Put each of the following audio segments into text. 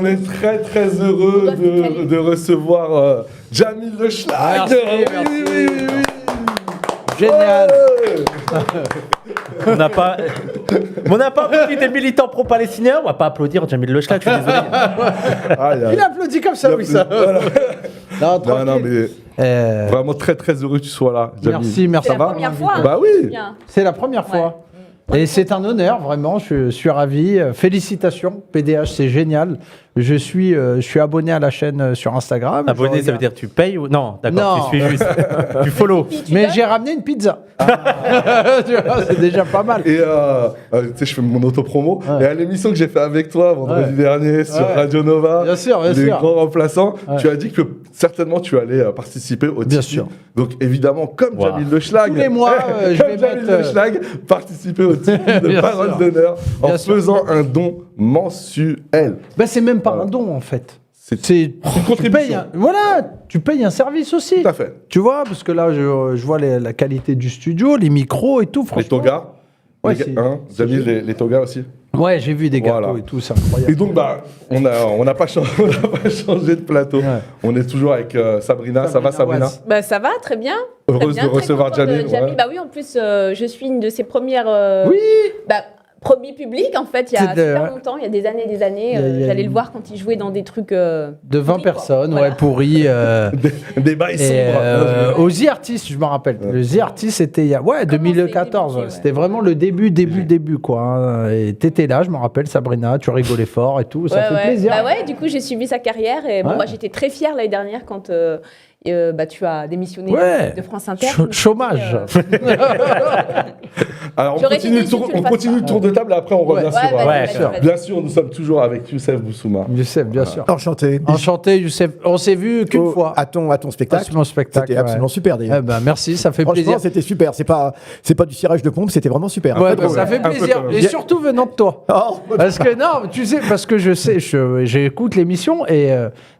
On est très très heureux de recevoir Jamil Le Schlag. Merci. Génial. On n'a pas applaudi des militants pro-palestiniens, on va pas applaudir Jamil Le Schlag, je suis désolé. Il applaudit comme ça, oui, ça. Voilà. Non, mais vraiment très très heureux que tu sois là, Jamil. Merci. C'est la première fois. Bah oui. Bien. C'est la première fois. Et c'est un honneur, vraiment, je suis ravi. Félicitations, PDH, c'est génial. Je suis abonné à la chaîne sur Instagram. Abonné, ça veut dire tu payes ou... Non, d'accord, tu suis juste. Tu follow. Mais j'ai ramené une pizza. Tu vois, c'est déjà pas mal. Et tu sais, je fais mon auto-promo. Et à l'émission que j'ai fait avec toi vendredi dernier sur Radio Nova, bien sûr. les grands remplaçants, tu as dit que certainement tu allais participer au Bien Tipeee. sûr. Donc évidemment, comme Jamil Le Schlag, Tous les mois, je vais Jamil mettre, Le Schlag, participer au Tipeee de Bien Parole sûr. d'honneur en Bien sûr. faisant un don mensuel. Ben, c'est même pas un don, en fait. C'est une contribution. Tu payes un service aussi. Tout à fait. Tu vois, parce que là, je vois la qualité du studio, les micros et tout, franchement. Les togas. Ouais, Jamil, les togas aussi. Ouais, j'ai vu des gâteaux Voilà. et tout, c'est incroyable. Et donc, on n'a pas changé de plateau. Ouais. On est toujours avec Sabrina. Ça va, Sabrina? Waz. Bah, ça va, très bien. Heureuse Très bien, de recevoir très contente Jamil, de Jamil. ouais. Bah oui, en plus, je suis une de ses premières... Oui. Premier public, en fait, il y a C'est de- super longtemps, il y a des années et des années. Il y a J'allais une- le voir quand il jouait dans des trucs... De 20 pourris, quoi. personnes, Voilà. ouais, pourris. Des bails Et sombres. au The Artist, je me rappelle. Le The Artist, c'était il y a 2014. débuté, ouais. C'était vraiment le début, quoi. Hein. Et t'étais là, je me rappelle, Sabrina, tu rigolais fort et tout. Ça fait plaisir. Bah ouais, du coup, j'ai suivi sa carrière et bon, Ouais. bah, j'étais très fière l'année dernière quand tu as démissionné Ouais. de France Inter. Chômage. Alors, on J'aurais continue, été déçue que tu le fasses continue le tour de table et après, on revient Ouais. sur. Ouais, Ouais, vas-y. Bien sûr, nous sommes toujours avec Youssef Boussouma. Youssef, bien sûr. Enchanté. Enchanté, Youssef. On s'est vu qu'une fois. À ton spectacle. À mon spectacle. C'était absolument ouais. super d'ailleurs. Eh ben, merci, ça fait Franchement, plaisir. c'était super. C'est pas du cirage de pompe, c'était vraiment super. Ouais, Un peu bah, trop, ça ouais. fait Un peu plaisir. quand même. Et surtout venant de toi. Oh, Parce que non, tu sais, parce que je sais, j'écoute l'émission et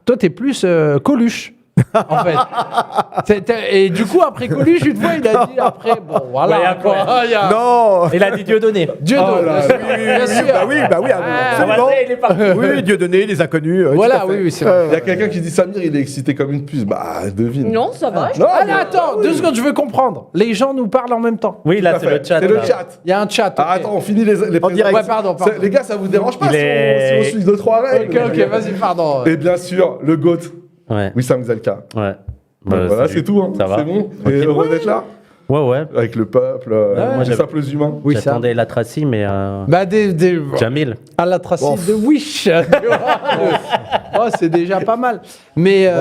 toi, t'es plus Coluche. En fait. Et du coup, après Coluche, une fois, il a dit après, bon, voilà. Ouais, après. quoi. Il y a- non. Il a dit Dieudonné. Dieu Oh là bien sûr. Bah oui, absolument. il est parti. Oui, Dieudonné, les inconnus. Voilà, tout à fait. oui, c'est vrai. Il y a quelqu'un qui dit Samir, il est excité comme une puce. Bah, devine. Non, ça va. Non, Allez, mais- attends, 2 secondes, je veux comprendre. Les gens nous parlent en même temps. Oui, là, c'est le chat. C'est le là. chat. Il y a un chat. Ah, ok. attends, on finit les En direct. Ouais, pardon. Les gars, ça vous dérange pas Il est- si on suit 2-3 règles? Ok, vas-y, pardon. Et bien sûr, le GOAT, Ouais. Wissam Zelka. Ouais. Voilà, salut. c'est tout. Hein. Ça va. C'est bon. Ok. Et heureux d'être là Ouais. avec le peuple, moi, les j'avais- simples humains. Oui, ça. J'attendais la Tracy, mais Bah, Jamil. à la tracée de Wish. Tu vois. Oh, c'est déjà pas mal. Mais,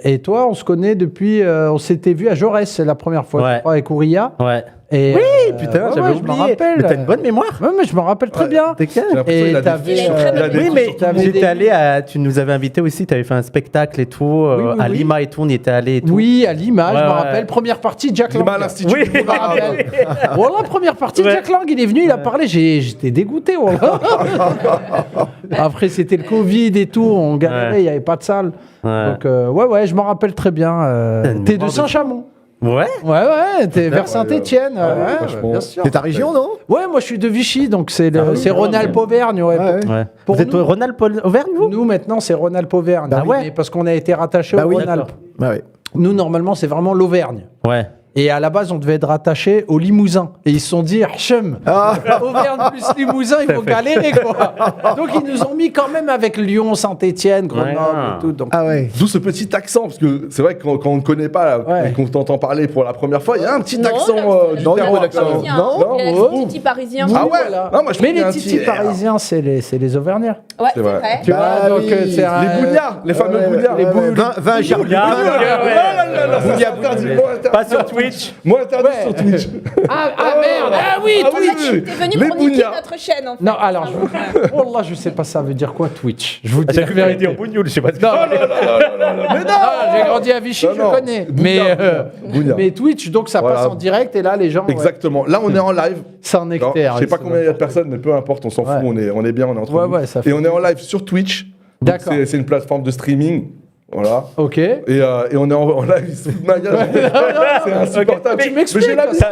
et toi, on se connaît depuis. On s'était vu à Jaurès, c'est la première fois, Ouais. je crois, avec Ouria. Ouais. Et, Putain, ouais, j'avais ouais, je oublié. me rappelle. Mais t'as une bonne mémoire. Ouais, mais je me rappelle très bien. T'es clair. J'ai l'impression Et qu'il a t'avais, des fiches. très Il a bonne des Oui, mémoire. mais fiches. t'avais j'étais des- allé tu nous avais invité aussi, tu avais fait un spectacle et tout, Oui, à oui. Lima et tout, on y était allé et tout. Oui, à Lima, je Ouais, me ouais. rappelle. Première partie, Jack Lang. Lima à l'Institut. Oui. du Rap. Voilà, première partie, Ouais. Jack Lang, il est venu, il a parlé, j'étais dégoûté. Voilà. Après, c'était le Covid et tout, on galérait, Ouais. il n'y avait pas de salle. Ouais. Donc, ouais, je m'en rappelle très bien. une T'es de mémoire de- Saint-Chamond. Ouais. Ouais, t'es vers ouais, Saint-Étienne. ouais, ouais, franchement. bien sûr. C'est ta région, non? Ouais, moi je suis de Vichy, donc c'est Ah oui, c'est Rhône-Alpes-Auvergne. Ouais. Ouais. Ouais. Pour Vous êtes nous- au Rhône-Alpes Auvergne, vous? Nous maintenant c'est Rhône-Alpes-Auvergne. Ah ouais. Mais parce qu'on a été rattaché Bah au oui. Rhône-Alpes. Bah ouais. Nous normalement c'est vraiment l'Auvergne. Ouais. Et à la base, on devait être rattaché au Limousin. Et ils se sont dit, Hachem, Auvergne plus Limousin, il faut galérer, quoi. Donc, ils nous ont mis quand même avec Lyon, Saint-Étienne, Grenoble Ouais. et tout. Donc, Ah ouais. D'où ce petit accent, parce que c'est vrai que quand on ne connaît pas Ouais. et qu'on t'entend parler pour la première fois, il y a un petit Non, accent du non, terroir. l'accent. Parisien. Non, Il y a oh. les petits parisiens. Ah ouais. voilà. Non, moi, je trouve Mais qu'il y a les un titis petit- parisiens, c'est les Auvergnats. Ouais, C'est c'est vrai. vrai. Tu Bah vois, donc oui. c'est un- Les bougnards, les fameux Ouais, bougnards. ouais, ouais. Vin Germain. C'est interdit, moi, interdit. Pas sur Twitch. Moi, interdit Ouais. sur Twitch. Ah, merde. Ah oui, Ah oui, Twitch. oui. T'es venu Les chroniquer bougnards. notre chaîne, en fait. Non, alors, Wallah, je sais pas ça veut dire quoi Twitch. Je vous dis J'ai la cru que j'allais vérité. dire Bougnoul, je sais pas ce que Non, Mais non. Ah, j'ai grandi à Vichy, Non, je non. connais. Bougnard, Bougnard. Mais Twitch, donc ça Voilà. passe en direct et là, les gens. ouais, Exactement. Là, on est en live. c'est un Non, nectaire. je sais pas combien il y a de personnes, mais peu importe, on s'en fout, Ouais. on est bien, on est entre Ouais, nous. ouais, ça fait Et on est en live sur Twitch. Donc D'accord. c'est une plateforme de streaming. Voilà. Ok. Et on est en live, il se fout de ma gueule. C'est insupportable. Tu m'expliques,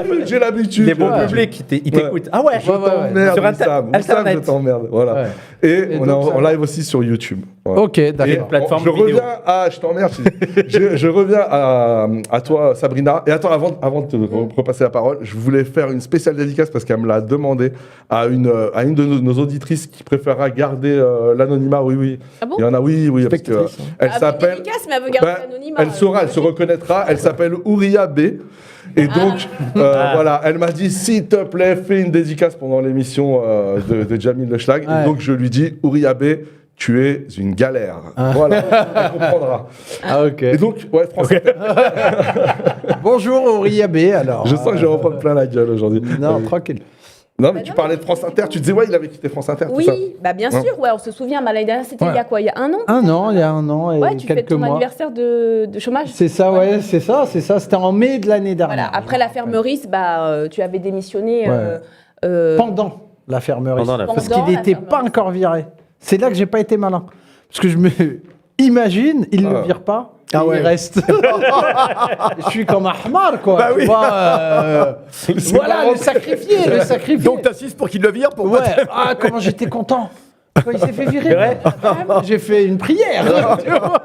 Mais j'ai l'habitude. Les bons Ouais. publics, ils t'écoutent. Ah ouais, Je t'emmerde, Sur Wissam. Wissam, Internet. je t'emmerde. Voilà. Ouais. Et on est donc, ça en live aussi sur YouTube. Voilà. Ok, Et d'accord. plateforme je vidéo. reviens à... Je t'emmerde. Je reviens à toi, Sabrina. Et attends, avant de te repasser la parole, je voulais faire une spéciale dédicace parce qu'elle me l'a demandé à une de nos auditrices qui préférera garder l'anonymat. Oui, oui. Ah bon Il y en a, oui, oui. Parce que, Spectatrice, elle Ah, s'appelle... dédicace, mais elle veut garder Ben, l'anonymat. elle saura, elle se reconnaîtra. Elle s'appelle Ouria B. Et donc, voilà, elle m'a dit, s'il te plaît, fais une dédicace pendant l'émission de Jamil Le Schlag. Ouais. Et donc, je lui dis, Ouria B, tu es une galère. Voilà, elle comprendra. Ah, ok. Et donc, ouais, France Inter. Bonjour Auria B, alors. Je sens que je vais en prendre plein la gueule aujourd'hui. Non, tranquille. Non, mais Bah tu non, parlais de France Inter. Tu disais, ouais, il avait quitté France Inter, tout Oui, ça. bah bien Ouais. sûr, ouais, on se souvient, mais l'année dernière, c'était Ouais. il y a quoi? Il y a un an? Un an, il y a un an et Ouais, tu fais quelques ton mois. anniversaire de chômage. C'est ça, ouais, c'est ça. C'était en mai de l'année dernière. Voilà, après l'affaire Meurice, tu avais démissionné. Pendant la fermerie. Pendant la Parce Pendant qu'il la n'était fermerie. pas encore viré. C'est là que j'ai pas été malin. Parce que je me imagine, il ne le vire pas. Ah et ouais. il reste. Je suis comme Ahmar, quoi. Bah tu oui. vois, voilà, le sacrifié. Donc t'assistes pour qu'il le vire pour Ouais, ah, comment j'étais content. Quand il s'est fait virer, j'ai fait une prière. Tu vois.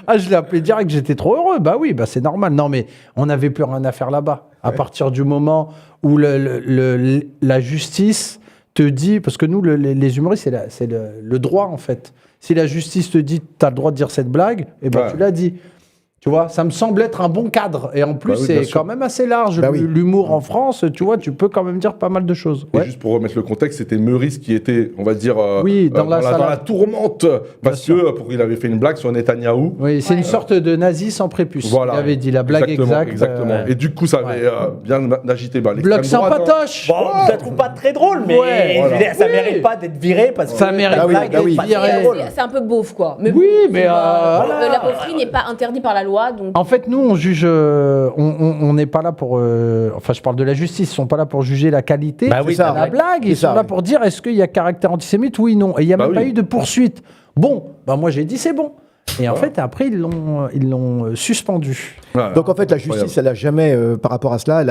Ah, je l'ai appelé direct, j'étais trop heureux. Bah oui, bah c'est normal. Non, mais on n'avait plus rien à faire là-bas. À partir du moment où la justice te dit, parce que nous, les humoristes, c'est le droit, en fait. Si la justice te dit, tu as le droit de dire cette blague, eh ben Ouais. tu l'as dit. Tu vois, ça me semble être un bon cadre. Et en plus, Bah oui, bien c'est sûr. quand même assez large. Bah oui. L'humour en France, tu vois, tu peux quand même dire pas mal de choses. Et Ouais. juste pour remettre le contexte, c'était Meurice qui était, on va dire, Oui, dans la salade. dans la tourmente, parce qu'il avait fait une blague sur Netanyahou. Oui, c'est une sorte de nazi sans prépuce. Voilà. Il avait dit la blague exacte. Exactement. Et du coup, ça avait bien agité l'extrême Bloc droite, hein. sympatoche. Bon, je la trouve pas très drôle, mais Ouais, je veux dire, ça Oui. mérite pas d'être viré parce que Ça mérite la pas blague d'être est pas viré. très drôle. C'est un peu beauf, quoi. Mais Oui, bon, mais, la beaufrie n'est pas interdite par la loi, donc. En fait, nous, on juge. On n'est pas là pour. Enfin, je parle de la justice. Ils sont pas là pour juger la qualité Bah oui, de ça, la ouais. blague. Ils C'est sont ça, là oui. pour dire est-ce qu'il y a caractère antisémite, oui, non. Et il n'y a Bah même pas oui. eu de poursuite. Bon, bah moi j'ai dit c'est bon. Et en fait, après, ils l'ont suspendu. Ouais. Donc en fait, la justice, elle a jamais, par rapport à cela,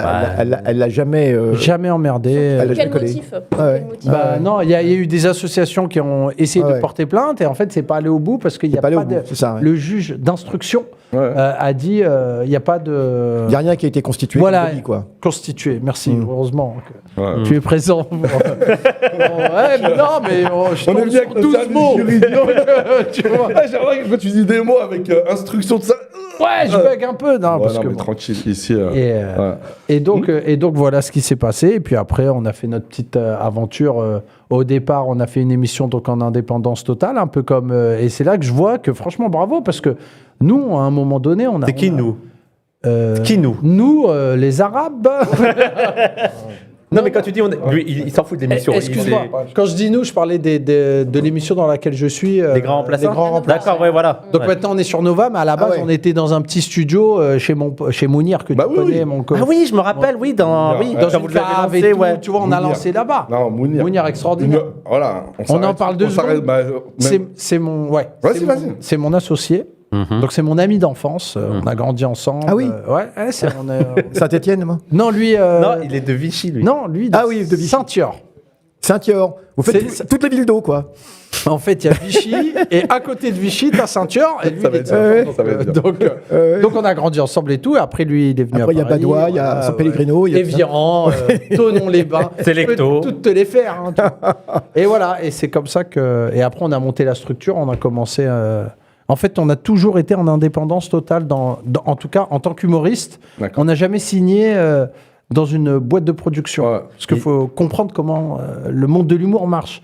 elle a jamais. Jamais emmerdé. Elle a Quel collé. motif ouais. Quel motif Bah non, il y a eu des associations qui ont essayé Ah de ouais. porter plainte et en fait, c'est pas allé au bout parce qu'il n'y a pas pas, allé au bout, de. c'est ça, ouais. Le juge d'instruction Ouais. a dit il n'y a pas de. Il n'y a rien qui a été constitué. Voilà. comme on dit, quoi. Constitué. Merci, heureusement que Ouais. tu es présent. Ouais, mais non, mais je On est tombe venu sur avec 12 mots. Tu vois. Ah, j'aimerais que quand tu dis des mots avec instruction de ça. Ouais, je bug un peu. Non, Ouais, parce non, que mais bon. tranquille, ici. Et, et donc voilà ce qui s'est passé. Et puis après, on a fait notre petite aventure. Au départ, on a fait une émission donc en indépendance totale, un peu comme. Et c'est là que je vois que franchement, bravo, parce que nous, à un moment donné, on a. C'est qui nous Qui nous Nous, les Arabes. Non, mais quand tu dis, lui, il s'en fout de l'émission. Excuse-moi. Quand je dis nous, je parlais de l'émission dans laquelle je suis. Les grands remplaçants. Les grands remplaçants. D'accord, ouais, voilà. Donc Ouais. maintenant on est sur Nova, mais à la base ouais. on était dans un petit studio chez Mounir que Bah tu oui, connais, oui. mon Ah copain. oui, je me rappelle, oui, dans Mounir, Dans quand une vous l'avez cave lancé, et tout, ouais. tu vois, on a Mounir. lancé là-bas. Non, Mounir. Mounir extraordinaire. Voilà. On en s'arrête- parle deux s'arrête, secondes. bah, même- C'est mon, ouais. Vas-y, c'est vas-y. c'est mon associé. Donc c'est mon ami d'enfance. On a grandi ensemble. Ah oui. Ouais, c'est mon. Saint-Étienne, moi. Non lui. Non, il est de Vichy, lui. Non lui. Ah oui, de Vichy. Saint-Thior. Saint-Thior. Vous faites C'est- toutes les villes d'eau, quoi. En fait, il y a Vichy et à côté de Vichy, t'as Saint-Thior. Et lui, Ça il va est être de- bien, ça va être bien. donc on a grandi ensemble et tout. Et après lui, il est venu Après, à il y a Paris. Badois, il y a Voilà, San Pellegrino, il y a tout ça. Éviran, Thonon-les-Bains. Selecto. Je peux toutes te les faire. Hein, tu vois. Et voilà. Et c'est comme ça que. Et après, on a monté la structure. On a commencé. En fait, on a toujours été en indépendance totale. En tout cas, en tant qu'humoriste, D'accord. on n'a jamais signé dans une boîte de production. Ouais. Parce qu'il faut comprendre comment le monde de l'humour marche.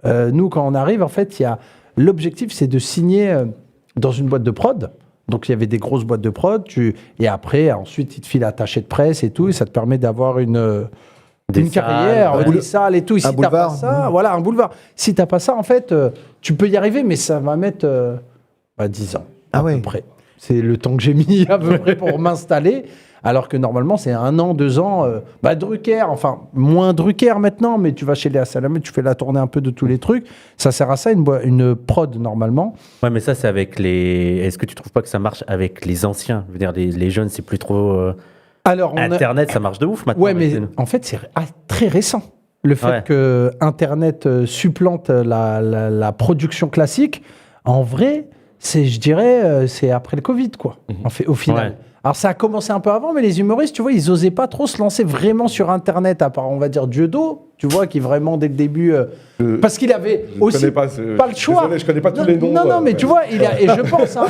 Nous, quand on arrive, en fait, l'objectif, c'est de signer dans une boîte de prod. Donc, il y avait des grosses boîtes de prod. Et après, ensuite, ils te filent attaché de presse et tout. Et ça te permet d'avoir une Des carrière, salles, ouais. des salles et tout. Et si Un t'as pas boulevard. ça, voilà, un boulevard. Si t'as pas ça, en fait, tu peux y arriver, mais ça va mettre 10 ans. Ah à ouais. peu près. C'est le temps que j'ai mis à peu près pour m'installer. Alors que normalement, c'est 1 an, 2 ans. Drucker, enfin, moins Drucker maintenant, mais tu vas chez Léa Salamé, tu fais la tournée un peu de tous les trucs. Ça sert à ça, une prod, normalement. Ouais, mais ça, c'est avec les. Est-ce que tu trouves pas que ça marche avec les anciens? Je veux dire, les jeunes, c'est plus trop. Alors, Internet, ça marche de ouf maintenant. Ouais, avec mais les- en fait, c'est très récent. Le fait Ouais. que Internet supplante la production classique, en vrai, je dirais, c'est après le Covid, quoi. En fait, au final. Ouais. Alors, ça a commencé un peu avant, mais les humoristes, tu vois, ils osaient pas trop se lancer vraiment sur Internet, à part, on va dire, Dieudo, tu vois, qui vraiment, dès le début... parce qu'il avait Je aussi connais pas, le choix. Désolé, je connais pas tous Non, les noms. Non, mais tu vois, et je pense, hein,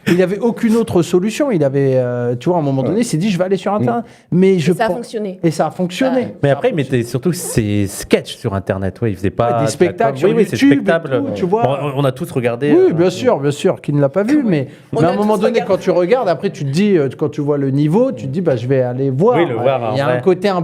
il avait aucune autre solution. Il avait, tu vois, à un moment donné, il s'est dit, je vais aller sur Internet. Mais je Ça a pense- fonctionné. Et ça a fonctionné. Ouais. Mais après, il mettait surtout ses sketchs sur Internet. Ouais, il faisait pas Ouais, des spectacles sur Oui, c'est YouTube et spectacle. tout, tu vois. Bon, on a tous regardé. Oui, bien sûr, qui ne l'a pas vu, mais On à a un moment tous donné, regardé. quand tu regardes, après tu te dis, quand tu vois le niveau, tu te dis, bah, je vais aller voir. Oui, le voir, Il y a en vrai. un côté en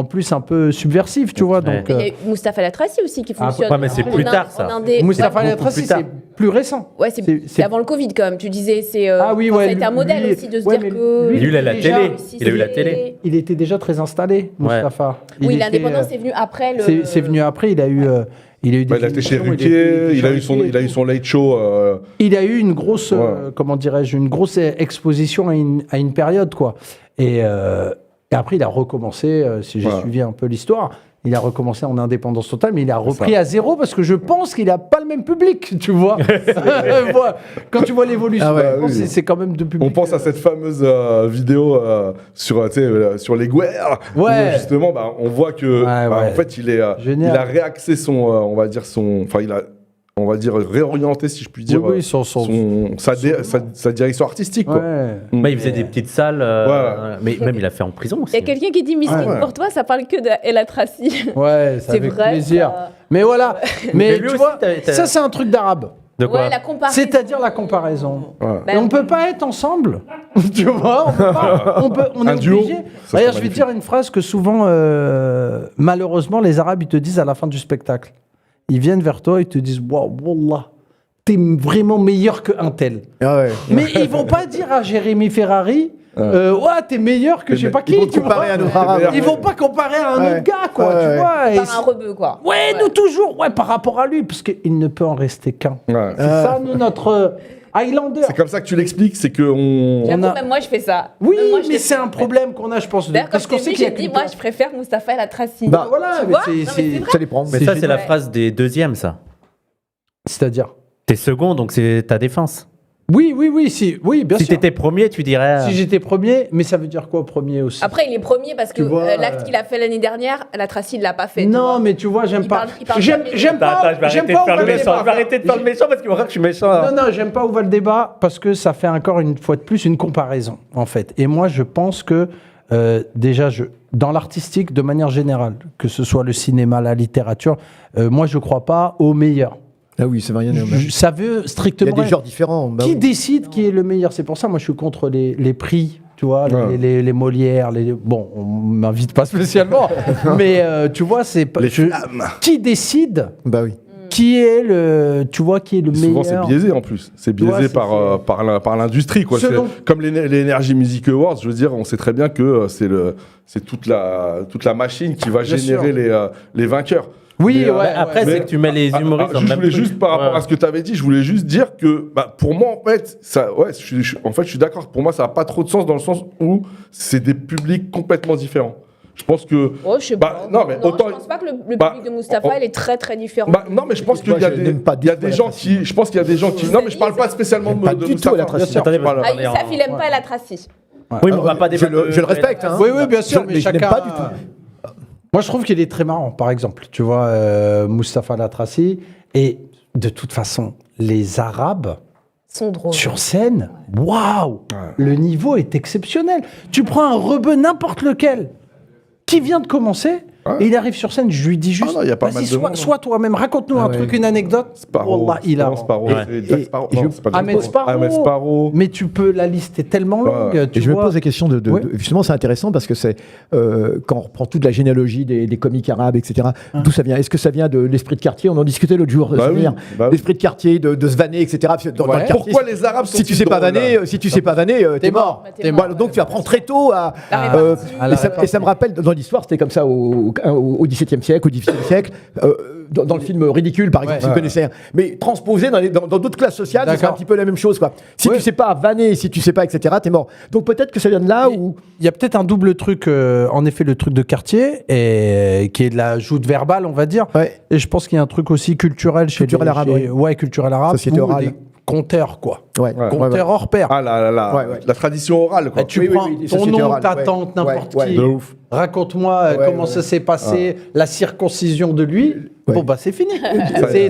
plus un peu subversif, tu vois. Ouais. Donc, Il y a eu Mustapha Latraci aussi qui fonctionne. ouais, mais c'est En plus Inde- tard, ça. en Indé. Moustapha beaucoup Latraci, plus tard. c'est plus récent. Ouais, c'est avant le Covid quand même. Tu disais, c'est. Ah oui, enfin, ouais, ça a été un modèle lui- aussi de se ouais, dire mais que. lui, Lui, il a la déjà, télé. si Il a eu la c'est- télé. Il était déjà très installé, Moustapha. Oui, Il était, l'indépendance est venue après le. c'est venu après. Il a eu des Bah, il a été chez émissions, Ruquier, il a eu chez Ruquier et son tout. late show. Il a eu une grosse, Ouais. comment dirais-je, une grosse exposition à une période, quoi. Et après, il a recommencé, si j'ai Ouais. suivi un peu l'histoire, il a recommencé en indépendance totale, mais il a repris ça. à zéro parce que je pense qu'il n'a pas le même public, tu vois. Voilà. Quand tu vois l'évolution, Ah ouais, je pense oui. que c'est quand même de public. On pense à cette fameuse vidéo sur, tu sais, sur les guerres. Ouais. Où, justement, bah, on voit que, Ouais, bah, ouais. en fait, il Génial. a réaxé on va dire enfin, on va dire réorienté, si je puis dire, Oui, son- sa direction artistique, quoi. Ouais. Mm. Ouais, il faisait des petites salles. Mais même, il a fait en prison aussi. Il y a quelqu'un qui dit Mystique Ouais. pour toi, ça parle que de Latraci. Ouais, c'est C'est avec vrai, plaisir. ça. Mais voilà. Mais Mais lui tu aussi, vois, t'as- ça c'est un truc d'arabe. De quoi Ouais, la comparaison. C'est-à-dire la comparaison. Ouais. Ben, Et on peut pas être ensemble, tu vois. On est Un duo, obligé. ça D'ailleurs, serait je vais te magnifique. dire une phrase que souvent, malheureusement, les Arabes ils te disent à la fin du spectacle. Ils viennent vers toi, ils te disent, waouh, wallah, t'es vraiment meilleur qu'un tel. Ah ouais. Mais ils vont pas dire à Jérémy Ferrari, ouais, t'es meilleur que je sais pas qui. Ils vont te tu vois. comparer à notre arabe. Ils vont pas comparer à un Ouais. autre gars, quoi, Ouais, tu ouais. vois. Et Par un rebeu, quoi. ouais, nous toujours, ouais, par rapport à lui, parce qu'il ne peut en rester qu'un. Ouais. C'est ça, nous, notre Highlander. C'est comme ça que tu l'expliques, c'est que on. J'avoue, a- même moi, je fais ça. Oui, Même moi, je mais le c'est fais. un problème qu'on a, je pense. D'ailleurs, quand Parce je qu'on t'ai sait dit, qu'il y a j'ai dit, qu'une moi, place. je préfère Mustapha Latraci. Bah voilà, Tu mais vois c'est- Non, mais c'est- c'est vrai. Ça les prend. Mais C'est ça, c'est la génial. phrase des deuxièmes, ça. C'est-à-dire T'es second, donc c'est ta défense. Oui, bien Si sûr. t'étais premier, tu dirais. Si j'étais premier, mais ça veut dire quoi, premier aussi Après, il est premier parce que Tu vois, l'acte qu'il a fait l'année dernière, Latraci ne l'a pas fait. tu Non, vois. mais tu vois, j'aime Il pas. parle- il parle J'aime jamais. j'aime pas. J'aime pas où va le débat. Je vais arrêter de faire le méchant parce qu'il va croire que je suis méchant. Non, non, j'aime pas où va le débat parce que ça fait encore une fois de plus une comparaison, en fait. Et moi, je pense que déjà, dans l'artistique, de manière générale, que ce soit le cinéma, la littérature, moi, je crois pas au meilleur. Ah oui, ça va rien. Ça veut Il y strictement a des rien. genres différents. Bah Qui oui. décide qui est le meilleur? C'est pour ça, moi, je suis contre les prix. Tu vois, Ouais. les Molières, bon, on m'invite pas spécialement, mais tu vois, c'est pas. Les flammes. Qui décide Bah oui. qui est le, tu vois, qui est le Souvent, meilleur? c'est biaisé en plus. C'est biaisé Ouais, c'est- par l'industrie, quoi. Selon- C'est comme les Energy Music Awards, je veux dire, on sait très bien que c'est toute la machine qui va Bien générer les vainqueurs. Oui, Mais, ouais. Après, mais- c'est que tu mets les humoristes dans le je même voulais truc. juste, par rapport Ouais. à ce que tu avais dit, je voulais juste dire que, bah, pour moi, en fait, je suis d'accord. Pour moi, ça n'a pas trop de sens dans le sens où c'est des publics complètement différents. Je pense que. Oh, je sais Bah, pas. non, mais autant- je pense pas que le bah, public de Mustapha, il est très très différent. Bah, non, mais je pense qu'il Moi, y a je n'aime pas il y a du tout des la gens Tracy. qui. Je pense qu'il y a des gens qui. Non, mais je parle pas spécialement Pas de du tout à la Moustapha. Tracy. Bien sûr. Attendez, Voilà. Ah, Youssef, il aime pas Latraci. Oui, mais on va pas Je débattre. le respecte. Hein. Oui, oui, bien sûr, mais je n'aime chacun. pas du tout. Moi, je trouve qu'il est très marrant, par exemple. Tu vois, Mustapha Latraci. Et de toute façon, les Arabes, Ils sont drôles. sur scène, waouh, le niveau est exceptionnel. Tu prends un rebeu n'importe lequel qui vient de commencer, Ouais. Et il arrive sur scène, je lui dis juste, Ah non, il y a pas mal de monde, sois toi-même, raconte-nous un ouais. truc, une anecdote. Sparrow. Wallah, il a. Non, Sparrow, Ouais. c'est Jack Sparrow. Non, c'est pas Jack Ahmed Sparrow. Ahmed Sparrow. Mais tu peux, la liste est tellement longue. Ouais. Tu Et je me vois. pose la question Ouais. justement, c'est intéressant parce que c'est quand on reprend toute la généalogie des comiques arabes, etc. D'où ça vient? Est-ce que ça vient de l'esprit de quartier? On en discutait l'autre jour. Bah oui, bah oui. L'esprit de quartier, de se vanner, etc. Parce que dans Ouais. le quartier, Pourquoi les Arabes sont si tu sais pas vanner, t'es mort. Bah, t'es mort. Voilà, donc tu apprends très tôt à. La répartie. Et ça me rappelle dans l'histoire, c'était comme ça au XVIIe siècle, au XVIIIe siècle. Dans le film Ridicule, par exemple, Ouais. si vous connaissez. Mais transposé dans d'autres classes sociales, c'est un D'accord. petit peu la même chose, quoi. Si Ouais. tu sais pas vanner, si tu sais pas, etc., t'es mort. Donc peut-être que ça vient de là où. Il y a peut-être un double truc, en effet, le truc de quartier, et, qui est de la joute verbale, on va dire. Ouais. Et je pense qu'il y a un truc aussi culturel chez Culturel arabe, oui. Ouais, culturel arabe. Société où orale. les conteurs, quoi. Ouais. Ouais. Conteurs hors pair. Ah, Ouais. la tradition orale, quoi. Bah, tu Oui, oui, prends oui, les ton sociétés nom, orales, ta ouais. tante, n'importe Ouais, qui. De ouf. Raconte-moi Ouais, comment ouais. ça s'est passé, la circoncision de lui. Ouais. Bon, bah, c'est fini.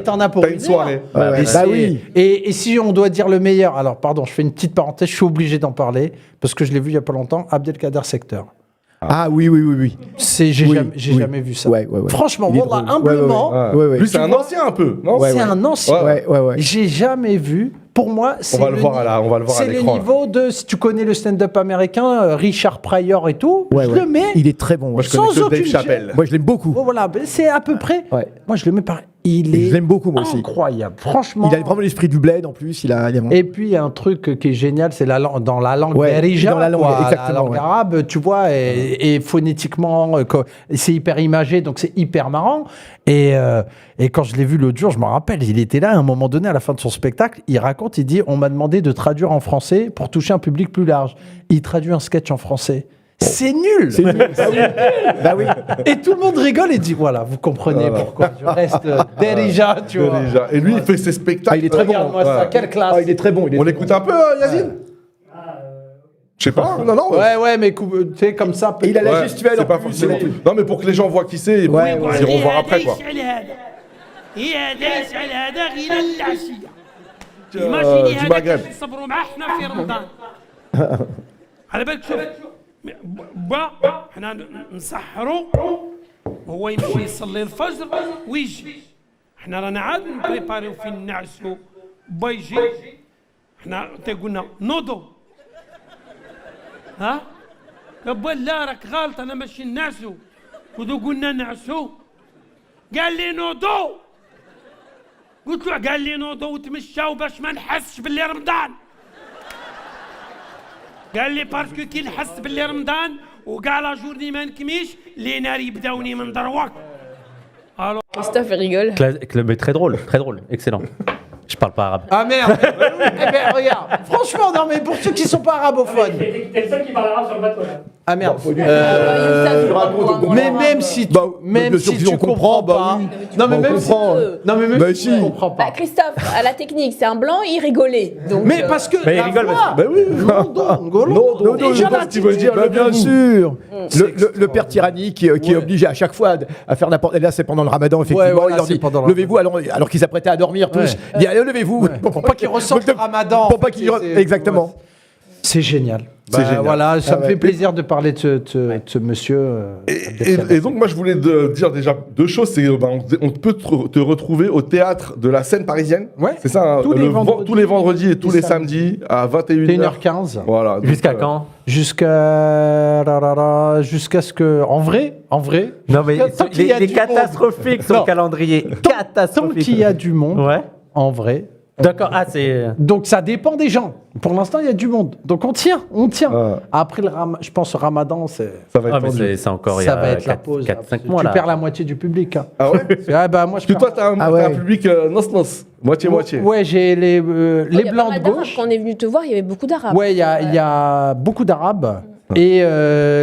T'en as pour T'as une heure. soirée. Ouais, ouais. Et Bah c'est- oui. Et si on doit dire le meilleur, alors pardon, je fais une petite parenthèse, je suis obligé d'en parler, parce que je l'ai vu il y a pas longtemps, Abdelkader Secteur. Ah oui, oui, oui, oui. J'ai Oui, jamais, oui. jamais vu ça. Ouais, ouais, ouais. Franchement, Il est voilà, drôle. humblement, Ouais. Ouais, ouais. Lui, c'est un ancien un peu, non Ouais, c'est un ancien. Ouais, ouais, ouais. J'ai jamais vu. Pour moi, c'est va le voir à ni- on va le voir à c'est le l'écran, là. niveau de, si tu connais le stand-up américain, Richard Pryor et tout, Ouais, je ouais. le mets. Il est très bon. Moi, Ouais. je connais Sans que Dave aucune Chappelle. Moi, je l'aime beaucoup. Oh, voilà, ben, c'est à peu près. Ouais. Moi, je le mets par. Il est Je l'aime beaucoup, moi aussi. incroyable. Franchement. Il a vraiment l'esprit du bled en plus. Il a Et puis, il y a un truc qui est génial, c'est dans la langue Ouais, darija, dans la langue, quoi, exactement, la langue ouais. arabe, tu vois, et phonétiquement, c'est hyper imagé, donc c'est hyper marrant. Et quand je l'ai vu l'autre jour, je me rappelle, il était là à un moment donné, à la fin de son spectacle, il raconte, il dit, on m'a demandé de traduire en français pour toucher un public plus large. Il traduit un sketch en français. C'est nul. C'est nul. Ah oui. Bah oui. Et tout le monde rigole et dit, voilà, vous comprenez Voilà. pourquoi je reste darija, tu vois. Déjà. Et lui, il fait ses spectacles. Ah, il est très bon. Regarde-moi ça, Ouais. quelle classe. Ah, il est très bon. On l'écoute un peu, Yacine Je sais pas, non, non. Ouais, mais tu sais, comme ça. Et il a la Ouais, gestuelle c'est en pas plus. forcément. Non, mais pour que les gens voient qui c'est, et puis Ouais, ils ouais. iront voir après, quoi. هي هذا يسأل هذا غير العشية du ايماجيني هذا Maghreb. كنصبروا معاه حنا في رمضان على بالك شوف با حنا نسحروا هو يمشي يصلي الفجر ويجي حنا رانا عاد نبريباريو فين نعسو با يجي حنا تقولنا نوضو ها قال لا راك غلط انا ماشي نعسو ودو قلنا نعسو قال لي نوضو قلت له قال لي نوضو وتمشاو باش ما نحسش باللي رمضان قال لي باسكو كي نحس باللي رمضان وكاع لا جورني ما نكميش لي نار يبداوني من دروك Christophe il rigole. Mais très drôle, excellent. Je parle pas arabe. Ah merde. Eh ben regarde, franchement, non mais pour ceux qui sont pas arabophones. T'es le seul qui parle arabe sur le bateau là. Ah merde. Mais Mais même si tu, Bah, même bien sûr si que tu on comprends comprend, bah pas. oui. Non mais On même si, comprend. non mais même Bah, si tu si. comprends Bah, pas. Christophe, à la technique, c'est un blanc, il rigolait. Donc, Mais parce que Mais il la rigole, voix, Bah oui. Ngolo, déjà je pense qu'il veut dire Bah, bien levez-vous. sûr. Le père tyrannique qui est obligé à chaque fois à faire n'importe. Là, c'est pendant le ramadan, effectivement. Ouais, voilà, il leur c'est dit pendant le levez-vous alors qu'ils s'apprêtaient à dormir tous. Ouais. Il dit allez, levez-vous. Pour pas qu'ils ressentent le ramadan. Pour en pas fait, qu'ils. c'est- Exactement. C'est génial. C'est Bah, génial. Voilà, ça Ah me ouais. fait plaisir de parler de ce monsieur. Et donc, moi, je voulais dire déjà deux choses. C'est on peut te retrouver au théâtre de la scène parisienne. Ouais. C'est ça, hein, Tous les vendredis tous les vendredis et tous et les samedis à 21h. 1h15. Voilà. donc, Jusqu'à quand Jusqu'à ce que. En vrai. Non, mais Tant qu'il il y a est du catastrophique son Non. calendrier. Tant Catastrophique. qu'il y a du monde, Ouais. en vrai. D'accord, ah, c'est. Donc ça dépend des gens. Pour l'instant, il y a du monde. Donc on tient. Ah. Après je pense, Ramadan, Ça va être Ah, mais tendu. c'est encore il y ça a va être la 4, pause. 5 Tu mois là. perds la moitié du public. Hein. Ah ouais Ah bah moi, je Parce que toi, t'as un, Ah t'as ouais. un public nos, moitié-moitié. Ouais, j'ai les il y a pas blancs de mal d'Arabes. gauche. Quand on est venu te voir, il y avait beaucoup d'arabes. Ouais, il y a beaucoup d'arabes. Et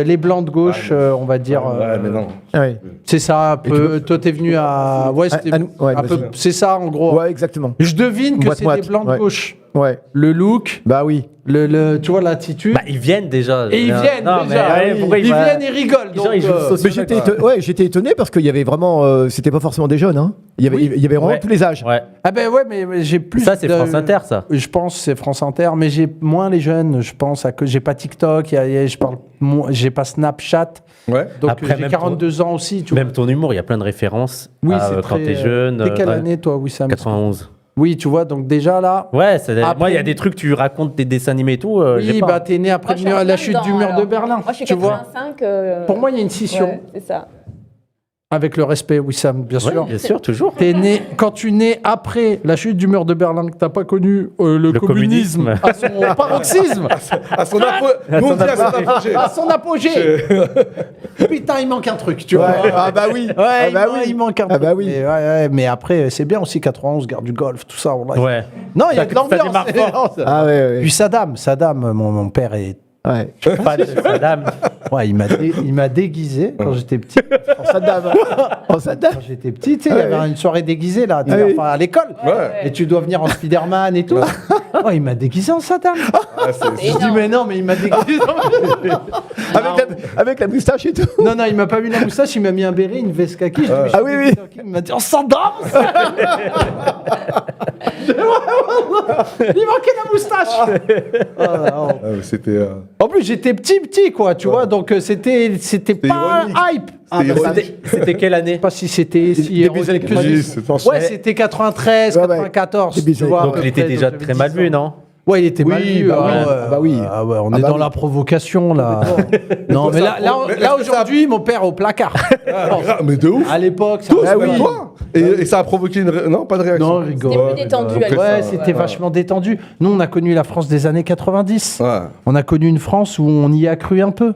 les blancs de gauche, on va dire. Ouais, mais non. Ouais. C'est ça, un peu. Toi, t'es venu à. Ouais, c'était à nous, ouais, un peu. vas-y. C'est ça, en gros. Ouais, exactement. Je devine que c'est Moite-moite, des blancs de ouais. gauche. Ouais. le look, Bah oui. tu vois l'attitude. Bah, ils viennent déjà. Et ils viennent Non, déjà. mais, ouais, ils pourquoi viennent et rigolent. Genre, donc, ils jouent euh, sauce. Mais j'étais étonné parce qu'il y avait vraiment. C'était pas forcément des jeunes. Hein. Il y avait vraiment Ouais. tous les âges. Ouais. Ah ben ouais, mais j'ai plus. Ça, c'est de- France Inter, ça. Je pense que c'est France Inter, mais j'ai moins les jeunes. Je pense que j'ai pas TikTok, je parle, j'ai pas Snapchat. Ouais. Donc Après, j'ai même 42 ans aussi. Tu vois. Même ton humour, il y a plein de références. Oui, à, c'est quand très, t'es jeune. T'es quelle dans- année toi, Wissam? 91. Oui, tu vois, donc déjà là. Ouais, Après- moi, il y a des trucs, tu racontes des dessins animés et tout. j'ai Oui, pas. bah t'es né après Moi, je suis en la plein chute dedans, du mur alors. de Berlin. Moi, je suis tu vois. 85. Pour moi, il y a une scission. Ouais, c'est ça. Avec le respect, Wissam, bien Ouais, sûr. bien sûr, toujours. T'es né, quand tu nais après la chute du mur de Berlin, que t'as pas connu le communisme communisme. à son paroxysme, À son apogée. Nous, on dit à son apogée. à son apogée. Putain, il manque un truc, tu vois. Ouais. Ah bah oui. Ouais, Ah bah il manque un Ah truc. bah oui. Mais, mais après, c'est bien aussi 91, guerre du Golfe, tout ça. Wallah. Ouais. Non, il y a de Ça l'ambiance. démarre fort. Ah ouais. Puis Saddam, mon père est. Ouais. Pas de Saddam. Ouais, il m'a déguisé quand j'étais petit. En Saddam. En Saddam. Quand j'étais petit, tu sais, il y avait une soirée déguisée là, tu sais, oui. enfin, à l'école. Ouais. Et tu dois venir en Spider-Man et tout. Ouais, il m'a déguisé en Saddam. Ah, c'est- Je dis, mais non, mais il m'a déguisé. Avec la moustache et tout. Non, non, il m'a pas mis la moustache, il m'a mis un béret, une veste kaki. Je dis, mais je Ah suis oui, déguisé oui. en qui Il m'a dit, oh, Saddam. Il manquait la moustache. Oh, non. Ah, mais c'était. En plus, j'étais petit, quoi, tu vois, donc c'était pas ironique. un hype. C'était ironique. C'était quelle Je année sais pas si c'était si Début des années ironique que 90. ça. c'est- pense- Ouais, c'était 93, Ouais, ouais. 94. Début des tu années- vois, Donc il était après, déjà j'avais très 10 mal vu, ans. non? Ouais, il était Oui, mal vu. bah ah oui. ouais, Ah bah oui. ah ouais, on Ah est bah dans oui. la provocation, là. Non, mais là, Mais est-ce que aujourd'hui, mon père est au placard. Ah, mais de ouf. À l'époque, ça. Tous, Ah même oui. toi. Et ça a provoqué non, pas de réaction. Non, rigole. C'était plus détendu, donc, à l'époque. Ouais, ça, c'était vachement détendu. Nous, on a connu la France des années 90. Ouais. On a connu une France où on y a cru un peu.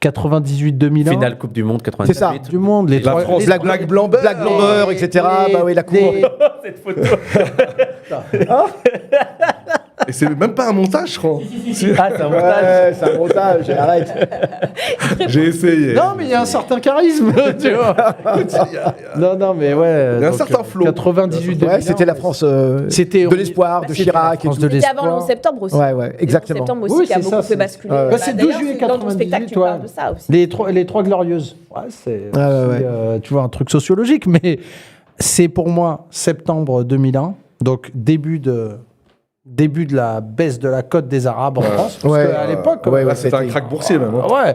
98-2001. Finale Coupe du Monde 98. C'est ça. Du monde, les La trois. France, les- Black Blamber. Black Blamber, etc. Bah oui, la cour. Cette photo. Et c'est même pas un montage, je crois. Ah, c'est un montage. Ouais, c'est un montage. Arrête. J'ai essayé. Non, mais il y a un certain charisme, tu vois. Non, mais ouais. Il y a un donc, certain flow. 98 Ouais, c'était la France C'était de l'espoir, de c'était la Chirac et France tout. de C'était avant le l'espoir. 11 septembre aussi. Ouais, ouais, exactement. Le 11 septembre aussi Oui, qui a c'est beaucoup ça, fait c'est- basculer. ouais. Bah, c'est 12 d'ailleurs, juillet dans ton 98, spectacle, tu ouais. parles de ça aussi. Les trois glorieuses. Ouais, c'est ouais, aussi, ouais. tu vois, un truc sociologique, mais c'est pour moi septembre 2001, donc début de la baisse de la cote des Arabes en France. Parce Ouais. qu'à l'époque, Ouais, ouais, C'était un c'était- crack boursier, même. hein. ouais,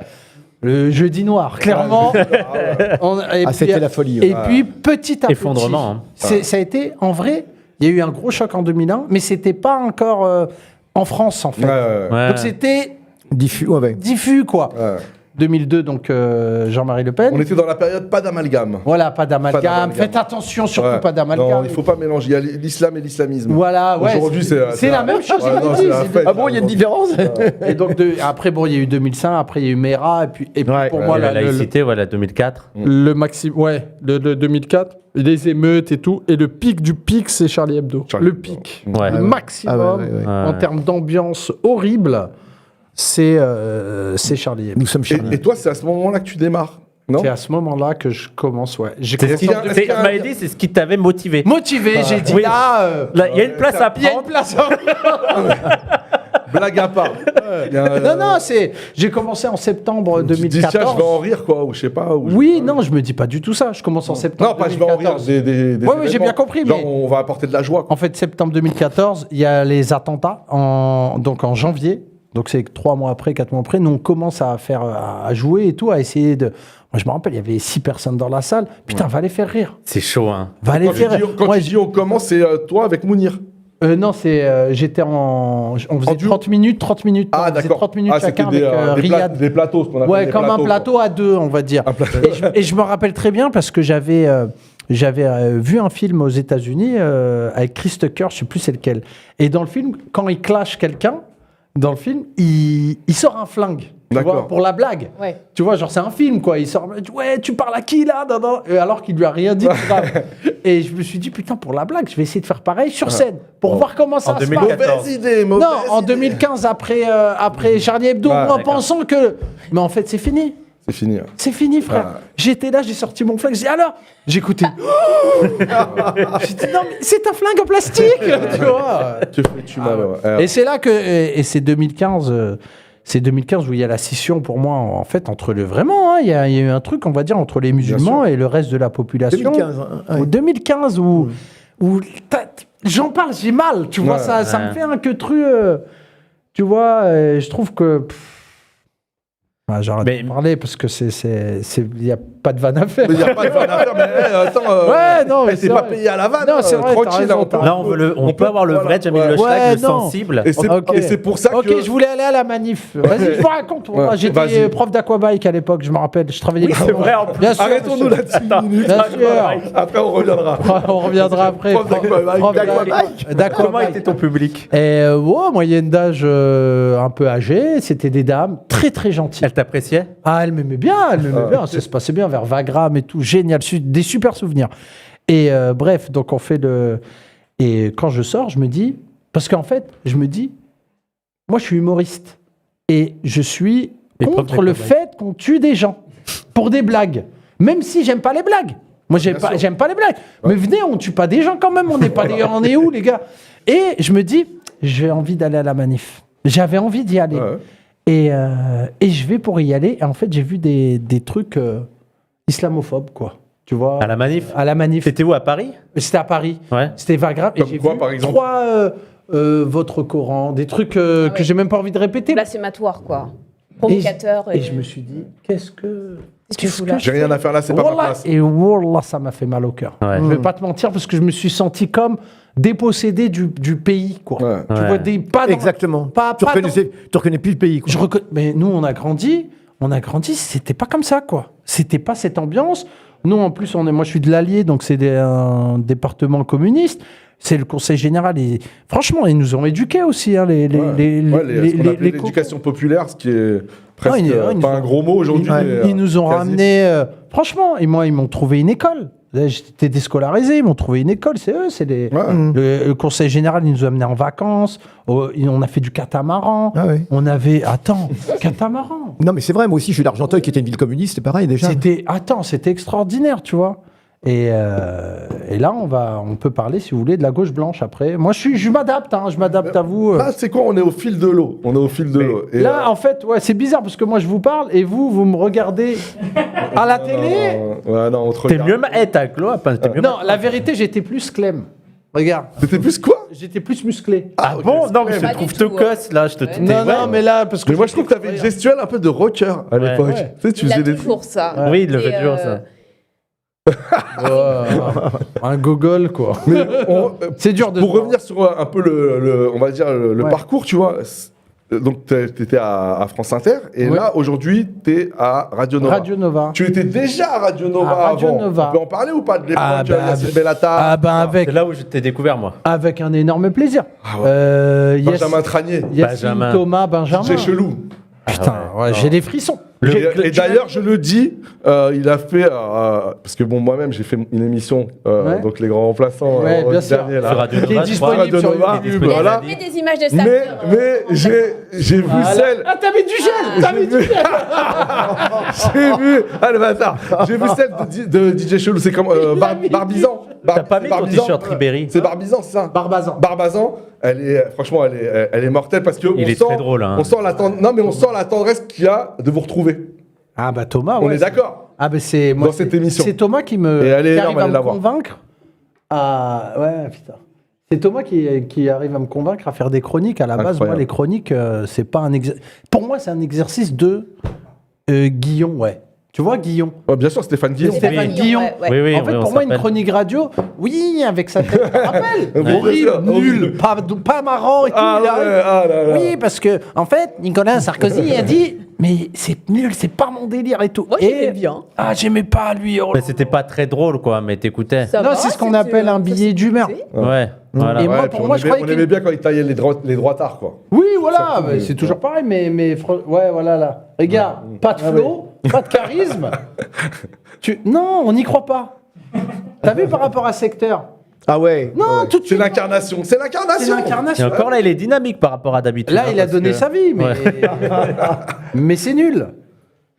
le jeudi noir, clairement. Et puis- c'était la folie, Et ouais. puis petit à petit, Effondrement, hein. ça a été en vrai. Il y a eu un gros choc en 2001, mais c'était pas encore en France en fait. Ouais, ouais, ouais. Ouais. Donc c'était Diffus, ouais. diffus quoi. Ouais. 2002, donc Jean-Marie Le Pen. On était dans la période pas d'amalgame. Voilà, pas Pas d'amalgame. d'amalgame. Faites attention, surtout Ouais. pas d'amalgame. Non, il faut pas mélanger. Il y a l'islam et l'islamisme. Voilà, ouais. Aujourd'hui, c'est la même chose. Ouais, il m'a non, dit, c'est la c'est- fête. Ah bon, il y a une différence Et donc après, bon, il y a eu 2005, après il y a eu Mera, et puis Ouais, pour ouais, moi la le laïcité, voilà, 2004. maximum, ouais, le 2004, les émeutes et tout, et le pic du pic, c'est Charlie Hebdo. Charlie Le Hebdo. pic, Ouais. le maximum Ah ouais, ouais, ouais. en termes d'ambiance horrible, c'est Charlie Hebdo. Nous sommes chez Et toi, c'est à ce moment-là que tu démarres, non? C'est à ce moment-là que je commence, ouais. J'ai C'est ce qui- commencé en c'est- tu m'avais dit, c'est ce qui t'avait motivé. motivé, j'ai dit Oui. là. Là, il y a une place à Il y a une prendre. place à Blague à part. Il y a, Non, j'ai commencé en septembre tu te dis, tiens, 2014. je vais en rire, quoi, ou je sais pas. Ou Oui, non, je me dis pas du tout ça. Je commence en septembre Non, pas je vais en rire 2014. des Ouais, oui, j'ai événements. bien compris, Genre, mais- on va apporter de la joie, quoi. En fait, septembre 2014, il y a les attentats. Donc en janvier, donc c'est 3 mois après, 4 mois après, nous on commence à faire, à jouer et tout, à essayer de. Moi, je me rappelle, il y avait 6 personnes dans la salle. Putain, va les faire rire. C'est chaud, hein. Va les Quand tu faire dis, rire. quand Moi, tu dis on commence, c'est toi avec Mounir. non, c'est j'étais en. On faisait En duo 30 minutes. Ah, on faisait d'accord. 30 minutes Ah, chacun c'était avec des Riyad. des plateaux, ce qu'on appelle Ouais, des comme un plateaux, plateau à deux, on va dire. Et je me rappelle très bien parce que j'avais vu un film aux États-Unis avec Chris Tucker, je sais plus c'est lequel. Et dans le film, quand il clash quelqu'un, dans le film, il sort un flingue. Tu D'accord. vois, pour la blague. Ouais. Tu vois, genre c'est un film quoi. Il sort, ouais, tu parles à qui là non, non. Et alors qu'il lui a rien dit de grave. Et je me suis dit putain pour la blague, je vais essayer de faire pareil sur scène pour voir comment ça En se 2014. passe. Mauvaise idée, mauvaise Non, en idée. 2015 après Charlie Hebdo, Ouais, en d'accord. pensant que, mais en fait c'est fini. C'est fini. Hein. C'est fini, frère. Ah. J'étais là, j'ai sorti mon flingue, j'ai dit alors j'écoutais. J'ai dit non, mais c'est un flingue en plastique, tu vois. Tu m'as ouais. Et c'est là que. Et c'est 2015. C'est 2015 où il y a la scission pour moi, en fait, entre le. Vraiment, hein, il y a eu un truc, on va dire, entre les musulmans et le reste de la population. 2015. Hein, ouais. 2015, où j'en parle, j'ai mal, tu vois, ça me fait un queutru. Tu vois, je trouve que. J'arrête de parler parce que il n'y a pas de vanne à faire. Il n'y a pas de vanne à faire, mais attends. Ouais, non, mais t'es pas payé à la vanne. Non, c'est vrai, tranquille. t'as raison, Là, on peut avoir le vrai Jamil Le Schlag, le sensible. Et c'est pour ça que. Ok, je voulais aller à la manif. Vas-y, je vous raconte. Moi, j'étais prof d'aquabike à l'époque, je me rappelle. Je travaillais. Oui, c'est vrai, en plus. Bien sûr, Arrêtons-nous là-dessus. Bien sûr. Après, on reviendra. On reviendra après. Prof d'aquabike. Comment était ton public? Et moyenne d'âge un peu âgée, c'était des dames très très gentilles. Elle t'appréciait? Ah, elle m'aimait bien, ça se passait bien vers Wagram et tout, génial, des super souvenirs. Et bref, donc on fait le... Et quand je sors, je me dis... Parce qu'en fait, je me dis, moi je suis humoriste, et je suis contre le fait qu'on tue des gens, pour des blagues, même si j'aime pas les blagues. Moi j'aime pas les blagues, mais venez, on tue pas des gens quand même, on est où les gars? Et je me dis, j'ai envie d'aller à la manif. J'avais envie d'y aller. Ouais. Et je vais pour y aller. Et en fait, j'ai vu des trucs islamophobes, quoi. Tu vois. À la manif? À la manif. C'était où, à Paris? C'était à Paris. Ouais. C'était Wagram. Et Comme j'ai quoi, vu par exemple? 3 votre Coran, des trucs que j'ai même pas envie de répéter. Blasphématoire, quoi. Provocateur. Et je me suis dit, qu'est-ce que tu fous là? J'ai rien à faire là, c'est pas ma place. Et Wallah, ça m'a fait mal au cœur. Ouais. Je vais pas te mentir parce que je me suis senti comme dépossédé du pays, quoi. Ouais. Tu Ouais. vois, pas dans- Exactement. Pas, Tu pas dans- reconnais plus le pays. Quoi. Mais nous, on a grandi, c'était pas comme ça, quoi. C'était pas cette ambiance. Nous, en plus, moi, je suis de l'Allier, donc c'est un département communiste. C'est le conseil général. Et franchement, ils nous ont éduqués aussi, hein, Ce qu'on appelait l'éducation populaire, ce qui est presque pas un gros mot aujourd'hui. Ils nous ont ramené. Franchement, et moi, ils m'ont trouvé une école. Là, j'étais déscolarisé, ils m'ont trouvé une école. C'est eux, le conseil général, ils nous a amenés en vacances. On a fait du catamaran. Ah ouais. On avait. Attends, catamaran. Non, mais c'est vrai, moi aussi, je suis d'Argenteuil, qui était une ville communiste, c'est pareil déjà. C'était extraordinaire, tu vois. Et là, on peut parler, si vous voulez, de la gauche blanche après. Moi, je m'adapte, je m'adapte à vous. Là, c'est quoi? On est au fil de l'eau. Et là, en fait, c'est bizarre parce que moi, je vous parle et vous me regardez à la télé. Non, on te T'es regarde. mieux t'as Claude, t'es mieux. Non, la vérité, j'étais plus clem. Regarde, C'était plus quoi? j'étais plus musclé. Ah bon? Non, mais je Pas te du trouve tout, te cosse, là. Je te Non, mais là, parce que. Mais moi, je trouve que t'avais une gestuelle un peu de rocker à l'époque. Ouais. Tu sais, tu Il a faisais des toujours ça. Oui, il le Et, fait toujours, ça. Un gogol, quoi. Mais C'est dur de. pour revenir sur un peu on va dire le parcours, tu vois. Donc, tu étais à France Inter, et Ouais. là, aujourd'hui, tu es à Radio Nova. Radio Nova. Tu étais déjà à Radio Nova À Radio avant. Nova. On peut en parler ou pas de l'époque Ah, de Yassine Bellatar Ah, ben, avec. C'est là où je t'ai découvert, moi. Avec un énorme plaisir. Benjamin Tranier, Yacine, Benjamin. Thomas, Benjamin. c'est chelou. Putain, ouais, j'ai des frissons. Et d'ailleurs, je le dis, il a fait, parce que bon, moi-même, j'ai fait une émission, Ouais. donc les grands remplaçants, Ouais, bien sûr. dernier, là. Sur Radio Qui est Nova, disponible Radio sur Nova, YouTube. voilà. Il y a des images de ça. Mais j'ai vu celle. Ah, t'as mis du gel. T'as mis du gel. J'ai vu. Ah, le bâtard. J'ai vu celle de DJ Chelou. C'est comme Barbizan. T'as pas mis ton Barbizan. t-shirt Ribéry? C'est Barbizan, c'est ça? Barbazan. Barbazan, franchement, elle est mortelle parce que Il est très drôle, hein. on sent on sent la tendresse qu'il y a de vous retrouver. Ah, bah, Thomas, On ouais. est d'accord. Ah, bah, c'est. Moi, Dans cette émission. C'est Thomas qui Et elle est qui énorme, arrive à allez me la voir. convaincre. Ah, ouais, putain. C'est Thomas qui arrive à me convaincre à faire des chroniques. À la base, Incroyable. moi, les chroniques, c'est pas un exercice. Pour moi, c'est un exercice de Guillon, ouais. Tu vois, Guillon. Ouais, bien sûr, Stéphane Guillon. Stéphane Guillon. Oui, oui, En fait, oui, on pour moi, une s'appelle. chronique radio, oui, avec sa tête, tu te rappelles Bien horrible, sûr, nul, pas marrant et tout. Ah il arrive. ouais, ah là là. Oui, parce que, en fait, Nicolas Sarkozy a dit, mais c'est nul, c'est pas mon délire et tout. Moi, j'aimais bien. Ah, j'aimais pas lui. Oh Mais là c'était pas très drôle, quoi, mais t'écoutais. Ça Non, va, c'est ce qu'on c'était- appelle un ça, billet d'humeur. c'est- Ouais, voilà. Et moi, Ouais, pour puis moi, on je croyais on qu'il- aimait bien quand il taillait les droitards, quoi. Oui, voilà, Surtout, mais c'est toujours pareil, mais ouais, voilà, là. Regarde, pas de flow, pas de charisme. Non, on n'y croit pas. T'as vu par rapport à Secteur? Ah ouais. Non, tout de C'est suite. l'incarnation. C'est C'est l'incarnation. Et l'incarnation. encore là, il est dynamique par rapport à d'habitude. Là, hein, il a parce donné que- sa vie, mais, Ouais. mais c'est nul.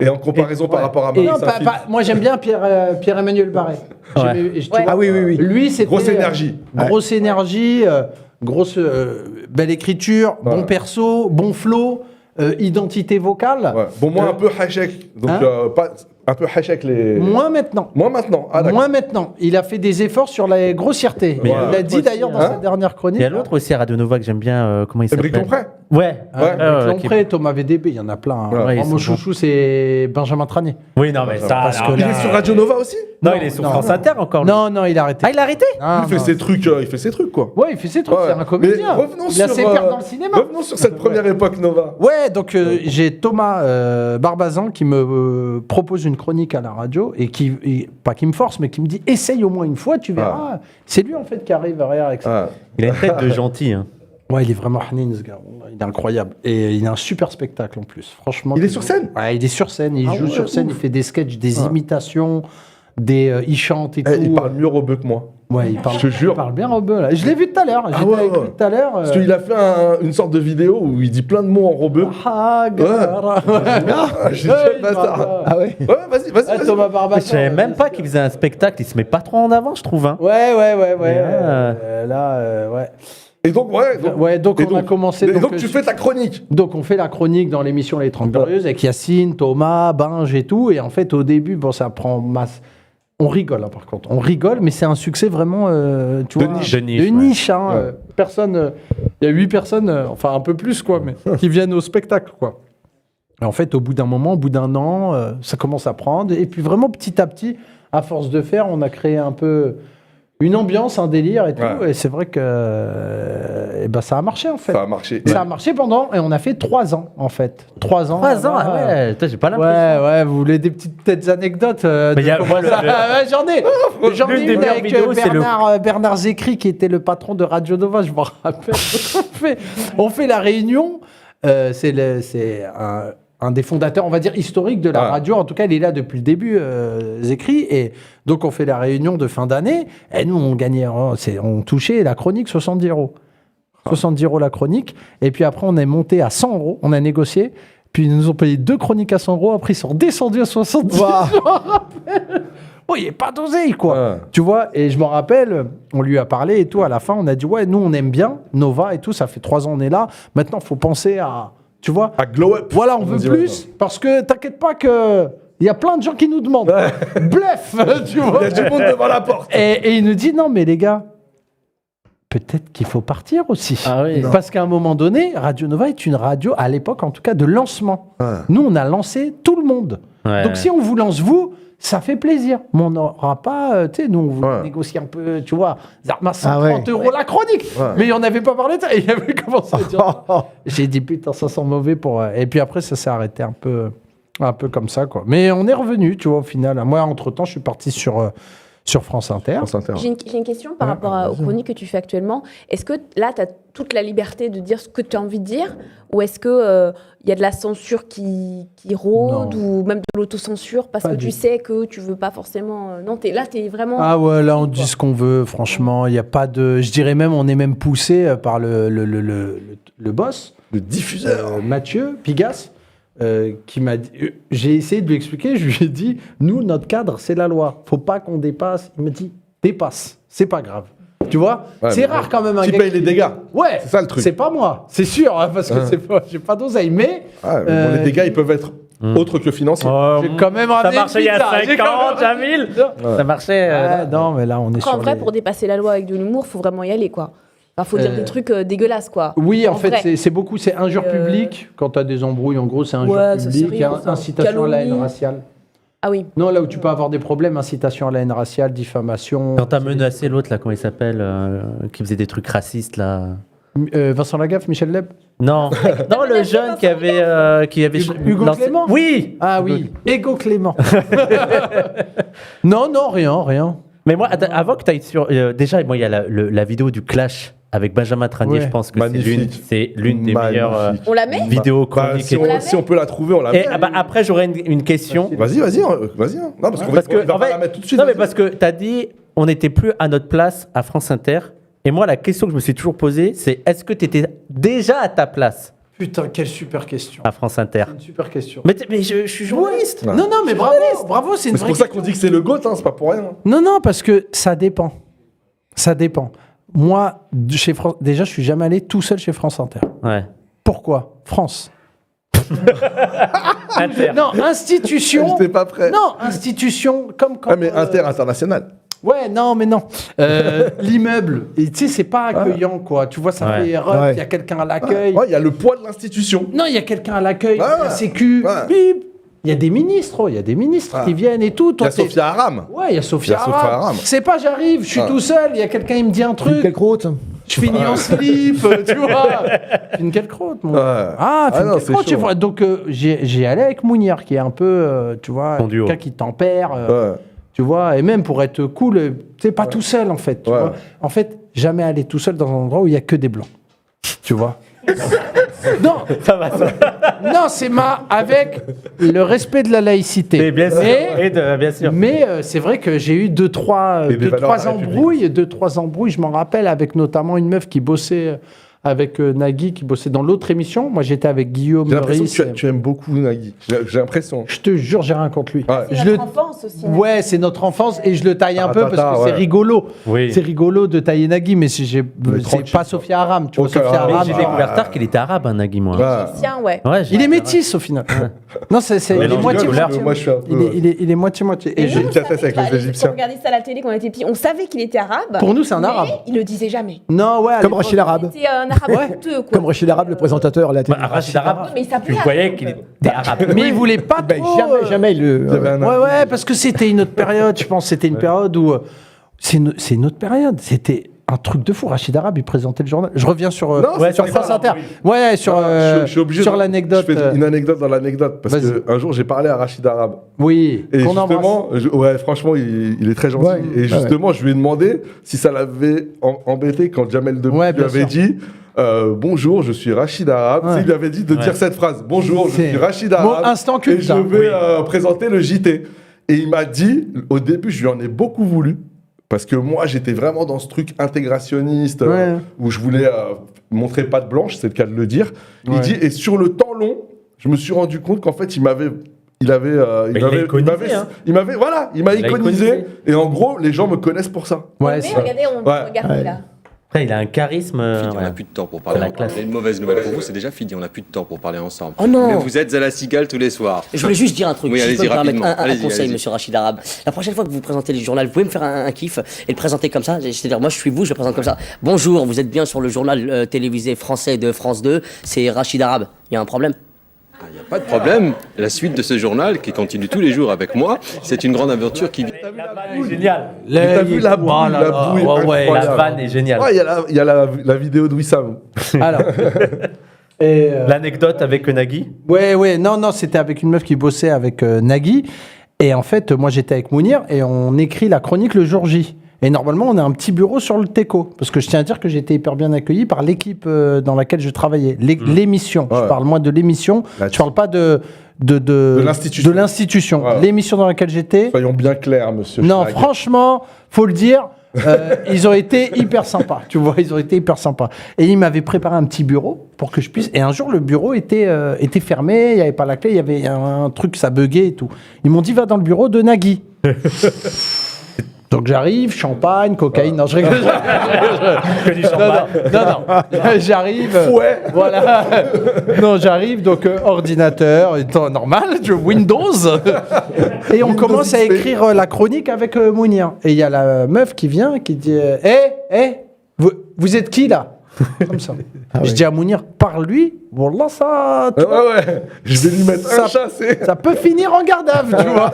Et en comparaison par rapport à Marie Non, Saint-Philippe. moi j'aime bien Pierre-Emmanuel Barret. Tu vois, Ah oui, oui, oui. Lui, c'était Grosse énergie. grosse énergie, grosse belle écriture, bon Ouais. perso, bon flow, identité vocale. Ouais. Bon, moi, un peu hachek. Donc, Hein un peu hachek les. Moins maintenant. Moins maintenant. Ah, d'accord. Moins maintenant. Il a fait des efforts sur la grossièreté. Mais il a dit aussi, d'ailleurs dans hein. sa dernière chronique. Il y a l'autre aussi à Radio Nova que j'aime bien, comment il s'appelle? Brick Lompré. Ouais. Lompré, Thomas VDB, il y en a plein. hein. Ouais, ils Moi, mon sont chouchou, c'est Benjamin Tranier. Oui, non, mais ça. Parce alors- que Il là- est sur Radio Nova aussi. Non, il est sur non, France non. Inter encore. lui. Non, il a arrêté. Ah, il a arrêté? Ah, Il fait non. ses trucs, quoi. Ouais, il fait ses trucs, Ouais. c'est un comédien. Mais revenons Il a sur, ses pertes dans le cinéma. Revenons sur cette première époque Nova. Ouais, donc j'ai Thomas Barbazan qui me propose une chronique à la radio et pas qui me force, mais qui me dit essaye au moins une fois, tu verras. C'est lui en fait qui arrive derrière avec ça. Ah. Il a une tête de gentil. Hein. Ouais, il est vraiment Hanin, ce gars. Il est incroyable. Et il a un super spectacle en plus. Franchement. Il est sur scène. Ouais, il est sur scène. Il Ah joue ouais, sur scène, ouf. il fait des sketchs, des imitations, il chante et tout. Il parle mieux Rebeu que moi. Ouais, il parle, Je te jure. il parle bien Rebeu là. Je l'ai vu tout à l'heure. J'étais ouais, avec ouais. lui tout à l'heure. Parce qu'il a fait une sorte de vidéo où il dit plein de mots en Rebeu. Ah, gare. J'ai Ouais, dit, il bâtard. parle. Ah ouais. Ouais, vas-y. Ah, Thomas Barbazan. Je savais même pas qu'il faisait un spectacle. Il se met pas trop en avant, je trouve. Hein. Ouais. Yeah. Ouais. Et donc, ouais. Ouais, donc on a commencé. Et donc, tu fais ta chronique. Donc on fait la chronique dans l'émission Les 30 Glorieuses avec Yacine, Thomas, Binge et tout. Et en fait, au début, bon, ça prend masse. On rigole, hein, par contre. On rigole, mais c'est un succès vraiment, tu De vois, niche. De niche, ouais. hein. Ouais. Personne, il y a 8 personnes, enfin un peu plus, quoi, mais qui viennent au spectacle, quoi. Et en fait, au bout d'un moment, au bout d'un an, ça commence à prendre. Et puis vraiment, petit à petit, à force de faire, on a créé un peu une ambiance, un délire et tout. Ouais. Et c'est vrai que ça a marché, en fait. Ça a marché. Ça a marché et on a fait 3 ans, en fait. 3 ans. 3 ans, là-bas. ah ouais. Toi, j'ai pas l'impression. Ouais, vous voulez des petites anecdotes Mais il y a- moi, le- Ouais, J'en ai l'une des une meilleures avec vidéos, c'est Bernard Zécry, qui était le patron de Radio Nova, je me rappelle. on fait la réunion, c'est un des fondateurs, on va dire, historique de la Ah. radio. En tout cas, il est là depuis le début, Zécry. Et donc, on fait la réunion de fin d'année. Et nous, on gagnait, on touchait la chronique 70 €. 70 € la chronique. Et puis après, on est monté à 100 €. On a négocié. Puis ils nous ont payé 2 chroniques à 100 €. Après, ils sont descendus à 70 €. Je m'en rappelle. Oh, il n'est pas d'oseille, quoi. Ouais. Tu vois, et je me rappelle, on lui a parlé et tout. À la fin, on a dit, ouais, nous, on aime bien Nova et tout. Ça fait 3 ans, on est là. Maintenant, il faut penser à, tu vois, À glow up. voilà, on veut dit plus. Parce que t'inquiète pas que il y a plein de gens qui nous demandent. Bluff, tu vois. Il y a du monde devant la porte. Et il nous dit, non, mais les gars, peut-être qu'il faut partir aussi. Ah oui. Parce qu'à un moment donné, Radio Nova est une radio, à l'époque en tout cas, de lancement. Nous, on a lancé tout le monde. Ouais. Donc si on vous lance vous, ça fait plaisir. Mais on n'aura pas, tu sais, nous, on voulait Ouais. négocier un peu, tu vois, Zarma, 130 Ah ouais. € la chronique. Ouais. Mais on n'avait pas parlé de ça. Et il avait commencé à dire ça. J'ai dit, putain, ça sent mauvais pour... Et puis après, ça s'est arrêté un peu comme ça, quoi. Mais on est revenu, tu vois, au final. Moi, entre-temps, je suis parti sur France Inter. France Inter. J'ai une question par rapport aux chroniques que tu fais actuellement. Est-ce que là, tu as toute la liberté de dire ce que tu as envie de dire? Ou est-ce qu'il y a de la censure qui rôde? Non. Ou même de l'autocensure? Parce Pas que du tu tout. sais que tu veux pas forcément... Non, là, tu es vraiment... Ah ouais, là on dit ce qu'on veut, franchement, il n'y a pas de... Je dirais même, on est même poussé par le boss, Le diffuseur. Mathieu Pigas, qui m'a dit... J'ai essayé de lui expliquer, je lui ai dit, nous, notre cadre, c'est la loi, faut pas qu'on dépasse. Il me dit, dépasse, c'est pas grave. Tu vois, Ouais, c'est mais rare quand même un Qui gars paye les dégâts? Ouais, C'est ça, le truc. c'est pas moi, c'est sûr, hein, parce que j'ai pas d'oseille, mais Ah, mais bon, les dégâts, ils peuvent être autres que financiers. Oh, j'ai quand même ça ramené marchait il y a une pizza, 5 j'ai quand ans, même- Jamil. Ça marchait. Ah, non, mais là on est Après, sur en vrai, les- pour dépasser la loi avec de l'humour, faut vraiment y aller, quoi. Enfin, faut dire des trucs dégueulasses, quoi. Oui, en fait, vrai. c'est beaucoup, c'est injure publique. Quand tu as des embrouilles, en gros, c'est injure Ouais, ça, c'est publique, rien, ça. incitation à la haine Calomnie. raciale. Ah oui. Non, là où tu peux avoir des problèmes, incitation à la haine raciale, diffamation. Quand t'as menacé l'autre, là, comment il s'appelle, qui faisait des trucs racistes, là. Vincent Lagaffe, Michel Leb. Non, non, le jeune qui avait, Hugo lancé- Clément. Oui. Ah oui, Ego Clément. non, rien. Mais moi, attends, avant que tu ailles sur, déjà, moi, il y a la vidéo du clash avec Benjamin Tranier. Ouais. Je pense que Magnifique. c'est l'une des Magnifique. meilleures On la met vidéos Bah, chroniques. si, et tout. si on peut la trouver, on la Et met. après, j'aurais une question. Vas-y. Hein. Non, parce qu'on Parce que, va en pas fait, la mettre tout de suite. non, mais vas-y. parce que tu as dit, on n'était plus à notre place à France Inter. Et moi, la question que je me suis toujours posée, c'est est-ce que tu étais déjà à ta place Putain, quelle super question. À France Inter. C'est une super question. Mais je suis journaliste. Ouais. Non, mais bravo, c'est une Mais c'est vraie pour ça question. qu'on dit que c'est le GOAT, hein, c'est pas pour rien. Non, parce que ça dépend. Ça dépend. Moi, chez France, déjà, je suis jamais allé tout seul chez France Inter. Ouais. Pourquoi France. Inter. Non, institution. J'étais pas prêt. Non, institution comme quand. Ah, mais international. Ouais, non, mais non. L'immeuble, et tu sais, c'est pas accueillant, quoi. Tu vois, ça Ouais. fait erreur, il Ouais. y a quelqu'un à l'accueil. Ouais, il y a le poids de l'institution. Non, il y a quelqu'un à l'accueil, Ouais. la sécu, Ouais. bip. Il y a des ministres, qui viennent et tout. Il y Toi, a Sophia Aram. Ouais, il y a Sophia Il y a Sophia Aram. Aram. C'est pas j'arrive, je suis Ouais. tout seul, il y a quelqu'un, il me dit un truc, Quelle croûte. je finis en slip, tu vois. Finkielkraut, mon. Ouais. Ah, non, c'est Finkielkraut, tu chaud. vois. Donc, j'ai allé avec Mounier, qui est un peu, tu vois, Ton duo. quelqu'un qui tempère. Ouais. Tu vois, et même pour être cool, tu sais, pas tout seul en fait. Tu Ouais. vois. En fait, jamais aller tout seul dans un endroit où il y a que des blancs. Tu vois. Non, Ça va, ça. non, c'est avec le respect de la laïcité. Et bien sûr. Mais, Bien sûr. mais, c'est vrai que j'ai eu deux, trois Et des valeurs de la embrouilles. Je m'en rappelle avec notamment une meuf qui bossait avec Nagui, qui bossait dans l'autre émission. Moi, j'étais avec Guillaume J'ai l'impression Meurice. que tu aimes beaucoup Nagui. J'ai l'impression. Je te jure, j'ai rien contre lui. Ouais. C'est Je notre le- enfance aussi. Ouais, c'est notre enfance et je le taille un peu parce que ouais. c'est rigolo. Oui. C'est rigolo de tailler Nagui, mais c'est tranquille. pas Sophia Aram. Tu vois, Aucun Sophia rapport. Aram. J'ai découvert tard qu'il était arabe, hein, Nagui, moi. Ouais. Tiens, ouais. Ouais, Il est métis au final. Non, il est Mélange moitié de couleurs. moitié. Moi, je suis un peu. Il est moitié. Et j'ai une cassette avec les Égyptiens. On regardait ça à la télé quand on était petits. On savait qu'il était arabe. Pour nous, c'est un mais arabe. Il le disait jamais. Non, ouais. à Comme l'époque- Rachid Arabe. C'était un arabe Ouais. coûteux, quoi. Comme Rachid Arabe, le présentateur à la télé. Rachid arabe. Mais il s'appelait Tu voyais qu'il était arabe. Mais il voulait pas Ben, trop. jamais le. Il y avait un Ouais, parce que c'était une autre période. Je pense que c'était une période où. C'est une autre période. C'était un truc de fou. Rachid Arabe, il présentait le journal. Je reviens sur, Non, ouais, sur c'est France ça, Inter. Ouais, sur, Je suis obligé sur de- l'anecdote. Je fais une anecdote dans l'anecdote. Parce Vas-y. qu'un jour, j'ai parlé à Rachid Arabe. Oui, Et qu'on embrasse. justement, ouais, franchement, il est très gentil. Ouais, et ouais, justement, je lui ai demandé si ça l'avait embêté quand Jamel Debbouze Ouais, lui bien avait sûr. dit bonjour, je suis Rachid Arabe. Ouais. Tu sais, il lui avait dit de dire cette phrase bonjour, je C'est suis Rachid mot Arabe. instant culte, et je hein. vais présenter le JT. Et il m'a dit, au début, je lui en ai beaucoup voulu. Parce que moi, j'étais vraiment dans ce truc intégrationniste Ouais. où je voulais montrer patte blanche, c'est le cas de le dire. Ouais. Il dit, et sur le temps long, je me suis rendu compte qu'en fait, il m'a iconisé, hein. il m'a Il l'a iconisé. iconisé. Et en gros, les gens me connaissent pour ça. Ouais, Mais c'est- regardez, on Ouais. regardez là. Après, il a un charisme. On n'a ouais. plus de temps pour parler C'est la ensemble. classe. J'ai une mauvaise nouvelle pour vous, c'est déjà fini, on n'a plus de temps pour parler ensemble. Oh non. Mais vous êtes à la cigale tous les soirs. Je voulais juste dire un truc. Oui, si je allez-y, peux me permettre rapidement. un Allez-y, conseil, allez-y. monsieur Rachid Arabe. La prochaine fois que vous présentez les journaux, vous pouvez me faire un kiff et le présenter comme ça. C'est-à-dire, moi, je suis vous, je le présente comme ça. Bonjour, vous êtes bien sur le journal télévisé français de France 2. C'est Rachid Arabe. Il y a un problème? Il n'y a pas de problème. La suite de ce journal, qui continue tous les jours avec moi, c'est une grande aventure qui vient. La vanne est géniale. Mais t'as vu la bouille, Oh là la là, bouille ouais, ouais, incroyable. La vanne est géniale. Ouais, il y a la vidéo de Wissam. Alors. Et, L'anecdote avec Nagui. ouais, non, c'était avec une meuf qui bossait avec Nagui. Et en fait, moi, j'étais avec Mounir et on écrit la chronique le jour J. Et normalement, on a un petit bureau sur le TECO. Parce que je tiens à dire que j'ai été hyper bien accueilli par l'équipe dans laquelle je travaillais. L'émission. Ouais. Je parle, moi, de l'émission. Là, Je parle pas de l'institution. de l'institution. Ouais. L'émission dans laquelle j'étais. Soyons bien clairs, monsieur. Non, Schlag. franchement, faut le dire, ils ont été hyper sympas. Tu vois, ils ont été hyper sympas. Et ils m'avaient préparé un petit bureau pour que je puisse. Et un jour, le bureau était fermé, il n'y avait pas la clé, il y avait un truc, ça buguait et tout. Ils m'ont dit, va dans le bureau de Nagui. Donc j'arrive, champagne, cocaïne. Non, je rigole. Que du champagne. Non. J'arrive. Fouet. Voilà. Non, j'arrive, donc ordinateur, temps normal, Windows. Et on commence à XP. écrire la chronique avec Mounir. Et il y a la meuf qui vient, qui dit vous êtes qui là? Comme ça. Je dis à Mounir, parle-lui. Wallah, ça, tu vois, Ouais. Je vais lui mettre Ça- un chassé. ça peut finir en garde à vue, tu vois.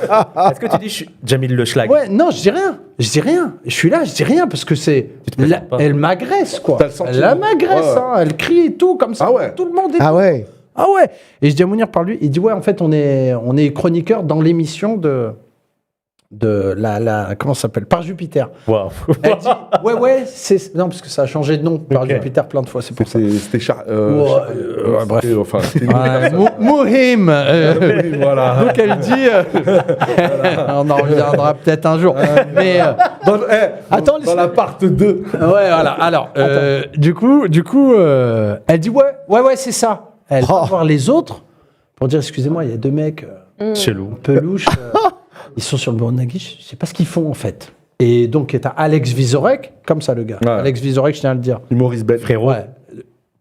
Est-ce que tu dis je suis Jamil Le Schlag? Ouais, non, je dis rien. Je dis rien. Je suis là, je dis rien parce que c'est. te présentes pas. Elle m'agresse, quoi. T'as le sentiment. Elle m'agresse, Ouais. hein. Elle crie et tout, comme ça. Ah ouais. Tout le monde est. Ah ouais. Ah ouais. Et je dis à Mounir, par lui, il dit ouais, en fait, on est chroniqueur dans l'émission de la comment ça s'appelle, Par Jupiter. Waouh. Elle dit ouais, c'est non parce que ça a changé de nom, Par Ok. Jupiter plein de fois, c'est pour ça. C'était bref. Enfin, c'était une- Ouais, Mouhim. Oui, voilà. Donc elle dit, on en reviendra peut-être un jour. Mais attends, dans la part 2. ouais, voilà. Alors, du coup, elle dit ouais, c'est ça. Elle va voir les autres pour dire excusez-moi, il y a 2 mecs Chelou. un peu louches. Ils sont sur le bureau de Nagui, je sais pas ce qu'ils font en fait. Et donc, t'as Alex Vizorek, comme ça le gars. Ouais. Alex Vizorek, je tiens à le dire. Humoriste bête. Frérot. Ouais.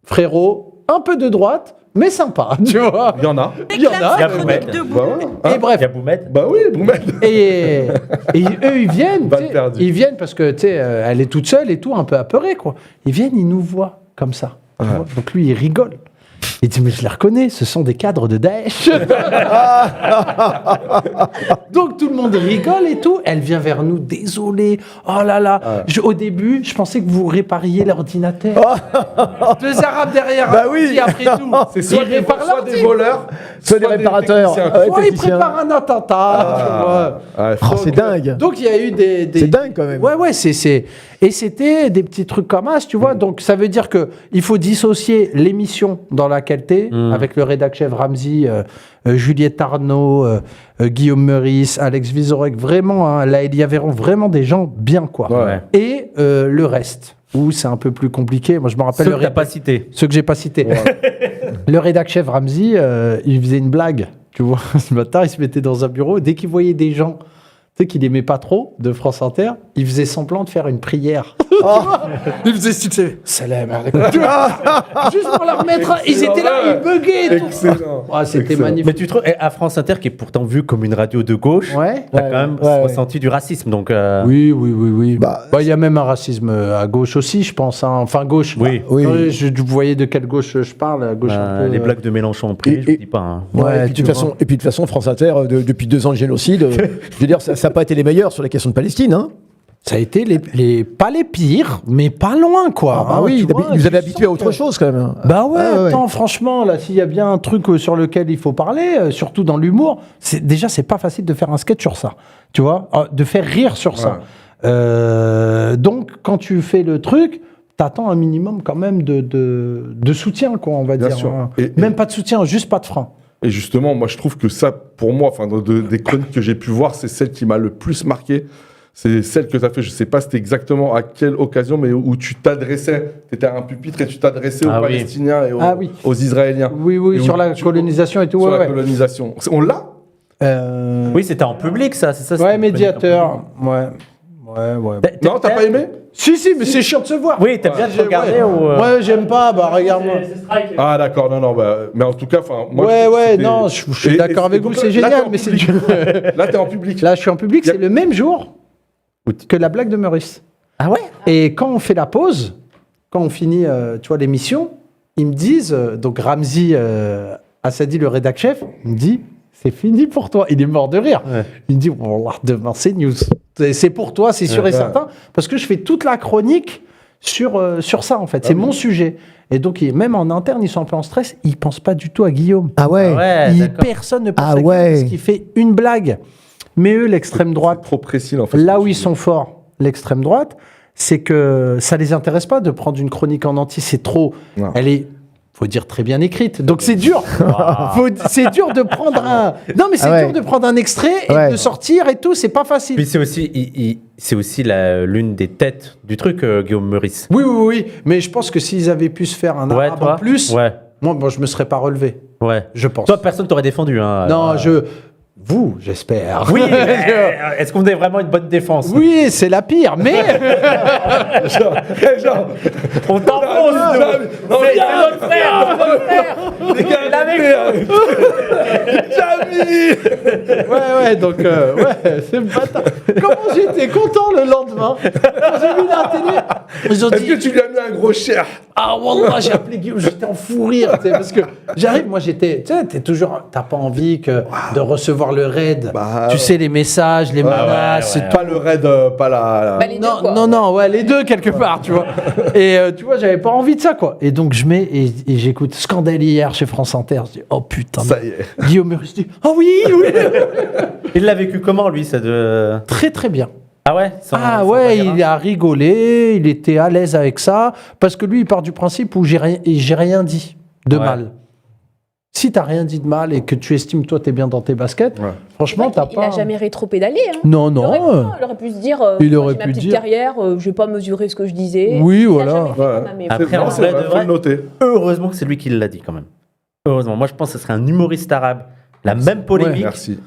Frérot, un peu de droite, mais sympa, tu vois. Il y en a. Il y en a. Il y a Boumet. Bah, voilà. Et Hein bref. Il y a Boumet. Bah oui, Boumet. Et eux, ils viennent. Balle tu sais, perdue. ils viennent parce que, tu sais, elle est toute seule et tout, un peu apeurée, quoi. Ils viennent, ils nous voient comme ça. tu vois. Donc lui, il rigole. Il dit, mais je les reconnais, ce sont des cadres de Daesh. Donc tout le monde rigole et tout. Elle vient vers nous, désolé. Oh là là. Au début, je pensais que vous répariez l'ordinateur. Deux Arabes derrière. Bah un oui. petit, après tout. C'est soit, Ils réparent soit des l'ordi. voleurs, Soit des réparateurs. techniciens. Ouais, Soit ils techniciens. préparent un attentat. tu vois. Ouais, Oh, c'est dingue. Donc il y a eu des... C'est dingue quand même. Ouais, ouais, et c'était des petits trucs comme ça, tu vois. Donc ça veut dire que il faut dissocier l'émission dans laquelle t'es, avec le rédac chef Ramzi, Juliette Arnaud, Guillaume Meurice, Alex Vizorek, vraiment, hein, là, il y avait vraiment des gens bien, quoi. Ouais. Et le reste, où c'est un peu plus compliqué. Moi, je me rappelle Ceux le que t'as rédac- pas cités. ceux que j'ai pas cités. Le rédac chef Ramzi, il faisait une blague. Tu vois, ce matin, il se mettait dans un bureau. Dès qu'il voyait des gens, tu sais, qu'il aimait pas trop de France Inter, il faisait semblant de faire une prière. Tu vois, il faisait style, c'est salam alaikum. Tu vois, juste pour leur mettre. Ils étaient là, ils buggaient et tout. Excellent. Ah, c'était Excellent. magnifique. Mais tu trouves, à France Inter, qui est pourtant vue comme une radio de gauche, Ouais. t'as quand même ouais. ressenti du racisme. Donc, Oui, oui, oui, oui. Bah, Il y a même un racisme à gauche aussi, je pense. Hein. Enfin, gauche. Oui. Oui. Vous voyez de quelle gauche je parle, à gauche un peu, les blagues de Mélenchon en privé, je et- vous dis pas. Hein. Ouais, et, puis, tu de toute façon, et puis de toute façon, France Inter, depuis 2 ans de génocide, je veux dire, ça n'a pas été les meilleurs sur la question de Palestine. Hein. Ça a été pas les pires, mais pas loin, quoi. Ah bah hein, oui, tu vois, ils nous tu avaient habitués à sens autre que- chose quand même. Hein. Bah ouais, Ah ouais. attends, franchement, là, s'il y a bien un truc sur lequel il faut parler, surtout dans l'humour, déjà, c'est pas facile de faire un sketch sur ça, tu vois, de faire rire sur ça. Donc, quand tu fais le truc, t'attends un minimum quand même de soutien, quoi, on va Bien dire. sûr. hein. Et- Même pas de soutien, juste pas de frein. Et justement, moi, je trouve que ça, pour moi, enfin, des chroniques que j'ai pu voir, c'est celle qui m'a le plus marqué. C'est celle que tu as fait, je sais pas c'était exactement à quelle occasion, mais où tu t'adressais, tu étais à un pupitre et tu t'adressais aux Ah oui. Palestiniens et aux, Ah oui. aux Israéliens. Oui, oui, Et sur où la tu- colonisation et tout, Sur ouais, la ouais. colonisation. On l'a Oui, c'était en public, ça, c'est ça. c'était Ouais, une chronique en médiateur. Ouais. Ouais. public. Non, t'as pas aimé Si, mais c'est chiant de se voir. Oui, t'aimes bien te regarder ouais. ou. Ouais, j'aime pas, bah regarde-moi. C'est strike. Ah, d'accord, non, bah, mais en tout cas, enfin, moi. Ouais, je trouve que ouais, c'était- non, je suis Et- d'accord et- avec et vous, donc c'est là, t'es génial, en mais c'est public. dur. Là, t'es en public. Là, je suis en public, Y a- c'est le même jour que la blague de Meurice. Ah ouais. Et quand on fait la pause, quand on finit, tu vois, l'émission, ils me disent, donc Ramzi Assadi, le rédac chef, il me dit, c'est fini pour toi. Il est mort de rire. Ouais. Il me dit, Wallah, demain, c'est news. C'est pour toi, c'est sûr et certain, parce que je fais toute la chronique sur ça, en fait. C'est mon sujet. Et donc, même en interne, ils sont un peu en stress. Ils pensent pas du tout à Guillaume. Ah ouais. Ouais, d'accord. Personne ne pense Ah à Guillaume ouais. parce qu'il fait une blague. Mais eux, l'extrême droite, Trop précis, en fait. là où ils sont forts, l'extrême droite, c'est que ça les intéresse pas de prendre une chronique en entier. C'est trop. Non. Elle est, faut dire, très bien écrite. Donc c'est dur. C'est dur de prendre un. Non, mais c'est Ah ouais. dur de prendre un extrait et Ouais. de sortir et tout. C'est pas facile. Puis c'est aussi, c'est aussi l'une des têtes du truc, Guillaume Meurice. Oui, oui, oui. Mais je pense que s'ils avaient pu se faire un arabe en plus, Ouais, moi, je me serais pas relevé. ouais. Je pense. Toi, personne t'aurait défendu. Hein, Non, vous, j'espère. Oui, mais est-ce qu'on est vraiment une bonne défense? Oui, c'est la pire, mais Genre, On t'enfonce, nous. non, C'est notre frère, notre frère. Il avait ouais, donc ouais, c'est bâtard. Comment j'étais content le lendemain quand j'ai vu la télé. Ils ont est-ce que dit tu lui as mis un gros cher ah wallah, j'ai appelé Guillaume, j'étais en fou rire, tu sais, parce que j'arrive, moi j'étais, tu sais, t'as pas envie de recevoir le raid, Bah, tu sais les messages, les menaces, Pas le raid, pas la. Bah, les deux, non, quoi. non, ouais, les deux quelque part, tu vois. Et tu vois, j'avais pas envie de ça, quoi. Et donc, je mets et j'écoute Scandale hier chez France Inter. Je dis, oh putain. Ça y est. Guillaume Meurice dit, oh oui. Il l'a vécu comment, lui, ça de... Très, très bien. Ah ouais Ah ouais, il a rigolé, il était à l'aise avec ça, parce que lui, il part du principe où j'ai rien dit de Ouais. mal. Si t'as rien dit de mal et que tu estimes, toi, t'es bien dans tes baskets, Ouais. franchement, t'as Il pas... a jamais rétro-pédalé. Hein. Non, Il aurait, non. il aurait pu se dire, Il moi, aurait j'ai ma pu petite dire. carrière, je vais pas mesurer ce que je disais. Oui, Il a voilà. jamais fait Ouais. comme un mec. Après, Non, en c'est vrai, vrai, de faut vrai, le noter. heureusement que c'est lui qui l'a dit, quand même. Heureusement. Moi, je pense que ce serait un humoriste arabe. La même polémique. Merci.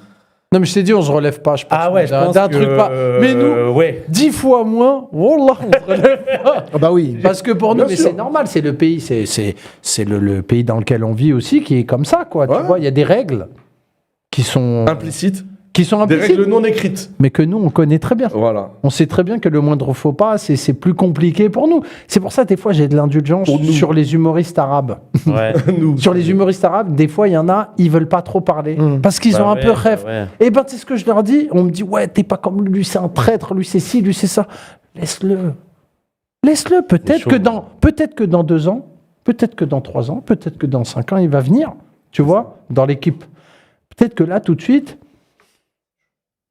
Non, mais je t'ai dit, on se relève pas, je pense. Ah ouais, je pense d'un que... truc pas. Mais nous, ouais. 10 fois moins, wallah, on se relève pas. Ah bah oui. Parce que pour nous, Bien mais sûr. c'est normal, c'est le pays, c'est le pays dans lequel on vit aussi qui est comme ça, quoi. Ouais. Tu vois, il y a des règles qui sont Implicite. Des Des règles non écrites. mais que nous, on connaît très bien. Voilà. On sait très bien que le moindre faux pas, c'est plus compliqué pour nous. C'est pour ça, des fois, j'ai de l'indulgence Pour nous. sur les humoristes arabes. Ouais. Nous. Sur les humoristes arabes, des fois, il y en a, ils veulent pas trop parler. Parce qu'ils Bah ont un ouais, peu bah rêve. ouais. Et ben, tu sais ce que je leur dis? On me dit, ouais, t'es pas comme lui, c'est un traître, lui, c'est ci, lui, c'est ça. Laisse-le. Laisse-le. Peut-être que dans 2 ans, peut-être que dans 3 ans, peut-être que dans 5 ans, il va venir. Tu vois, dans l'équipe. Peut-être que là, tout de suite.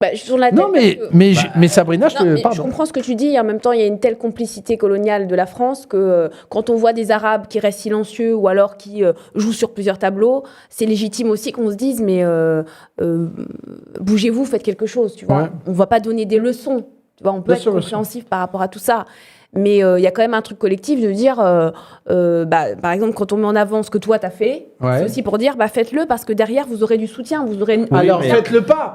Bah, sur la tête, Non, mais, parce que- mais Sabrina, Non, mais je pardon. comprends ce que tu dis. En même temps, il y a une telle complicité coloniale de la France que quand on voit des Arabes qui restent silencieux ou alors qui jouent sur plusieurs tableaux, c'est légitime aussi qu'on se dise mais bougez-vous, faites quelque chose. Tu vois, Ouais. on va pas donner des leçons. Tu vois, on peut Bien être sûr, bien sûr. compréhensif par rapport à tout ça. Mais il y a quand même un truc collectif de dire, par exemple, quand on met en avant ce que toi t'as fait, Ouais. c'est aussi pour dire, faites-le parce que derrière vous aurez du soutien, vous aurez. Alors, mais- faites-le pas.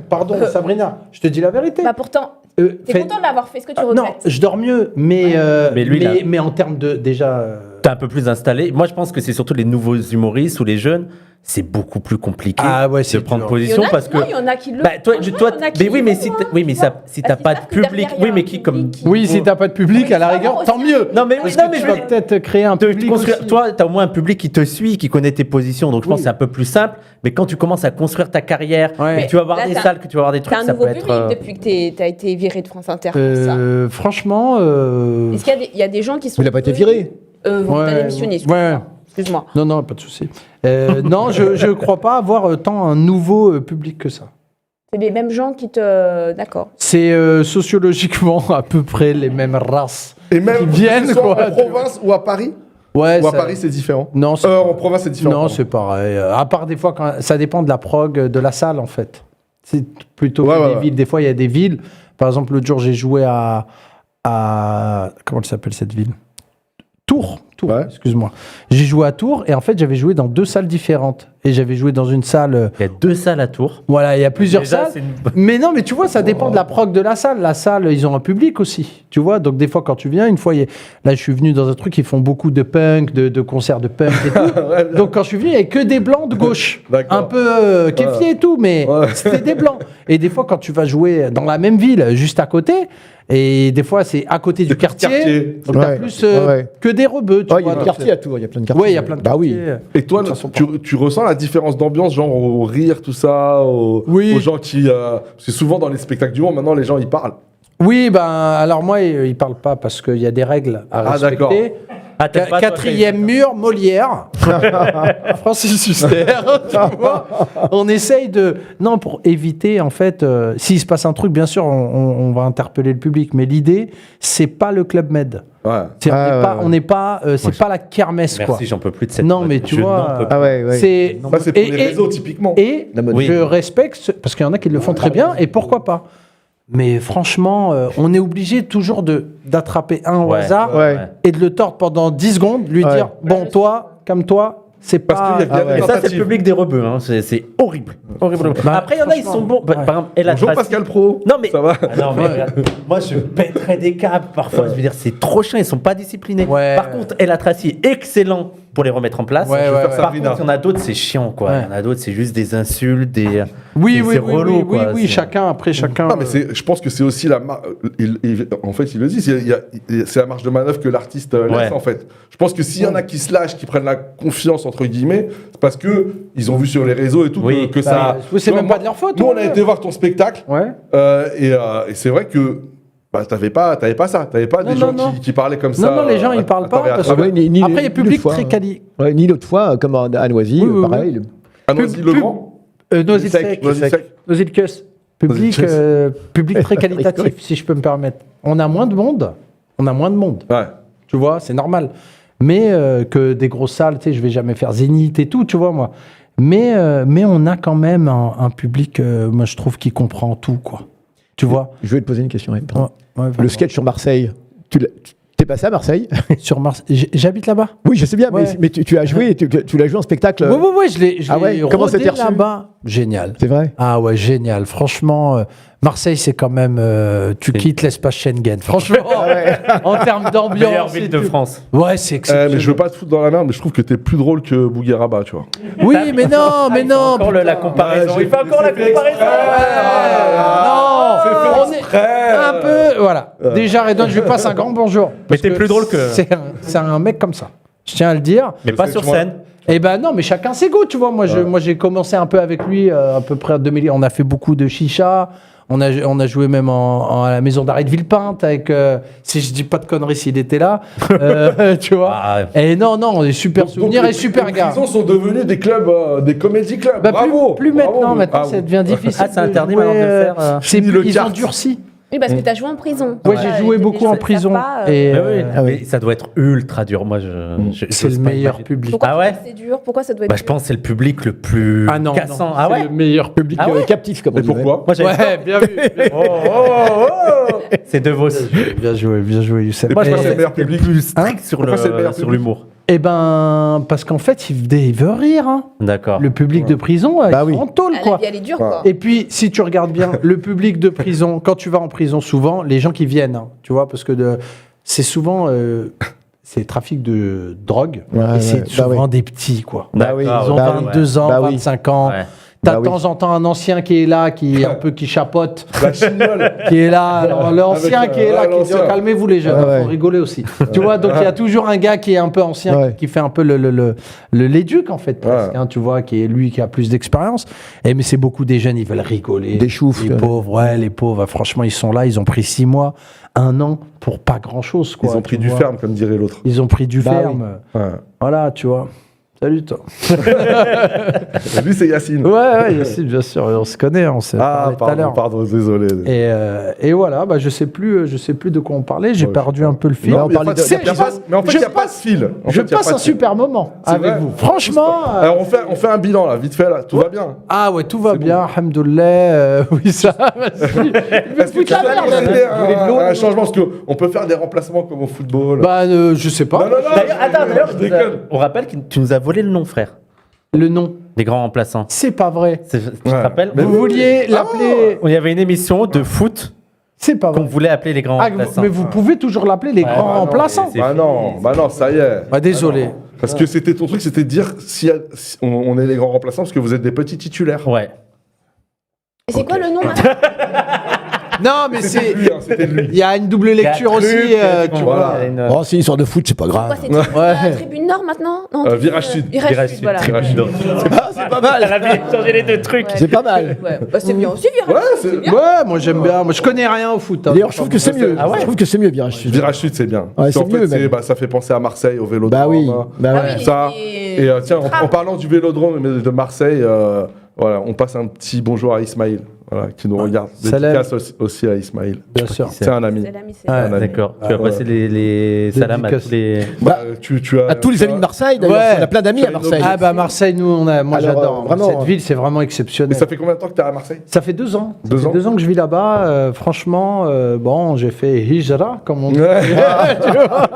Pardon, Sabrina. Je te dis la vérité. Bah pourtant, t'es Faites- content de l'avoir fait. Est-ce que tu Non, regrettes? je dors mieux, mais, Mais lui, là- mais en termes de déjà. T'es un peu plus installé. Moi, je pense que c'est surtout les nouveaux humoristes ou les jeunes. C'est beaucoup plus compliqué Ah ouais, de c'est prendre dur. position parce que. Non, il y en a qui le. Bah, toi, franchement, toi, il y en a qui mais oui, le mais font, si, hein, oui, mais tu vois. si t'as Parce pas qu'ils de savent que public, derrière, il y oui, a mais un qui comme. public qui- Oui, si t'as pas de public, à la rigueur, tant mieux. Non, mais Parce non, que mais tu je vas veux dire- peut-être créer un Te public construire- aussi. toi, tu as au moins un public qui te suit, qui connaît tes positions. Donc, je pense que c'est un peu plus simple. Mais quand tu commences à construire ta carrière, Ouais. que tu vas avoir Là, des t'as- salles, que tu vas avoir des T'as trucs, un ça nouveau peut public être. depuis que t'as été viré de France Inter. pour ça. Franchement. Est-ce qu'il y a il y a des gens qui sont. Il a pas été viré. T'as démissionné, excuse-moi. Excuse-moi. Non, pas de souci. Non, je crois pas avoir tant un nouveau public que ça. C'est les mêmes gens qui te. D'accord. C'est sociologiquement à peu près les mêmes races. Et même Qui viennent, que ce soit quoi, en province ou à Paris. Ouais, Ou à ça- Paris, c'est différent. Non, c'est En province, c'est différent. Non, pardon. c'est pareil. À part des fois, quand ça dépend de la prog de la salle, en fait. C'est plutôt que Ouais, ouais, des ouais. villes. Des fois, il y a des villes. Par exemple, l'autre jour, j'ai joué à comment elle s'appelle cette ville? Tours. Ouais. Excuse-moi. J'ai joué à Tours et en fait, j'avais joué dans 2 salles différentes. Et j'avais joué dans une salle. Il y a 2 salles à Tours. Voilà, il y a plusieurs Déjà, salles. c'est une- Mais non, mais tu vois, ça dépend de la prog de la salle. La salle, ils ont un public aussi. Tu vois, donc des fois, quand tu viens, une fois, là, je suis venu dans un truc, ils font beaucoup de punk, de concerts de punk et tout. Donc quand je suis venu, il n'y avait que des blancs de gauche. D'accord. Un peu kéfiés et tout, mais Ouais. c'était des blancs. Et des fois, quand tu vas jouer dans la même ville, juste à côté, et des fois, c'est à côté du quartier. Donc t'as Ouais. plus Ouais. que des rebeux, tu Oh, il y vois. a des donc quartiers à Tours, il y a plein de quartiers. Ouais, il y a plein de Bah oui. quartiers. Et toi, De toute façon, tu ressens la différence d'ambiance, genre au rire, tout ça, Oui. aux gens qui. Parce que souvent dans les spectacles du monde, maintenant les gens ils parlent. Oui, ben alors moi, il parle pas parce qu'il y a des règles à Ah, d'accord. respecter. Ah, t'aimes pas, toi, Quatrième mur, Molière. Francis Huster, tu vois. On essaye de... Non, pour éviter, en fait, s'il se passe un truc, bien sûr, on va interpeller le public. Mais l'idée, c'est pas le Club Med. Ouais. C'est- Ah, on n'est pas... c'est pas la kermesse, quoi. Merci, j'en peux plus de cette. Non, mode. mais tu Je vois, n'en peux plus. Ah ouais, ouais. C'est... Ça, c'est pour et- les et- réseaux, typiquement. Et La mode. je Oui. respecte, parce qu'il y en a qui le font très bien, et pourquoi pas. Mais franchement, on est obligé toujours d'attraper un au Ouais. hasard Ouais. et de le tordre pendant 10 secondes, lui Ouais. dire bon, toi, calme-toi, c'est Parce pas. qu'il y a Ah des ouais. Et ça, c'est le tentatives. public des rebeux. Hein. C'est horrible. Horrible. Bah, Après, il y en a, ils sont bons. ouais. Par exemple, El Bonjour Atrassi. Pascal Pro. Non, mais. Ça va Ah non, mais regarde, moi, je pèterais des câbles parfois. Je veux dire, c'est trop chiant. Ils sont pas disciplinés. Ouais. Par contre, El Atrassi, excellent pour les remettre en place. Ouais, Je vais ouais, faire ouais. Par Sabrina. contre, il y en a d'autres, c'est chiant, quoi. Ouais. Il y en a d'autres, c'est juste des insultes, des. Oui, c'est- oui, c'est oui, relou, oui, quoi. oui, C'est- chacun, après chacun. Non, mais je pense que c'est aussi la marge. En fait, il le dit, c'est la marge de manœuvre que l'artiste laisse, Ouais. en fait. Je pense que s'il y en a qui se lâchent, qui prennent la confiance, entre guillemets, c'est parce que ils ont vu sur les réseaux et tout Oui. que Bah, ça. oui, c'est Tu vois, même pas de leur faute, Nous, on ouais. a été voir ton spectacle, Ouais. et c'est vrai que. Bah, t'avais pas ça, t'avais pas Non, des non, gens non. qui parlaient comme ça. Non, non, les gens, ils parlent pas. travers- à Parce travers. que... Ouais, ni- Après, il y a ni public l'autre fois, très hein. quali. Ouais, ni l'autre fois, comme à Noisy, Oui, oui, pareil. Ah, Noisy-le-Grand Noisy-le-Sec. Noisy-le-Sec. Noisy-le-Cuss. Public, Noisy-le-Cuss. public très qualitatif, si je peux me permettre. On a moins de monde. Ouais. Tu vois, c'est normal. Mais que des grosses salles, tu sais, je vais jamais faire Zénith et tout, tu vois, moi. Mais on a quand même un public, moi, je trouve, qui comprend tout, quoi. Tu vois. Je vais te poser une question. Ouais, ouais, Le sketch sur Marseille, passé à Marseille. Sur Marseille. J'habite là-bas. Oui, je sais bien, Ouais. mais tu as joué, tu l'as joué en spectacle. Oui, je l'ai Ah ouais, comment ça rodé t'est reçu là-bas. Génial. C'est vrai. Ah ouais, génial. Franchement, Marseille, c'est quand même... tu quittes l'espace Schengen. Franchement, en termes d'ambiance... Meilleure ville de France. Ouais, c'est exceptionnel. Mais je veux pas te foutre dans la merde, mais je trouve que t'es plus drôle que Bougueraba, tu vois. Oui, mais non, mais Il fait non. encore la comparaison. Ouais, Il fait encore la j'ai fait comparaison. Non, C'est fait on est exprès. un peu... Voilà. Déjà, Redouane, je lui passe un grand bonjour. Mais Parce t'es plus drôle que- C'est un mec comme ça. Je tiens à le dire. Mais pas sur scène. Eh ben non, mais chacun ses goûts, tu vois. Moi, j'ai commencé un peu avec lui, à peu près en 2000. On a fait beaucoup de chicha. On a joué même à la maison d'arrêt de Villepinte avec, si je dis pas de conneries, s'il était là, tu vois. Ah, Et non, des super souvenirs et super les gars. prisons sont devenus des clubs, des comédie clubs. Bah, Bravo. plus Bravo. maintenant, Ah, ça devient difficile. Ah, c'est de interdit jouer, maintenant de le faire, C'est fini le ils ont kart. durci. Oui, parce que tu as joué en prison. Ouais, j'ai joué beaucoup en prison. Et Mais oui, euh, mais ça doit être ultra dur. Moi, c'est le meilleur public. Pourquoi Ah ouais. c'est dur? Pourquoi ça doit être Bah, je pense que c'est le public le plus Ah non, cassant. non, Ah c'est ouais. le meilleur public. Ah ouais Captif, comme on Et dirait. pourquoi Moi, j'avais Ouais, bien vu. C'est De Vos. Bien joué, Youssef. Moi, je Et- pense que c'est le meilleur public. public plus strict sur Pourquoi c'est le meilleur sur public l'humour. Eh ben, parce qu'en fait, il veut rire. Hein. D'accord. Le public de prison, Bah ils oui. sont en tôle, Ah, la quoi. vie, elle est dure, quoi. Et puis, si tu regardes bien, le public de prison, quand tu vas en prison, souvent, les gens qui viennent, hein, tu vois, parce que c'est souvent... c'est trafic de drogue. Ouais, et c'est bah souvent oui. des petits, quoi. Bah oui, D'accord, Ils ont bah oui. 22 ans, Bah oui. 25 ans. Ouais. T'as Bah de oui. temps en temps un ancien qui est là, qui chapote, La chignole. qui est là. Alors, l'ancien Avec, qui est là, qui dit l'ancien. calmez-vous les jeunes, Ouais, ouais. faut rigoler aussi. Tu vois, donc il y a toujours un gars qui est un peu ancien, Ouais. qui fait un peu l'éduc en fait, presque, hein, tu vois, qui est lui qui a plus d'expérience. Mais c'est beaucoup des jeunes, ils veulent rigoler. Des choufs, Les quoi. pauvres, les pauvres. Franchement, ils sont là, ils ont pris 6 mois, 1 an pour pas grand chose. Quoi, Ils ont pris tu du vois. ferme, comme dirait l'autre. Ils ont pris du Bah ferme. Ouais. Voilà, tu vois. Salut toi. Lui, c'est Yacine. Ouais, Yacine, bien sûr, on se connaît, on s'est Ah, parlé tout à l'heure. pardon, désolé. Et voilà, bah, je sais plus de quoi on parlait. J'ai Ouais, perdu je sais un peu le fil. Non, on mais parlait de- y a pas- mais en fait, il n'y a pas de fil. En Je fait, y a passe pas un de fil. super moment C'est avec vrai. vous. Franchement. Alors, on fait un bilan, là, vite fait, là. Tout va bien. Ah ouais, tout va C'est bien, alhamdoulilah. Oui, ça va. Vas-y. Est-ce que tu la as merde. décidé Vous voulez de l'eau un changement? Parce qu'on peut faire des remplacements comme au football. Bah, je sais pas. Non, D'ailleurs, je déconne. on rappelle que tu nous as volé le nom, frère. Le nom, Des grands remplaçants. c'est pas vrai. Tu te rappelles Vous vouliez l'appeler. Il y avait une émission de foot C'est pas qu'on vrai. voulait appeler les grands Ah, remplaçants. mais vous pouvez toujours l'appeler les grands non, remplaçants. c'est- Bah non, ça y est. Bah, désolé. Parce que c'était ton truc, c'était de dire si on est les grands remplaçants parce que vous êtes des petits titulaires. Ouais. Et c'est quoi le nom maintenant? Non, mais C'était c'est. lui, hein, c'était lui. Il y a une double lecture aussi, tu vois. Voilà. Oh, c'est une histoire de foot, c'est pas Quoi, grave. c'est la Tribune Nord maintenant? Non, Virage Sud. Virage Sud, voilà. Ah, c'est pas mal. Elle a bien changé les deux trucs. Ouais. C'est pas mal. Ouais, bah, c'est bien aussi, Virage Ouais, Sud, c'est c'est bien. Ouais, moi j'aime bien. Moi je connais rien au foot. hein. D'ailleurs, je trouve que c'est mieux. Ah ouais. Je trouve que c'est mieux, Virage Sud. Virage Sud, c'est bien. Ouais, Parce c'est qu'en fait, mieux, même. ça fait penser à Marseille, au Vélodrome. Bah oui. Bah Ah ouais. oui, Ça. les- Et tiens, tram. en parlant du Vélodrome et de Marseille, voilà, on passe un petit bonjour à Ismaïl, voilà, qui nous regarde. Salam. Dédicace aussi à Ismaïl. Bien sûr. C'est un ami. C'est l'ami, c'est Ouais. Un ami. D'accord. Tu Ah, vas passer les salams à Dédicace. tous les. Bah, tu as À tous les amis de Marseille, d'ailleurs. Ouais. On a plein d'amis à Marseille. Ah bah Marseille, moi Alors, j'adore. vraiment, Cette ville, c'est vraiment Mais exceptionnel. ça fait combien de temps que tu es à Marseille? Ça fait 2 ans. Ça 2 fait ans. 2 ans que je vis là-bas. Franchement, bon, j'ai fait hijra, comme on dit. Ouais. Tu vois.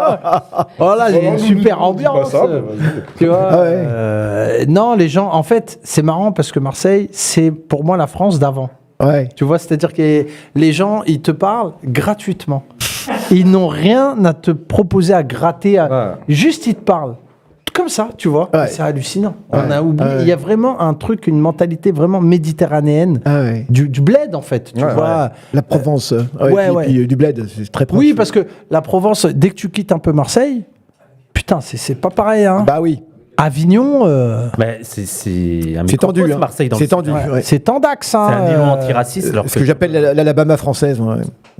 Voilà, j'ai une super Nous, dis pas ambiance. ça, mais vas-y. Tu vois, Ah ouais. non, les gens, en fait, c'est marrant parce que Marseille, c'est pour moi la France d'avant. Ouais. Tu vois, c'est-à-dire que les gens, ils te parlent gratuitement. Ils n'ont rien à te proposer à gratter. Ouais. Juste, ils te parlent. Comme ça, tu vois. Ouais. C'est hallucinant. Ouais. On a oublié. Ouais. Il y a vraiment un truc, une mentalité vraiment méditerranéenne. Ah ouais. Du bled, en fait. Tu Ouais, vois. La Provence. ouais, puis, ouais. puis, du bled, c'est très proche. Oui, parce que la Provence, dès que tu quittes un peu Marseille, putain, c'est pas pareil. Hein. Bah oui. Avignon, Mais c'est un C'est microcosme, tendu. Hein. Marseille dans C'est le tendu. sud. ouais. c'est tendax. Hein, C'est un îlot antiraciste. alors Ce que j'appelle l'Alabama française. Ouais.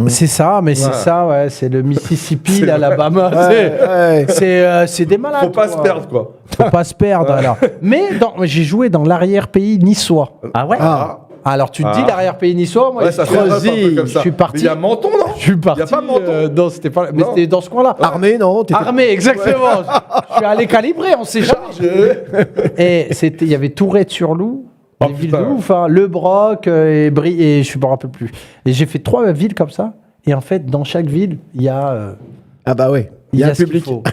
C'est ça, mais c'est Ouais. ça, ouais. C'est le Mississippi, C'est l'Alabama. Ouais. C'est des malades. Faut pas se quoi. perdre, quoi. Faut pas se perdre, alors. Mais j'ai joué dans l'arrière-pays niçois. Ah ouais. Ah. Alors, tu te dis l'arrière-pays niçois, moi, Ouais, ça fait un peu comme ça. je suis parti. Mais il y a Menton, non? Je suis parti. Y a pas Menton. non, c'était pas. Mais Non. c'était dans ce coin-là. Armée, non t'étais- Armée, exactement. Je suis allé calibrer, on sait jamais. Et il y avait Tourette-sur-Loup. Oh, Des villes putain. de ouf, hein. Le Broc et Brie, et je me rappelle plus. Et j'ai fait 3 villes comme ça. Et en fait, dans chaque ville, il y a. Ah bah ouais. Il y a un ce qu'il public. faut.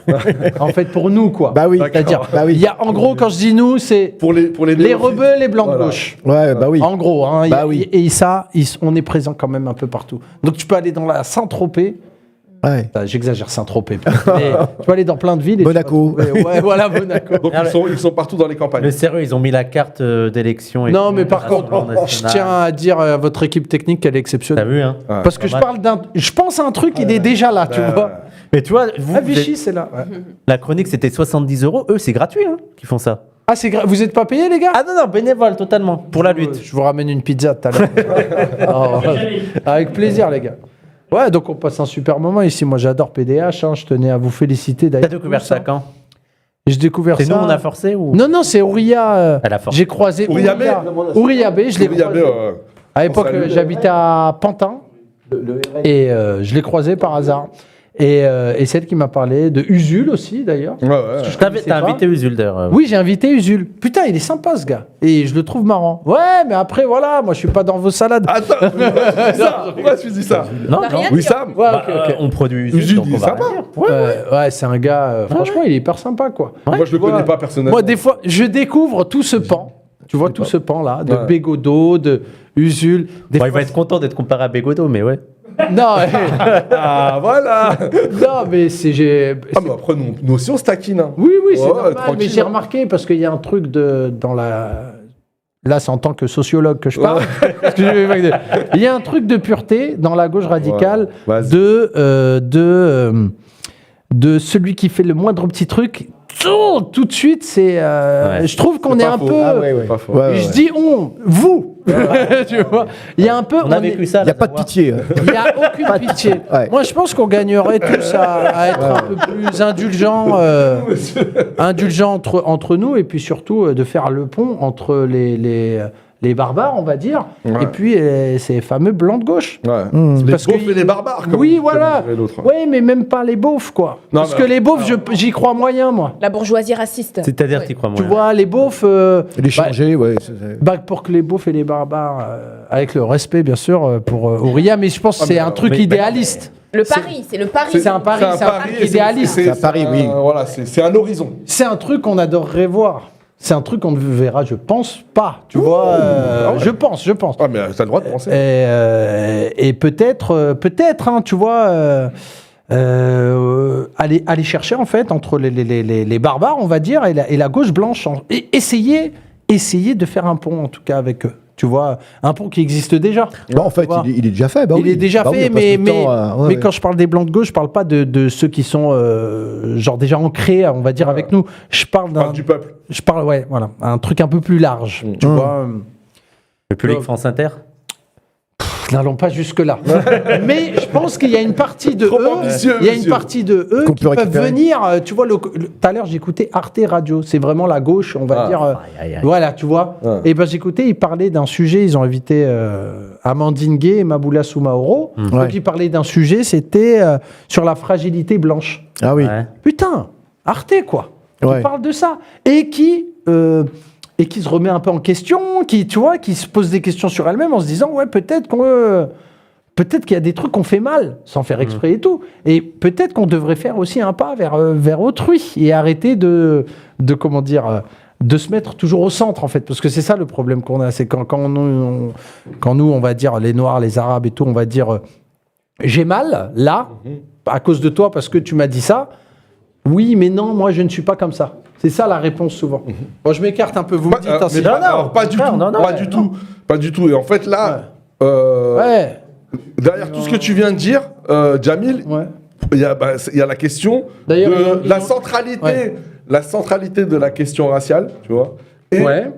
En fait, pour nous, quoi. Bah oui. C'est-à-dire, Bah oui. il y a, en gros, quand je dis nous, c'est Pour les les rebeux, les blancs de Voilà. gauche. Ouais, bah oui. En gros, hein, Bah oui. et ça, on est présent quand même un peu partout. Donc tu peux aller dans la Saint-Tropez. Ouais. J'exagère Saint-Tropez. Mais tu peux aller dans plein de villes. Et Monaco. tu vas trouver- Ouais, voilà, Monaco. Donc ils sont partout dans les campagnes. Le sérieux, ils ont mis la carte d'élection. et Non, tout, mais par contre, Rassemblement je national. tiens à dire à votre équipe technique qu'elle est T'as exceptionnelle. vu, hein? Parce que je pense à un truc, il est déjà là, tu vois. Mais tu vois, vous, Ah, vous Vichy, êtes- c'est là. Ouais. la chronique, c'était 70 €. Eux, c'est gratuit, hein, qui font ça. Ah, vous êtes pas payés, les gars Ah non, non, bénévole, totalement, pour la lutte. Je vous ramène une pizza tout à l'heure. Oh, avec plaisir, les gars. Ouais, donc on passe un super moment ici. Moi, j'adore PDH. Hein. Je tenais à vous féliciter T'as d'ailleurs. découvert ça quand? J'ai découvert ça. C'est nous, on a forcé ou? Non, non, c'est Ouria. Elle a forcé. J'ai croisé Ouriabé. Ouriabé, je l'ai Ouriabé, croisé. À l'époque, Salut. j'habitais à Pantin. Et je l'ai croisé par hasard. Et celle qui m'a parlé de Usul aussi, d'ailleurs. Ouais, ouais. T'as connaissais t'as pas. invité Usul d'ailleurs. Oui, j'ai invité Usul. Putain, il est sympa, ce gars. Et je le trouve marrant. Ouais, mais après, voilà, moi, je suis pas dans vos salades. Attends, pourquoi tu dis ça? Non, T'as non. rien Oui, dit. Sam. Ouais, Bah, ok, ok. on produit Usul, Usul, donc il on est va sympa. rien dire. Ouais, c'est un gars, franchement, il est hyper sympa, quoi. Moi, je le connais pas personnellement. Moi, des fois, je découvre tout ce pan. Tu vois, tout ce pan-là, de Ouais. Bégodeau, de Usul. Des Bon, il fois- va être content d'être comparé à Bégodeau, mais ouais. Non, Ah, voilà. non, mais c'est. Ah, mais après, nous aussi, on se taquine. Hein. Oui, oui, c'est Ouais, normal. tranquille, Mais j'ai hein. remarqué, parce qu'il y a un truc dans la. Là, c'est en tant que sociologue que je parle. Parce que il y a un truc de pureté dans la gauche radicale Ouais, vas-y. de celui qui fait le moindre petit truc. Tout de suite, c'est. Je trouve qu'on C'est est pas un faux. peu. Ah ouais, ouais. Pas faux. Ouais, ouais, Je ouais. dis vous. Tu vois, il y a un peu. On a vécu ça. Il n'y a pas de pitié. Il n'y a aucune pitié. Ouais. Moi, je pense qu'on gagnerait tous à être un peu plus indulgents, indulgents entre nous, et puis surtout de faire le pont entre les barbares, on va dire, Ouais. et puis ces fameux blancs de gauche. Ouais. Parce Les beaufs que- et les barbares, comme Oui, comme voilà. dirait l'autre. Oui, mais même pas les beaufs, quoi. Non, Parce mais- que les beaufs, j'y crois moyen, moi. La bourgeoisie raciste. C'est-à-dire, Ouais. tu crois, moi. Tu vois, les beaufs. Les changer, ouais. Pour que les beaufs et les barbares, avec le respect, bien sûr, pour Ouria, mais je pense que Ah, c'est mais un truc mais- idéaliste. Le pari, c'est le pari. C'est un pari, c'est un truc et idéaliste. C'est un pari, oui. Voilà, c'est un horizon. C'est un truc qu'on adorerait voir. C'est un truc qu'on ne verra, je pense, pas. Tu vois, Ah ouais. je pense. Ah, mais t'as le droit de penser. Et peut-être, hein, tu vois, aller chercher, en fait, entre les barbares, on va dire, et la gauche blanche. Et essayer de faire un pont, en tout cas, avec eux. Tu vois, un pont qui existe déjà. Bon, en fait, Tu vois. il est déjà fait. Bah Il oui. est déjà Bah oui, fait, on passe mais, le temps à- ouais, mais ouais. quand je parle des blancs de gauche, je parle pas de ceux qui sont genre déjà ancrés, on va dire, avec nous. Je parle d'un. Parle du peuple. Je parle, ouais, voilà, un truc un peu plus large. Tu vois. Le public France Inter. N'allons pas jusque-là. Mais je pense qu'il y a une partie de Trop eux, ambitieux, il y a une monsieur. partie de eux Qu'on qui peut peuvent récupérer. venir. Tu vois, tout à l'heure, j'écoutais Arte Radio. C'est vraiment la gauche, on va Ah. dire. Aïe, aïe, aïe. Voilà, tu vois. Ouais. Et ben j'écoutais, ils parlaient d'un sujet. Ils ont invité Amandine Gay et Maboula Soumaoro. Donc Ouais. ils parlaient d'un sujet, c'était sur la fragilité blanche. Ah oui. Ouais. Putain, Arte, quoi. Ouais. Qui parle de ça. Et qui se remet un peu en question, qui, tu vois, qui se pose des questions sur elle-même en se disant, ouais, peut-être qu'il y a des trucs qu'on fait mal, sans faire exprès et tout. Et peut-être qu'on devrait faire aussi un pas vers autrui et arrêter de comment dire, de se mettre toujours au centre, en fait. Parce que c'est ça le problème qu'on a. C'est quand nous, on va dire, les Noirs, les Arabes et tout, on va dire, j'ai mal, là, à cause de toi, parce que tu m'as dit ça. Oui, mais non, moi, je ne suis pas comme ça. C'est ça la réponse souvent. Bon, je m'écarte un peu, vous me dites. hein, Mais si- alors, pas du tout. non, Pas du tout. Pas du tout. Et en fait, là, Ouais, derrière tout ce que tu viens de dire, Jamil, ouais. il y a la question D'ailleurs, de ils la ont- centralité, Ouais. la centralité de la question raciale, tu vois, et Ouais.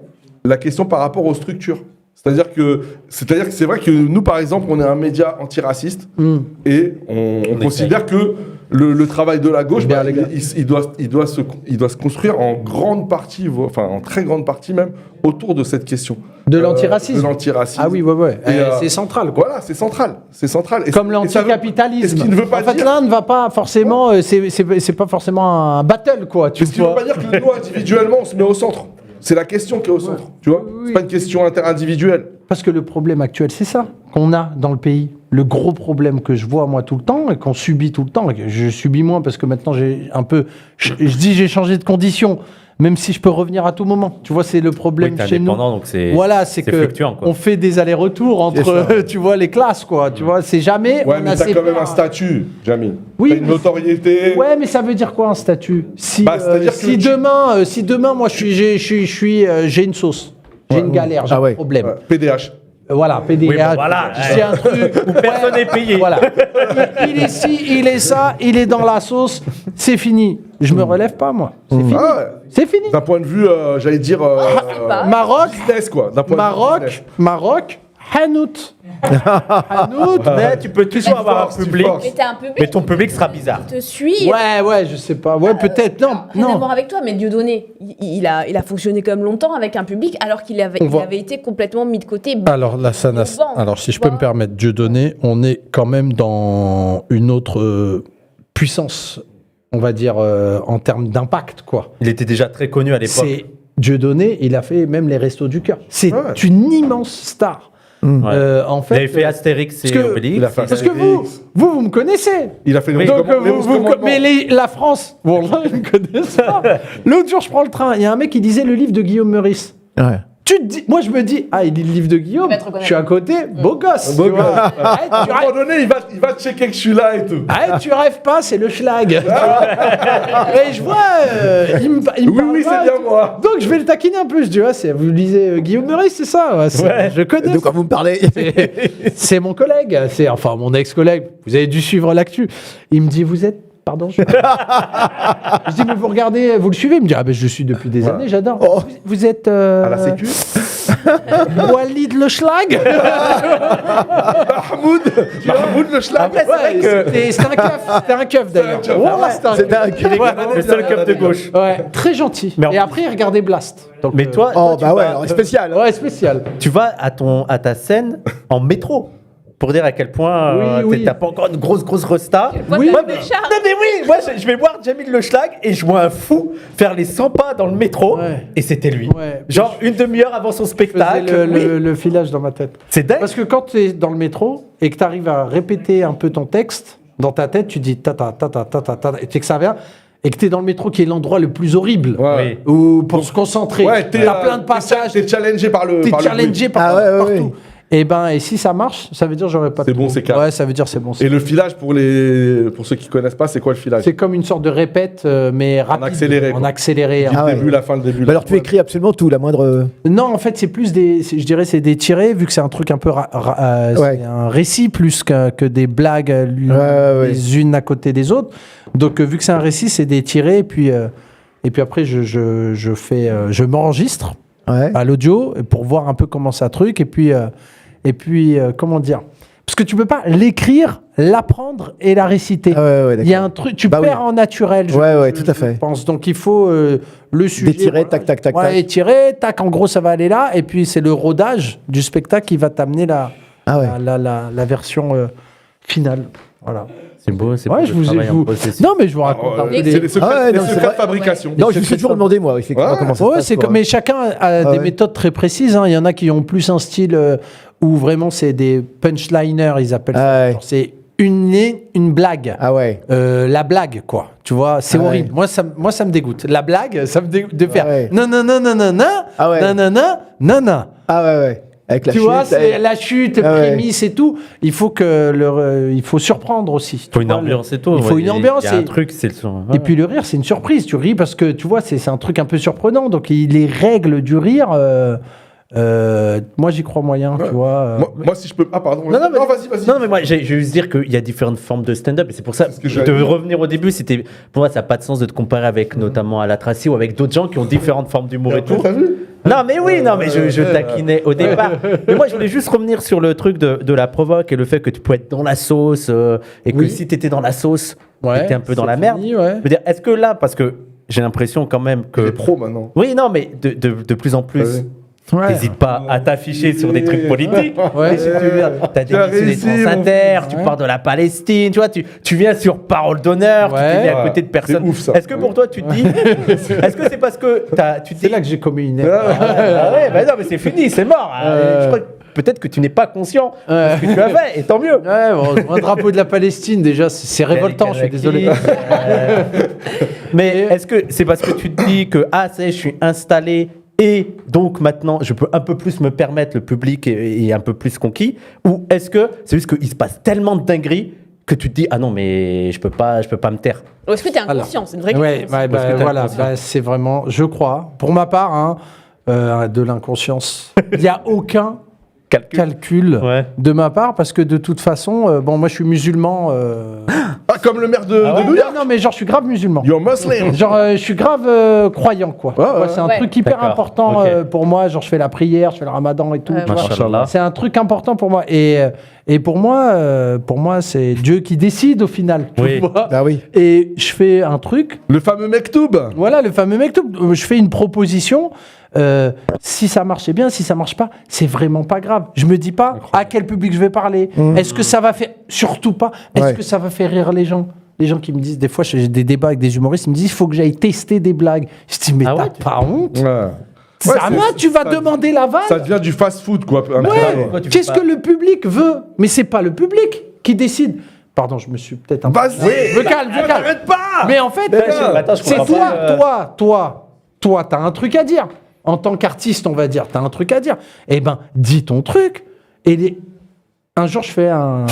la question par rapport aux structures. C'est-à-dire que c'est vrai que nous, par exemple, on est un média antiraciste et on considère que le travail de la gauche, Bien, bah, les gars. il doit se construire en grande partie, enfin en très grande partie même, autour de cette question. De l'antiracisme. De l'antiracisme. Ah oui, ouais, ouais. Et, C'est central, quoi. Voilà, c'est central. C'est central. Et- Comme et ça veut- l'anticapitalisme. et ce qui ne veut pas en fait, dire... l'un ne va pas forcément. C'est pas forcément un battle, quoi. Tu Ce qui ne veut vois. pas dire que nous, individuellement, on se met au centre. C'est la question qui est au centre, tu vois. C'est pas une question individuelle. Parce que le problème actuel, c'est ça. qu'on a dans le pays, le gros problème que je vois moi tout le temps et qu'on subit tout le temps, et que je subis moins parce que maintenant j'ai un peu, je dis j'ai changé de condition, même si je peux revenir à tout moment. Tu vois, c'est le problème t'es chez nous. indépendant, donc c'est Voilà, c'est que fluctuant, quoi. on fait des allers-retours entre, tu vois, les classes, quoi. Tu vois, c'est jamais. Ouais, on mais a t'as ses quand même pairs. un statut, Jamil. Oui, T'as une mais- notoriété. Ouais, mais ça veut dire quoi un statut? Si, c'est-à-dire que si demain, moi, j'ai une sauce, j'ai une galère, j'ai un problème. Ouais, PDH. Voilà, PDA. Oui, bon, voilà, c'est un truc où personne n'est payé. Voilà. Il est ci, il est ça, il est dans la sauce, c'est fini. Je me relève pas, moi. C'est fini. Ah ouais. C'est fini. D'un point de vue, j'allais dire. Maroc, business, quoi. D'un point de vue business. Maroc, Hanout. Hanout. Mais tu peux toujours avoir un public, Mais t'as un public mais ton public sera bizarre. qui te suit. Ouais, je sais pas. Ouais, peut-être. Non, Rien à non. voir avec toi, mais Dieudonné, il a fonctionné quand même longtemps avec un public alors qu'il avait, On il va- avait été complètement mis de côté. Alors là, ça n'a- Souvent, alors si je tu peux vois. me permettre, Dieudonné, on est quand même dans une autre puissance, on va dire, en termes d'impact, quoi. Il était déjà très connu à l'époque. C'est Dieudonné, il a fait même les Restos du Cœur. C'est Ouais. une immense star. Ouais. En Il fait, avait fait Astérix parce et que- Obélix. il a fait parce que vous me connaissez. Il a fait Donc, les commandements. mais la France, bon, là, ils me connaissent pas. L'autre jour, je prends le train. Il y a un mec qui disait le livre de Guillaume Meurice. Ouais. Tu te dis, moi, je me dis, il lit le livre de Guillaume. Il va te reconnaître. Je suis à côté, beau gosse. Beau tu vois. gosse. À Tu un moment donné, il va checker que je suis là et tout. tu rêves pas, c'est le schlag. Et je vois, il me parle Oui, c'est pas, bien tu- moi. Donc je vais le taquiner un peu. Je dis, vous lisez Guillaume Meurice, c'est ça? Ouais, je connais. De quoi vous me parlez? C'est mon collègue, c'est enfin mon ex-collègue. Vous avez dû suivre l'actu. Il me dit, vous êtes. Pardon. Je dis, mais vous regardez, vous le suivez? Il me dit, ben, je le suis depuis des années, j'adore. Vous êtes. À la sécu. Walid le schlag? Mahmoud le schlag. Après, c'est vrai que C'était un keuf. C'était un keuf d'ailleurs. keuf. Ouais, c'était un C'était un keuf. keuf. le seul cup de gauche. Ouais, très gentil. Mais en Et après, il regardait Blast. Donc, Mais toi, Oh, tu bah ouais, vas- alors, spécial. ouais, spécial. tu vas à ta scène en métro. Pour dire à quel point Oui. t'as pas encore une grosse resta. Oui, Ouais, le mais, char. non, mais oui, moi je vais voir Jamil Le Schlag et je vois un fou faire les 100 pas dans le métro Ouais. et c'était lui. Ouais. Genre une demi-heure avant son Je faisais spectacle. Oui. le filage dans ma tête. C'est dingue. Parce que quand tu es dans le métro et que tu arrives à répéter un peu ton texte, dans ta tête, tu dis tata, tata, tata, tata, et tu sais que ça vient, et que tu es dans le métro qui est l'endroit le plus horrible, Ouais. où pour se concentrer, Ouais, t'as plein de passages, T'es challengé par le. t'es par le challengé bruit. par, Ah ouais, ouais, partout. ouais. Et si ça marche, ça veut dire j'aurais pas de C'est bon, trou. c'est calme. Ouais, ça veut dire c'est bon. Et le filage pour ceux qui connaissent pas, c'est quoi le filage? C'est comme une sorte de répète, mais rapide. accéléré, En quoi. accéléré. Du Ah ouais. début, la fin, le début. Bah alors tu écris absolument tout, la moindre. Non, en fait, c'est plus je dirais, c'est des tirés, vu que c'est un truc un peu, Ouais. c'est un récit plus que des blagues ouais. les unes à côté des autres. Donc, vu que c'est un récit, c'est des tirés, et puis après, je m'enregistre Ouais. à l'audio pour voir un peu comment ça truc, et puis comment dire? Parce que tu peux pas l'écrire, l'apprendre et la réciter. Ah ouais, Il y a d'accord. un truc, tu Bah perds oui. en naturel. Ouais, tout à fait. Je pense. Donc il faut le sujet. Détirer, tac, tac, tac, Ouais, tac. étirer, tac. En gros, ça va aller là. Et puis c'est le rodage du spectacle qui va t'amener Ah ouais. la version finale. Voilà. C'est beau, c'est Ouais, Non, mais je vous raconte un peu C'est des. les secrets, Ah ouais, les non, c'est secrets de vrai. fabrication. Non, je me suis toujours demandé, moi, effectivement, Ouais. comment ça se Ouais, passe. c'est quoi. comme, mais chacun a des ouais. méthodes très précises. Hein. Il y en a qui ont plus un style où vraiment c'est des punchliners, ils appellent ça. Ah ouais. Genre, c'est une blague. Ah ouais. La blague, quoi. Tu vois, c'est Ah horrible. ouais. Moi, ça me dégoûte. La blague, ça me dégoûte de faire Ah ouais. non, non, non, non, non, non, Ah ouais. non, non, non, non, non. Ah ouais, ouais. Avec la Tu chute. vois, c'est la chute, Ah ouais. prémisse et tout. Il faut il faut surprendre aussi. Il faut Tu une vois, ambiance et tout. Il faut une ambiance. Il y a un et- truc, c'est le son. Et puis le rire, c'est une surprise. Tu ris parce que tu vois, c'est un truc un peu surprenant. Donc les règles du rire, moi j'y crois moyen, tu vois. Moi, si je peux. Ah, pardon. Non, mais- vas-y. Non, mais moi, je vais juste dire qu'il y a différentes formes de stand-up. Et c'est pour ça ce que que je j'allais devais dire. revenir au début. C'était, pour moi, ça n'a pas de sens de te comparer avec notamment à la Tracy ou avec d'autres gens qui ont différentes formes d'humour et tout. T'as vu? Non, mais oui, non, mais je taquinais au départ. Mais moi, je voulais juste revenir sur le truc de la provoque et le fait que tu pouvais être dans la sauce et que Oui. si tu étais dans la sauce, Ouais, tu étais un peu dans c'est la merde. fini, ouais. Je veux dire, est-ce que là, parce que j'ai l'impression quand même T'es que. pro maintenant. Oui, non, mais de plus en plus. Ouais. Ouais. N'hésite pas à t'afficher sur des trucs politiques. Ouais. Et si tu viens, t'as Tu as des réussi, trans mon inter, tu Ouais. parles de la Palestine, tu vois, tu viens sur Parole d'honneur, Ouais. tu te mets à côté de personnes. C'est ouf, ça. Est-ce que pour toi, tu te dis, est-ce que c'est parce que tu te C'est dis, là que j'ai commis une ah ouais, bah non, mais c'est fini, c'est mort. Je crois que peut-être que tu n'es pas conscient de ce que tu as fait, et tant mieux. Ouais, bon, un drapeau de la Palestine, déjà, c'est révoltant, je suis désolé. Mais est-ce que c'est parce que tu te dis que ça y est, je suis installé et donc maintenant je peux un peu plus me permettre, le public est un peu plus conquis, ou est-ce que c'est juste qu'il se passe tellement de dingueries que tu te dis non mais je peux pas me taire? Ou est-ce que tu es inconscient? C'est une vraie Ouais, question. ouais, Parce que t'as voilà, conscience. c'est vraiment, je crois, pour ma part, de l'inconscience. Il n'y a aucun calcul Ouais. de ma part parce que de toute façon, moi je suis musulman. Ah, comme le maire de New York. Non, mais genre je suis grave musulman. You're Muslim. Genre, je suis grave croyant, quoi. Ouais, Ouais, c'est un ouais. truc hyper D'accord, important ok. pour moi. Genre, je fais la prière, je fais le ramadan et tout. Ouais, tu vois. Machallah. C'est un truc important pour moi. Et pour moi, c'est Dieu qui décide au final. tu Oui. vois. Ah oui. Et je fais un truc. Le fameux Mektoub. Voilà, le fameux mektoub. Je fais une proposition. Si ça marchait bien, si ça marche pas, c'est vraiment pas grave. Je me dis pas à quel public je vais parler. Est-ce que ça va faire, surtout pas, est-ce Ouais. que ça va faire rire les gens? Les gens qui me disent, des fois, j'ai des débats avec des humoristes, ils me disent, il faut que j'aille tester des blagues. Je dis, mais Ah t'as ouais, pas honte? Ouais. C'est à Ouais, moi, tu vas ça- demander la vanne? Ça devient du fast-food, quoi. un peu. Pourquoi tu fais Qu'est-ce pas- que le public veut? Mais c'est pas le public qui décide. Pardon, je me suis peut-être un peu... Vas-y. Je me calme. Arrête pas. Mais en fait, Attends, je c'est comprends pas, toi, t'as un truc à dire. En tant qu'artiste, on va dire, t'as un truc à dire. Eh ben, dis ton truc. Un jour, je fais un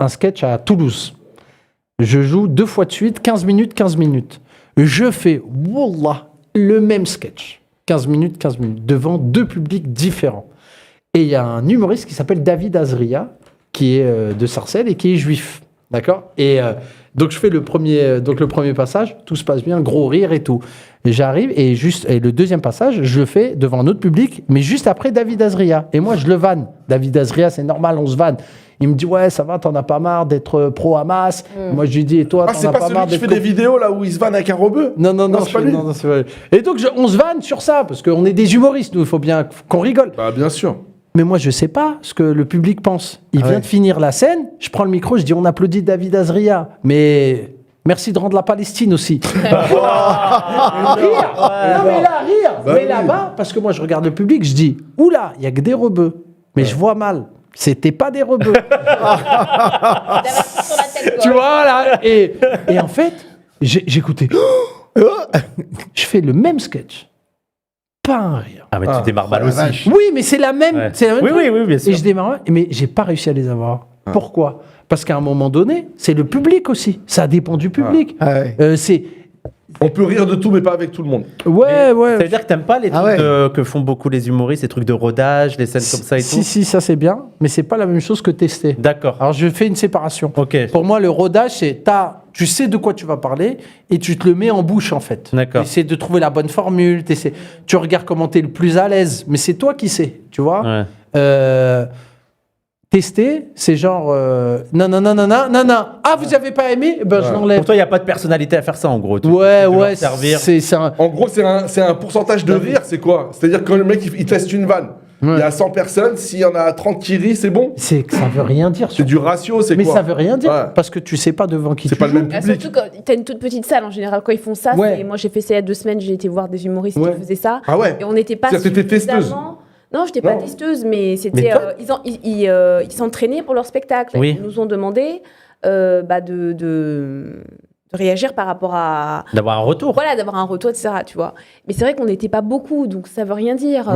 sketch à Toulouse. Je joue 2 fois de suite, 15 minutes, 15 minutes. Je fais, wallah, le même sketch. 15 minutes, 15 minutes, devant 2 publics différents. Et il y a un humoriste qui s'appelle David Azria, qui est de Sarcelles et qui est juif. D'accord? Et donc, je fais le premier passage, tout se passe bien, gros rire et tout. Et j'arrive et le deuxième passage, je le fais devant un autre public, mais juste après David Azria. Et moi, je le vanne. David Azria, c'est normal, on se vanne. Il me dit, ouais, ça va, t'en as pas marre d'être pro-Hamas. Moi, je lui dis, et toi, Ah, t'en c'est as pas pas celui marre qui d'être fait des vidéos là où il se vanne avec un rebeu. non, c'est pas lui. c'est pas lui. Et donc, on se vanne sur ça, parce qu'on est des humoristes, nous, il faut bien qu'on rigole. Bah, bien sûr. Mais moi, je sais pas ce que le public pense. Il vient de finir la scène, je prends le micro, je dis, on applaudit David Azria. Mais merci de rendre la Palestine aussi. Rire. Non, mais là, rire. Bah mais oui. là-bas, parce que moi, je regarde le public, je dis, oula, il y a que des rebeux. Mais je vois mal. C'était pas des rebeux. T'as la main sur la tête, quoi. Tu vois, là. Et en fait, j'écoutais. Je fais le même sketch. Pas un rire. Ah mais tu démarres mal aussi. Oui, mais c'est la même. Ouais. C'est la même Oui, truc. oui, bien sûr. Et je démarre, mais j'ai pas réussi à les avoir. Ah. Pourquoi? Parce qu'à un moment donné, c'est le public aussi. Ça dépend du public. Ah ouais. C'est On peut rire de tout, mais pas avec tout le monde. ouais. Ça veut dire que t'aimes pas les trucs ouais. que font beaucoup les humoristes, les trucs de rodage, les scènes comme ça et tout? Si, ça c'est bien, mais c'est pas la même chose que tester. D'accord. Alors je fais une séparation. Ok. Pour moi, le rodage, c'est tu sais de quoi tu vas parler et tu te le mets en bouche en fait. D'accord. Tu essaies de trouver la bonne formule, tu regardes comment tu es le plus à l'aise, mais c'est toi qui sais, tu vois. Ouais. Tester, c'est genre non. Ah, vous avez pas aimé? Ben je l'enlève. Pour toi, il n'y a pas de personnalité à faire ça en gros. Ouais, de leur ouais, servir. c'est un... En gros, c'est un pourcentage de rire, c'est quoi? C'est-à-dire que quand le mec il teste une vanne, il y a 100 personnes, s'il y en a 30 qui rient, c'est bon? C'est que ça veut rien dire. C'est du ratio, c'est Mais quoi? ça veut rien dire Ouais. parce que tu sais pas devant qui C'est tu pas le joues. même Ah, public. surtout quand t'as une toute petite salle en général quand ils font ça. Ouais. Moi j'ai fait ça il y a 2 semaines, j'ai été voir des humoristes Ouais. qui faisaient ça. Ah ouais? Et on n'était pas C'est-à-dire que t'étais testeuse? suffisamment- Non, j'étais pas Non. testeuse, mais c'était Mais toi- ils s'entraînaient pour leur spectacle. Oui. Ils nous ont demandé de réagir par rapport à D'avoir un retour. voilà, d'avoir un retour, etc. Tu vois. Mais c'est vrai qu'on n'était pas beaucoup, donc ça veut rien dire.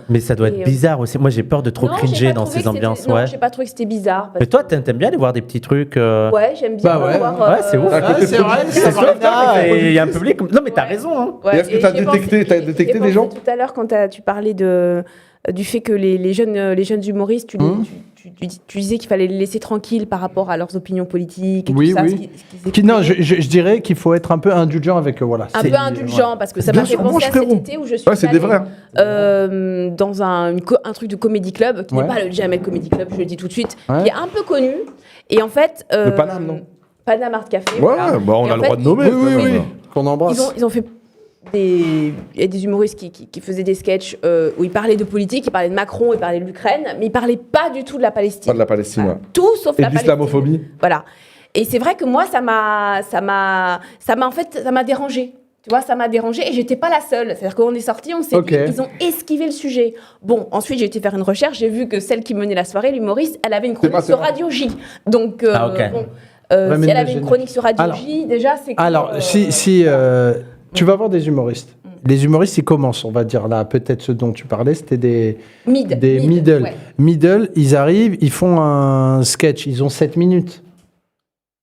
Mais ça doit être Et, bizarre aussi. Moi, j'ai peur de trop Non, j'ai cringer pas dans trouvé ces que c'était- ambiances. Non, Ouais. j'ai pas trouvé que c'était bizarre. parce Mais toi, t'aimes bien aller voir des petits trucs. Ouais, j'aime bien Bah ouais. voir. Ouais, c'est ouf. À côté c'est de vrai, productif. c'est C'est vrai. sûr, il y a un public. Non, mais t'as Ouais. raison. Hein. Ouais, Et est-ce que et t'as j'ai détecté- pensé- t'as détecté j'ai des gens pensé tout à l'heure quand tu parlais du fait que les jeunes humoristes, tu disais qu'il fallait les laisser tranquilles par rapport à leurs opinions politiques et Oui, tout ça. oui. ce qu'ils Non, exprimaient. je dirais qu'il faut être un peu indulgent avec eux. Voilà. Un C'est- peu indulgent, parce que ça Bien m'a fait sûr, moi, penser à frérot. cet été où je suis Ouais, c'est des allée, vrais. dans un truc de comedy club, qui Ouais. n'est pas le Jamel Comedy Club, je le dis tout de suite, Ouais. qui est un peu connu. Et en fait... Le Paname, non? Paname Art Café. Ouais, voilà. bah on Et a en le fait, droit de nommer. Oui, quand même. qu'on embrasse. Ils ont fait il y a des humoristes qui faisaient des sketchs où ils parlaient de politique, ils parlaient de Macron, ils parlaient de l'Ukraine, mais ils parlaient pas du tout de la Palestine. Pas de la Palestine, ouais. Tout sauf Et la de Palestine. l'islamophobie. Voilà. Et c'est vrai que moi, ça m'a dérangé. Tu vois, ça m'a dérangée et j'étais pas la seule. C'est-à-dire qu'on est sortis, on s'est Ok. dit, ils ont esquivé le sujet. Bon, ensuite j'ai été faire une recherche, j'ai vu que celle qui menait la soirée, l'humoriste, elle avait une chronique sur Radio J. Donc, Ah, ok. bon, Ouais, mais si elle ne avait une gêne- chronique sur Radio Alors- J, déjà c'est que, Alors, si tu vas voir des humoristes. Les humoristes, ils commencent, on va dire là, peut-être ce dont tu parlais, c'était des middle. ouais. Middle, ils arrivent, ils font un sketch, ils ont 7 minutes.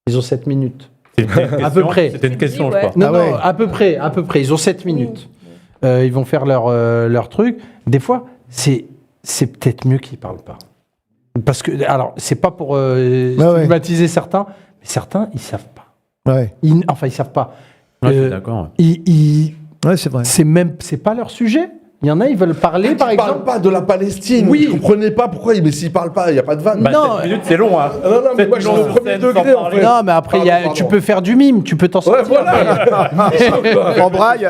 Ils ont 7 minutes. À peu près. C'était une question, je Ouais. crois. Non, Ah ouais. non, à peu près. Ils ont 7 minutes. Ils vont faire leur truc. Des fois, c'est peut-être mieux qu'ils parlent pas. Parce que, alors, c'est pas pour ouais. stigmatiser certains, mais certains, ils savent pas. Ouais, Ils savent pas. Ouais, je suis Euh, d'accord. ouais c'est vrai. c'est pas leur sujet. Il y en a, ils veulent parler, par Ils parlent exemple. pas de la Palestine. Oui. Je comprenais pas pourquoi, mais s'ils parlent pas, il y a pas de vanne. Bah, non, 7 minutes, c'est long, hein. Ah non, non, mais 7 moi, je suis minutes au sur premier scène degré, sans en parler. fait. Non, mais après, Pardon. tu peux faire du mime, tu peux t'en Ouais, sortir. voilà. En braille.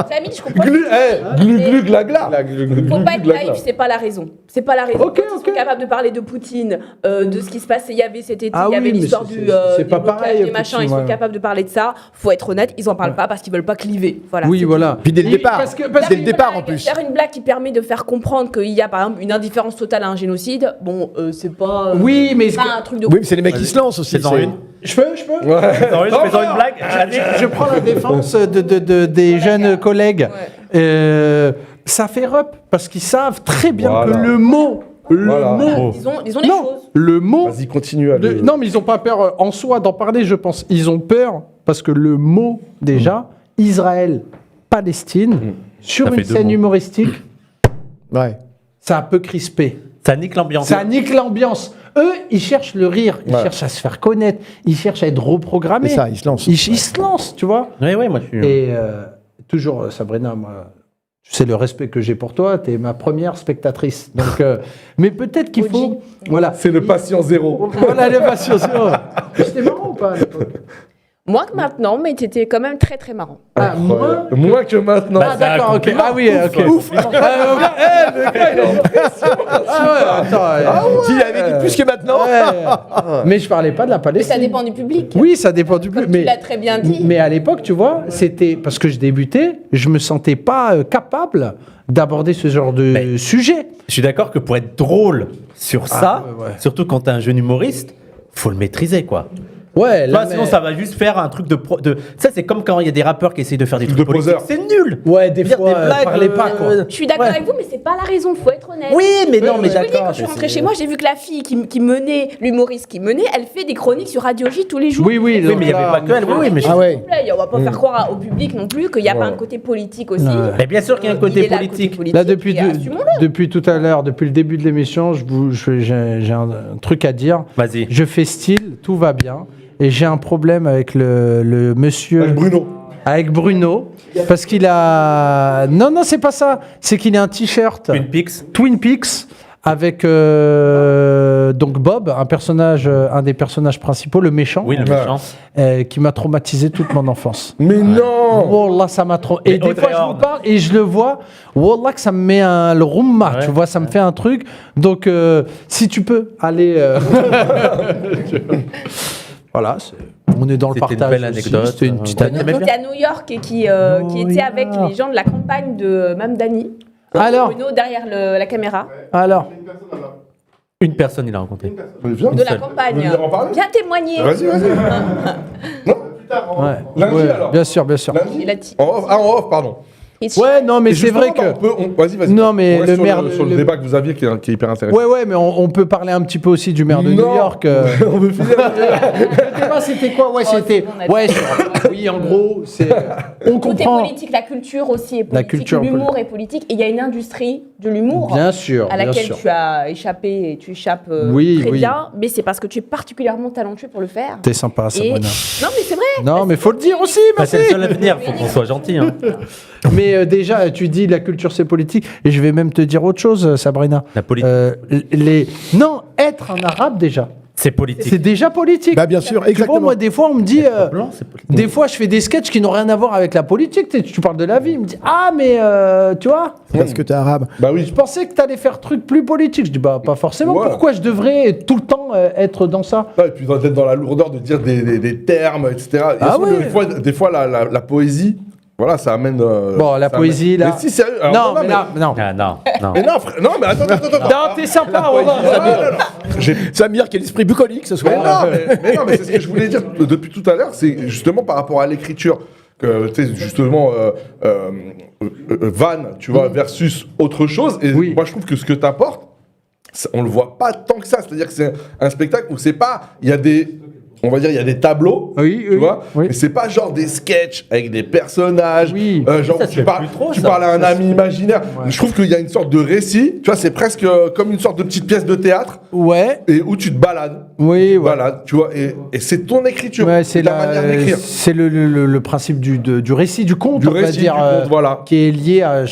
Jamil, je comprends. Glu, gla, gla. Faut pas être naïf, c'est pas la raison. C'est pas la raison. Ok, Quand ils sont capables de parler de Poutine, de ce qui se passait, il y avait cet été, Ah il y avait oui, mais l'histoire c'est- du c'est des pas blocages, pareil, des machins, Poutine, ils sont ouais. capables de parler de ça. Faut être honnête, ils en parlent pas parce qu'ils veulent pas cliver. Voilà. Oui, c'est voilà. Puis dès le départ. parce que Dès le départ, en plus. Faire une blague qui permet de faire comprendre qu'il y a par exemple une indifférence totale à un génocide, bon, c'est pas. Oui, mais c'est pas un truc de. Oui, mais c'est les mecs qui se lancent aussi. Fais-en c'est- une. je peux Fais-en une blague. je prends la défense des jeunes collègues. Ça fait rep parce qu'ils savent très bien Voilà. que le mot, Voilà. mot, Ils ont les non, choses. le mot. Vas-y, continue à le... Non, mais ils n'ont pas peur en soi d'en parler, je pense. Ils ont peur parce que le mot, déjà, Israël-Palestine, sur Ça une fait deux scène mots. humoristique, Ouais. ça peut crisper. Ça nique l'ambiance. Ça nique l'ambiance. Eux, ils cherchent le rire, ils Ouais. cherchent à se faire connaître, ils cherchent à être reprogrammés. C'est ça, ils se lancent. Ils se lancent, tu vois. Oui, oui, moi je suis. Et toujours, Sabrina, moi, tu sais le respect que j'ai pour toi, tu es ma première spectatrice. Donc, mais peut-être qu'il faut. Voilà. C'est le patient zéro. Voilà les patients. C'était marrant ou pas à l'époque? Moins que maintenant, mais t'étais quand même très très marrant. Ah, moi Moins que maintenant. Ah, d'accord, ok. Ah oui, ok. Ouf. Ah ouais, attends. S'il avait dit plus que maintenant. Mais je parlais pas de la Mais Palestine. ça dépend du public. Oui, ça dépend du Comme public. tu l'as très bien dit. Mais à l'époque, tu vois, c'était parce que je débutais, je me sentais pas capable d'aborder ce genre de sujet. Je suis d'accord que pour être drôle sur ça, ouais. surtout quand t'es un jeune humoriste, faut le maîtriser, quoi. Ouais, Tu vois, sinon ça va juste faire un truc de. Ça, c'est comme quand il y a des rappeurs qui essayent de faire des trucs de politiques. poseur. C'est nul. Ouais, des Dire fois, blagues, parlez pas, quoi. Je suis d'accord Ouais. avec vous, mais c'est pas la raison, faut être honnête. Oui, mais non, mais Je vous le dis, d'accord. quand je suis rentrée chez moi, j'ai vu que la fille qui menait, l'humoriste qui menait, elle fait des chroniques sur Radio J tous les jours. Oui, oui, Oui, mais il n'y avait pas que elle. Oui, oui, mais je- Ah ouais. S'il vous plaît, on va pas faire croire au public non plus qu'il n'y a pas un côté politique aussi. Mais bien sûr qu'il y a un côté Il est là, le politique. Là, depuis, et assumons-le. depuis tout à l'heure, depuis le début de l'émission, j'ai un truc à dire. Vas-y. Je fais style, tout va bien. Et j'ai un problème avec le monsieur. Avec Bruno. Avec Bruno. Parce qu'il a. Non, non, c'est pas ça. C'est qu'il a un t-shirt Twin Peaks. Twin Peaks avec donc Bob, un des personnages principaux, le méchant, Oui, le méchant. qui m'a traumatisé toute mon enfance. Mais non. Wallah, ça m'a trop. Et Mais des Audrey fois, je vous Horne. parle et je le vois. Wallah, que ça me met le rumma, Ouais. tu vois, ça me fait un truc. Donc, si tu peux aller. Voilà, on est dans le C'était une partage. belle aussi. anecdote. C'était une petite Ouais. anecdote. T'aimais Donc, à New York et qui était avec les gens de la campagne de Mme Dani. Alors Bruno derrière la caméra. Alors, Une personne, il a rencontré. Mais viens. De la Seul. campagne. Vous voulez en parler Viens témoigner. Vas-y, vas-y. ouais. Lundi, Ouais, alors. bien sûr, bien sûr. Lundi Il a dit. En off, ah, en off, pardon. Ouais, non, mais Et c'est vrai justement, que. Vas-y, vas-y. Non, mais On reste le sur maire- Sur le le- débat que vous aviez qui est hyper intéressant. Ouais, ouais, mais on peut parler un petit peu aussi du maire de Non. New York. On veut finir. Le débat, c'était quoi? Ouais, c'était. c'est bon, on a dit. Ouais, oui, en gros, c'est. On Côté comprend. politique, la culture aussi est politique. La culture L'humour est politique. Et il y a une industrie de l'humour. Bien sûr, à bien laquelle sûr. tu as échappé et tu échappes Oui, très oui. bien, mais c'est parce que tu es particulièrement talentueux pour le faire. T'es sympa, Et... Sabrina. Non, mais c'est vrai. Non, mais faut le dire aussi, Bah, merci. c'est le seul avenir, faut qu'on soit gentil. Hein. Mais déjà, tu dis la culture c'est politique, et je vais même te dire autre chose, Sabrina. La politique. Non, être un arabe déjà. C'est politique. C'est déjà politique. Bah, bien sûr, Tu vois, exactement. moi, des fois, on me dit. Blanc, c'est politique. Des fois, je fais des sketchs qui n'ont rien à voir avec la politique. Tu parles de la vie. Il me dit ah, mais tu vois, Parce que t'es arabe. Bah oui. je pensais que tu allais faire truc plus politique. Je dis bah, pas forcément. Ouais. Pourquoi je devrais tout le temps être dans ça? Ouais, et puis d'être dans la lourdeur de dire des termes, etc. Et Ah aussi, ouais. des fois la poésie, voilà, ça amène. Bon, la ça poésie, amène- là. Mais si, sérieux. alors, Non, mais là, non. Ah, non, non. Mais non, frère, non, mais attends. Non, t'es sympa, on va. Samir, qui a l'esprit bucolique ce soir. Mais non, mais c'est ce que je voulais dire depuis tout à l'heure, c'est justement par rapport à l'écriture. Que, tu sais, justement, Van, tu vois, versus autre chose. Et Oui. moi, je trouve que ce que t'apportes, on le voit pas tant que ça. C'est-à-dire que c'est un spectacle où c'est pas. Il y a des. On va dire, il y a des tableaux, Oui, tu oui, vois, oui. mais c'est pas genre des sketchs avec des personnages, Oui. genre Ça, tu c'est parles, plus trop, tu ça. parles à un ami imaginaire. Je trouve qu'il y a une sorte de récit, tu vois, c'est presque comme une sorte de petite pièce de théâtre, Ouais. et où tu te balades. Oui, ouais. Balades, tu vois, et c'est ton écriture, Ouais, c'est ta manière d'écrire. c'est le principe du récit, du conte, Du on va récit, dire, du conte, voilà. qui est lié à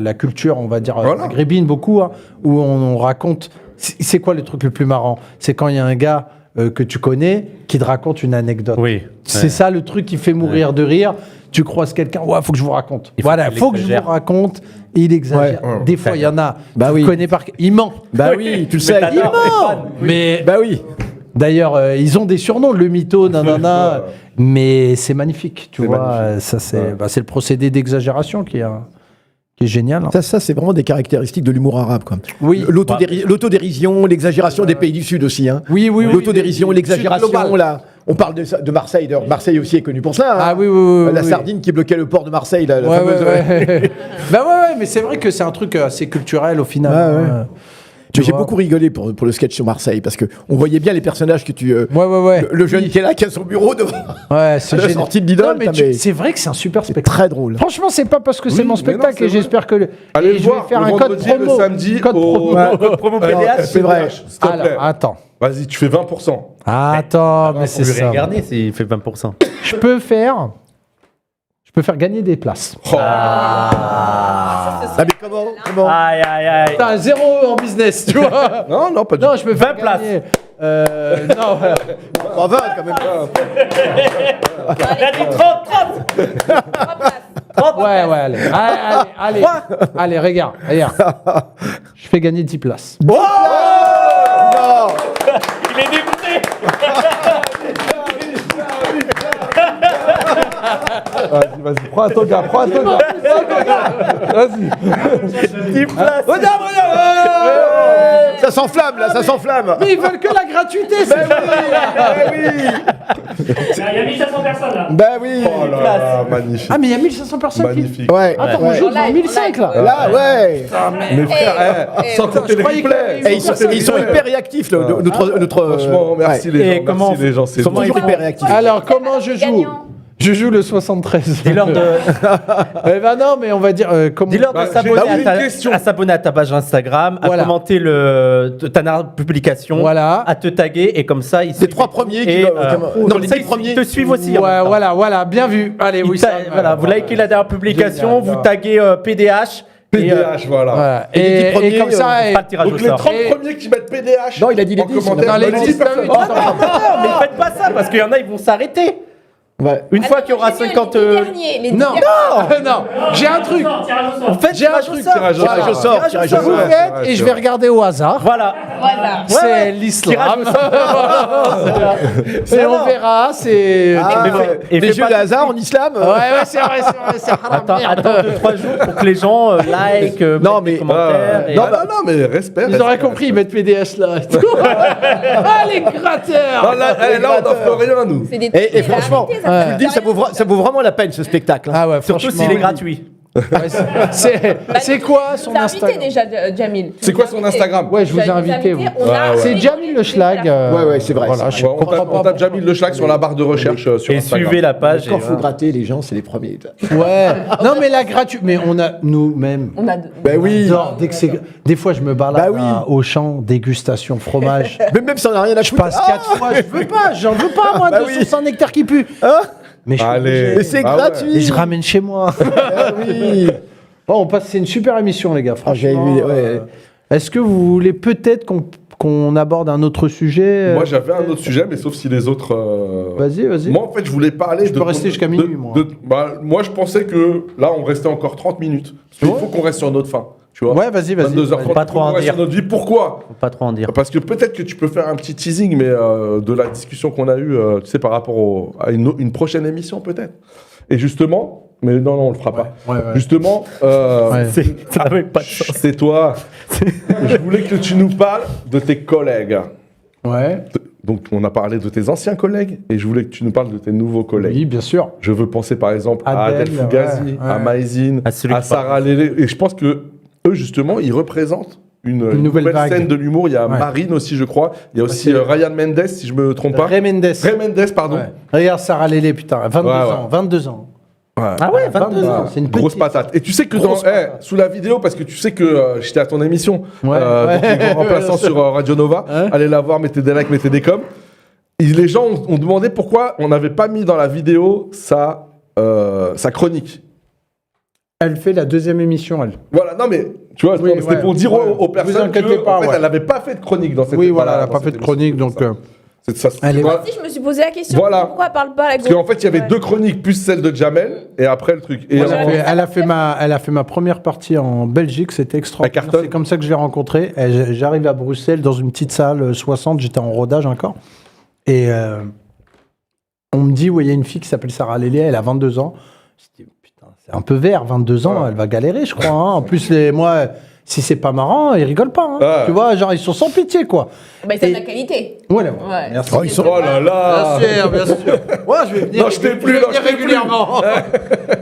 la culture, on va dire, Voilà. maghrébine beaucoup, hein, où on raconte. C'est quoi le truc le plus marrant? C'est quand il y a un gars que tu connais qui te raconte une anecdote. Oui. C'est ça le truc qui fait mourir de rire. Tu croises quelqu'un, ouais, faut que je vous raconte. Il faut Voilà, qu'il faut que je exagère. vous raconte. Et il exagère. Ouais. Des fois, il y en a. Bah tu oui. connais par. Il ment. Bah oui, tu le sais. Il ment. Mais Bah oui. d'ailleurs, ils ont des surnoms, le mytho, nanana. Mais c'est magnifique, tu C'est vois. magnifique. Ça, c'est Ouais. c'est le procédé d'exagération qui est génial. hein. Ça c'est vraiment des caractéristiques de l'humour arabe. Quoi. Oui. L'autodérision, l'exagération des pays du Sud aussi. Hein. Oui, oui, oui. L'autodérision, le l'exagération. Sud global. Là, on parle de Marseille. D'ailleurs, Marseille aussi est connu pour ça. Hein. Ah oui, oui, oui. La oui. sardine qui bloquait le port de Marseille. La Ouais, fameuse... ouais. Bah ouais, mais c'est vrai que c'est un truc assez culturel au final. Ouais, ouais. hein. Mais Tu j'ai vois. beaucoup rigolé pour le sketch sur Marseille parce que on voyait bien les personnages que tu. Ouais. Le jeune Oui. qui est là, qui a son bureau devant. Ouais, c'est la génial. sortie de Lidl, Non, mais t'as mais- c'est vrai que c'est un super C'est spectacle. très drôle. Franchement, c'est pas parce que c'est Oui, mon mais spectacle non, c'est et j'espère que. Allez et le je vais voir faire le un code vendredi et le promo. samedi Code au- promo. Ouais. Code promo PDH. C'est vrai. S'il te plaît. Alors, attends. Vas-y, tu fais 20%. Attends, mais c'est C'est ça. Garnier, il fait 20%. Je peux faire gagner des places. Ah mais comment Aïe, aïe, aïe. T'as 0 en business, tu vois. Non, pas du Non, je peux faire 20 places. gagner. Non, voilà. En 20 quand même. Il a dit 30. Ouais, allez. Allez. Allez, regarde. Je fais gagner 10 places. Non Il est dégoûté. Vas-y, prends un toga. Vas-y. 10 places. Regarde. Ça s'enflamme là, ça s'enflamme. Mais ils veulent que la gratuité, c'est Il y a 1500 personnes là. Bah oui. Oh là là, magnifique. Ah, mais il y a 1500 personnes qui... Magnifique. Ouais. Attends, on ouais. joue devant 1005 là. Là ouais. Mais frère, sans compter les croyais replays. que- Et ils sont hyper réactifs notre. Franchement, merci ouais. les Et gens. comment- Merci les gens. C'est comment bon. Toujours hyper réactifs. Alors, comment je joue Gagnant. Je joue le 73. Dis-leur de, Eh ben non, mais on va dire... comment... dis-leur de Bah, s'abonner j'ai une question. à s'abonner à ta page Instagram, Voilà. à commenter ta publication, Voilà. à te taguer et comme ça ils Les 3 premiers qui et, non comme les ça, 10 premiers. ils te suivent aussi. en Ouais, même temps. voilà, bien vu. Allez, Ils oui, voilà, vous likez la dernière publication, Génial. vous taguez PDH. PDH, voilà. Voilà. Et les 10 Et premiers, comme ça... Pas le tirage au Donc les sort. 30 Et- premiers qui mettent PDH. Non, il a dit les en 10, commentaire. Dans les Non, 10 personnes. personnes. Non, mais faites pas ça parce qu'il y en a, ils vont s'arrêter. Ouais. Une fois qu'il y aura 50. Non, non, j'ai un truc. Tirage au sort. J'ai un truc. Tirage au Tirage au sort. sort, tirage au Vous sort. faites et je vais regarder au hasard. Voilà. Voilà. C'est ouais. l'islam. Tirage Et on verra, c'est... Ah, et les fais jeux pas de hasard en islam. Ouais, c'est vrai, c'est haram, Attends, merde. attends 2-3 jours pour que les gens like, Non, mettent des mais- commentaires. et- Non, mais respect. Ils auraient compris, ils mettent PDH là. et tout. Ah, les gratteurs. Non, là, on n'offre rien, nous. C'est des Et franchement, c'est je vous le dis, ça vaut vraiment la peine ce spectacle. hein. Ah ouais, Surtout franchement. s'il est gratuit. Ouais, c'est quoi son T'as invité Instagram? déjà Jamil. C'est quoi son Instagram? Ouais, je vous ai invité. vous. C'est Jamil le Schlag. Ouais, c'est vrai. Voilà, c'est je vrai. On tape Jamil Le Schlag sur la barre de recherche sur Et Instagram. suivez la page. Quand et faut voilà. gratter les gens, c'est les premiers. Ouais. Non, mais la gratuite. Mais on a nous-mêmes. On a Ben oui. J'adore, dès que c'est... Des fois, je me balade Bah oui. au champ, dégustation, fromage. Même ça n'a rien à Je foutre. passe 4 fois, je veux pas, j'en veux pas moi Bah de oui. sauce en nectar qui pue. Hein Mais je suis Allez. obligé. Mais c'est Ah ouais. gratuit. Et je ramène chez moi. Ah oui. Bon, c'est une super émission les gars, Ah, j'ai franchement. vu, ouais. Est-ce que vous voulez peut-être qu'on qu'on aborde un autre sujet. Moi, j'avais un autre sujet, mais sauf si les autres. Vas-y. Moi, en fait, je voulais parler. Je peux rester jusqu'à minuit, moi. Moi, je pensais que là, on restait encore 30 minutes. Parce qu'il faut qu'on reste sur notre fin. Tu vois, Ouais, vas-y. 22h30, Pas trop en dire. sur notre vie. Pourquoi? Faut pas trop en dire. Parce que peut-être que tu peux faire un petit teasing, mais de la discussion qu'on a eue, tu sais, par rapport à une prochaine émission, peut-être. Et justement, mais non, on le fera pas. Ouais. Justement, Ça n'avait pas de sens. c'est toi. Je voulais que tu nous parles de tes collègues. Ouais. Donc, on a parlé de tes anciens collègues, et je voulais que tu nous parles de tes nouveaux collègues. Oui, bien sûr. Je veux penser par exemple à Adèle, Adèle Fugazi, ouais. à Maïzine, À celui à qui Sarah Lélé. Et je pense que eux, justement, ils représentent une nouvelle vague. scène de l'humour. Il y a Ouais. Marine aussi, je crois. Il y a aussi c'est- Ryan Mendes, si je me trompe pas. Ray Mendes. Ray Mendes, pardon. Ouais. Regarde Sarah Lélé, putain. 22 Ouais, ouais. ans. 22 ans. Ouais. Ah ouais, 22 ans. C'est une Grosse petite. patate. Et tu sais que Grosse patate. sous la vidéo, parce que tu sais que j'étais à ton émission, Ouais. donc les grands remplaçants sur Radio Nova, Ouais. allez la voir, mettez des likes, mettez des coms. Et les gens ont demandé pourquoi on n'avait pas mis dans la vidéo sa chronique. Elle fait la deuxième émission, elle. Voilà, non mais tu vois, Oui, c'était ouais. pour dire Ouais. aux Vous personnes inquiétez que, pas, en fait, ouais. elle n'avait pas fait de chronique dans cette Oui, voilà, elle n'a dans pas cette fait de chronique, émission, donc. c'est ça. Elle est- Moi aussi, je me suis posé la question. Voilà. Pourquoi elle parle pas la Parce qu'en fait, il y avait deux chroniques plus celle de Jamel et après le truc. Et Elle a fait ma première partie en Belgique, c'était extraordinaire. cartonne. C'est comme ça que je l'ai rencontrée. Et j'arrive à Bruxelles dans une petite salle 60, j'étais en rodage encore. Et on me dit, ouais, il y a une fille qui s'appelle Sarah Lélé, elle a 22 ans. Je dis, putain, c'est un peu vert, 22 ans, elle va galérer, je crois. Hein. En plus, moi, si c'est pas marrant, ils rigolent pas. Hein. Ah. Tu vois, genre, ils sont sans pitié, quoi. Bah, c'est Et- de la qualité. Voilà. Ouais. Merci. Oh, ils sont. Oh là là. Bien sûr. Ouais, je vais venir, Non, je t'ai plus, non, je t'ai plus. régulièrement.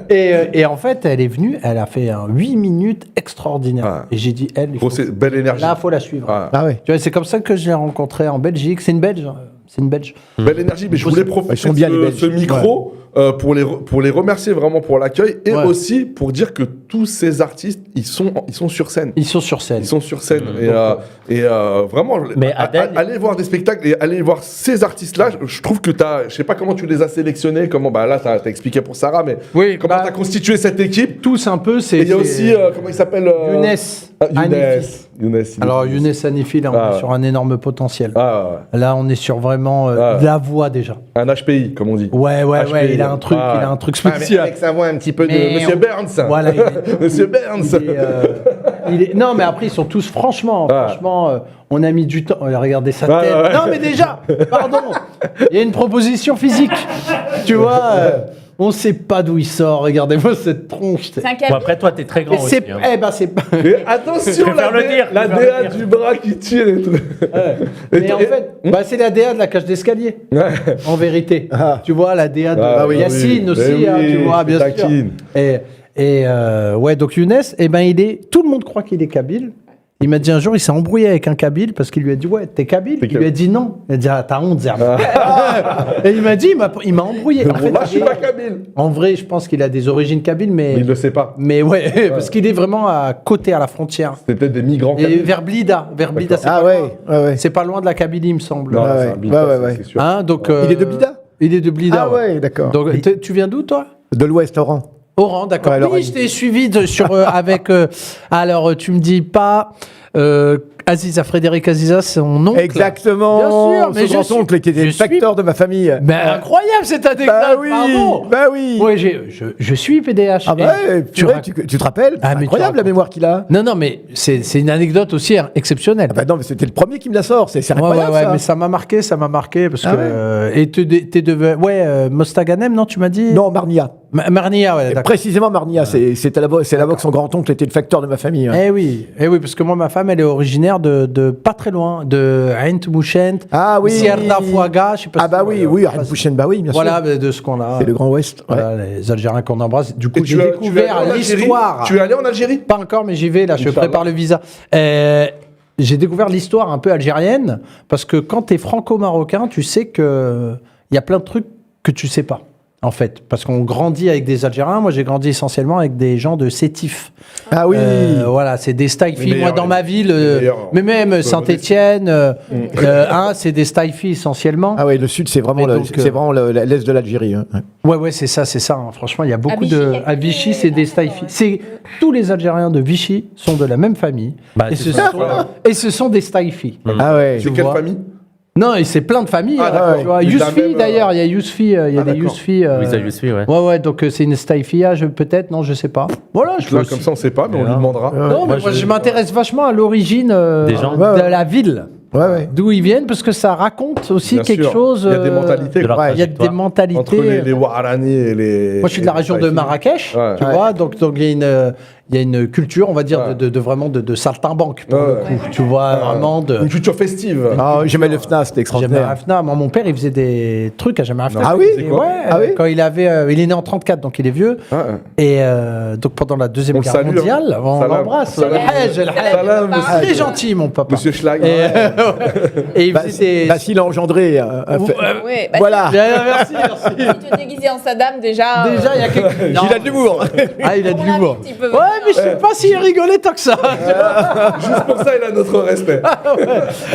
et en fait, elle est venue, elle a fait un 8 minutes extraordinaire. Ah. Et j'ai dit, elle, il faut- Grosse, belle énergie. là, il faut la suivre. Ah. Ah ouais. Tu vois, c'est comme ça que je l'ai rencontrée en Belgique. C'est une Belge. C'est une Belge. Belle énergie, mais je voulais profiter Ils sont bien, les de Belges. ce micro pour les remercier vraiment pour l'accueil et Ouais. aussi pour dire que tous ces artistes, ils sont sur scène. Ils sont sur scène. Ils sont sur scène. Et vraiment, Mais Adèle- allez voir des spectacles et allez voir ces artistes-là. Je trouve que je sais pas comment tu les as sélectionnés, comment, bah là, t'as expliqué pour Sarah, mais Oui, comment bah, t'as constitué cette équipe. tous un peu, c'est. Et il y a c'est- aussi, comment il s'appelle Younes. Younes. Hanifi. Younes. Alors, Younes Hanifi, là, on Ah, est ouais. sur un énorme potentiel. Ah, Là, on est sur vraiment Ah. de la voix déjà. un HPI, comme on dit. Ouais, HPI, il a un truc, ah. il a un truc Ah, mais spécial. avec sa voix un petit peu de Mais Monsieur on- Burns. Voilà, il est- Monsieur Burns. Non, mais après, ils sont tous, franchement, on a mis du temps. Regardez sa Ouais, tête. ouais. Non, mais déjà, pardon, il y a une proposition physique. Tu vois, on sait pas d'où il sort. Regardez-moi cette tronche. C'est un Bon, cabinet. après, toi, t'es très grand Et aussi. c'est, hein. eh ben, c'est pas. Mais attention, Je préfère le dire, la je préfère DA le dire. du bras qui tire et tout. Mais en fait, c'est la DA de la cage d'escalier. En vérité. Tu vois, la DA de Ah oui, Yacine oui. aussi, Mais hein, oui, tu vois, bien sûr. taquine. Et ouais, donc Younes, tout le monde croit qu'il est kabyle. Il m'a dit un jour, il s'est embrouillé avec un kabyle parce qu'il lui a dit, ouais, t'es kabyle. Il lui a dit non. Il a dit, ah, t'as honte, Zerbe. Et il m'a dit, il m'a embrouillé. En fait, Moi, je suis pas kabyle. en vrai, je pense qu'il a des origines kabyles, mais. Il le sait pas. Mais ouais, parce qu'il est vraiment à côté, à la frontière. C'est peut-être des migrants Et kabyles. vers Blida. C'est Ah pas ouais, loin. ouais. C'est pas loin de la Kabylie, il me semble. Non, Ah c'est ouais. un Blida, Ouais, ça, ouais. c'est sûr. Hein, donc, Il est de Blida Il est de Blida. Ah ouais, d'accord. Donc, tu viens d'où, toi De l'Ouest, Oran. Oran, d'accord. Ouais, Oui, Lorraine. je t'ai suivi avec. Alors, tu me dis pas. Aziza, Frédéric Aziza, c'est son oncle. Exactement. Bien sûr, mais Ce grand-oncle était je le facteur de ma famille. Mais incroyable cette anecdote, Bah oui, pardon. bah oui. Ouais, je suis PDH. Ah bah Et ouais, tu purée, rac- tu te rappelles Ah, C'est mais tu incroyable la racontes. mémoire qu'il a. Non, mais c'est une anecdote aussi exceptionnelle. Ah bah non, mais c'était le premier qui me la sort. C'est Ouais, incroyable ouais, ça. mais ça m'a marqué parce Ah que. ouais. Et t'es devenu. Ouais, Mostaganem, non, tu m'as dit Non, Marnia. Marnia, ouais, d'accord. Précisément Marnia. C'est là-bas que son grand-oncle était le facteur de ma famille. Ouais. Eh oui, parce que moi, ma femme, elle est originaire de pas très loin, de Ain Mouchent, Ah oui. Sierra Fouaga, je sais pas Ah bah oui, oui, Arène Pouchen, bah oui, bien sûr. Voilà, de ce qu'on a. C'est le Grand Ouest. Ouais. Voilà, les Algériens qu'on embrasse. Du coup, Et j'ai tu es allé découvert en Algérie l'histoire. Tu es allé en Algérie? Pas encore, mais j'y vais, là, je Inch'Allah. prépare le visa. J'ai découvert l'histoire un peu algérienne, parce que quand tu es franco-marocain, tu sais qu'il y a plein de trucs que tu sais pas, en fait. Parce qu'on grandit avec des Algériens. Moi, j'ai grandi essentiellement avec des gens de Sétif. Ah oui. Voilà, c'est des Staifi. Les Moi, meilleurs, dans ma ville, les meilleurs. mais même Saint-Étienne, c'est des Staifi essentiellement. Ah oui, le sud, c'est vraiment Et le- donc, c'est vraiment l'est de l'Algérie. Hein. Ouais, c'est ça. Hein. Franchement, il y a beaucoup Vichy, de. il y a- À Vichy, c'est des Staifi. C'est tous les Algériens de Vichy sont de la même famille. Bah, et, c'est ce ça. sont des Staifi. Ah ouais. C'est quelle vois. famille? Non, et c'est plein de familles. Ah, d'accord. Tu vois. Mais de la Yousfi, même, d'ailleurs, il y a Yousfi. Il y a Ah, des d'accord. Yousfi. Louisa Yousfi, ouais. Ouais, donc c'est une Staifia, peut-être, non, je sais pas. Voilà, je Là, veux comme ça, on sait pas, mais on lui demandera. Non, mais moi, je m'intéresse vachement à l'origine Des gens. de la ville. Ouais, ouais. D'où ils viennent, parce que ça raconte aussi Bien quelque sûr. chose. Il y a des mentalités. de leur quoi. Il y a des trajectoire. mentalités. Entre les Ouarani et les. Moi, je suis de la région de Marrakech, Ouais. tu vois, donc il y a une culture, on va dire, Ouais. de vraiment de saltimbanque, pour Ouais. le coup, tu vois, vraiment de... Une culture festive. Ah, j'aimais le FNA, c'était J'aimais extraordinaire. Rafna. Moi, mon père, il faisait des trucs à Jamais Rafna. Ah oui C'est Et quoi ouais, Ah oui quand il est né en 34, donc il est vieux. Ouais. Et donc pendant la Deuxième On le Guerre salue, hein. mondiale, on Salam. l'embrasse. Salam. Salam, Très monsieur. gentil, mon papa. Monsieur Schlag. Et il Bah, faisait des... Basile a engendré. un fait- Ouais, bah, Voilà. Merci. Si tu te déguisais en Saddam, déjà. Déjà, il y a quelque... Il a de l'humour. Ah, il a de l'humour. Un petit peu. Ouais, mais je sais pas s'il rigolait tant que ça. Juste pour ça, il a notre respect.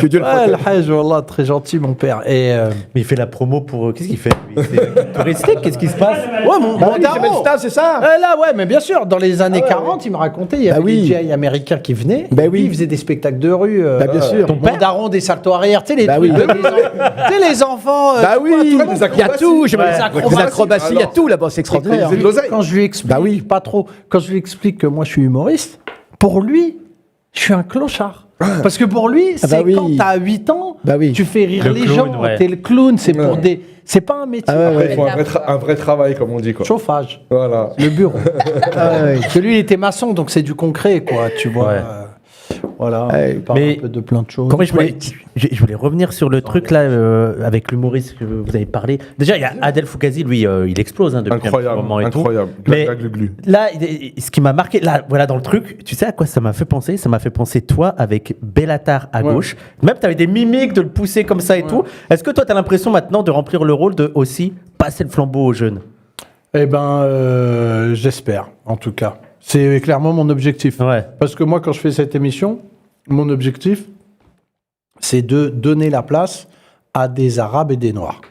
Que Dieu le Ouais, protège. le Hajj, wallah, très gentil, mon père. Et Mais il fait la promo pour. Qu'est-ce qu'il fait lui C'est guide touristique, qu'est-ce qui se passe ouais, mon Bah oui, daron. j'aimais le FNA, c'est ça. Là, ouais, mais bien sûr, dans les années 40, il me racontait, il y avait Bah oui. des DJ américains qui venaient. Bah et puis oui. Ils faisaient des spectacles de rue. Bah bien sûr. Mon daron des saltos arrière, tu sais, les Bah trucs oui. de- tu sais, les enfants. Bah oui, les il y a acrobaties. tout. J'aimais Ouais. les acrobaties, il y a tout là-bas, c'est extraordinaire. C'est de l'oseille. Quand je lui explique, Bah oui. pas trop, quand je lui explique que moi je suis humoriste, pour lui, je suis un clochard. Parce que pour lui, Ah bah c'est oui. quand t'as 8 ans, Bah oui. tu fais rire Le les clown, gens, ouais. t'es le clown, c'est pour Ouais. des. C'est pas un métier. Ah ouais, Après, ouais. il faut un vrai travail, comme on dit, quoi. Chauffage, Voilà. le bureau. Ah ouais. Parce que lui, il était maçon, donc c'est du concret, quoi, tu vois. Ouais. Voilà, Ouais, on parle mais un peu de plein de choses. Corée, je voulais revenir sur le truc là avec l'humoriste que vous avez parlé. Déjà, il y a Adel Fougazi, lui, il explose hein, depuis un petit Incroyable. moment et Incroyable. tout. Mais Glu. là, ce qui m'a marqué, là, voilà, dans le truc, tu sais à quoi ça m'a fait penser? Ça m'a fait penser, toi, avec Bellatar à gauche. Même, tu avais des mimiques de le pousser comme ça et tout. Est-ce que toi, tu as l'impression maintenant de remplir le rôle de aussi passer le flambeau aux jeunes? Eh ben, j'espère, en tout cas. C'est clairement mon objectif. Ouais. Parce que moi, quand je fais cette émission, mon objectif, c'est de donner la place à des Arabes et des Noirs.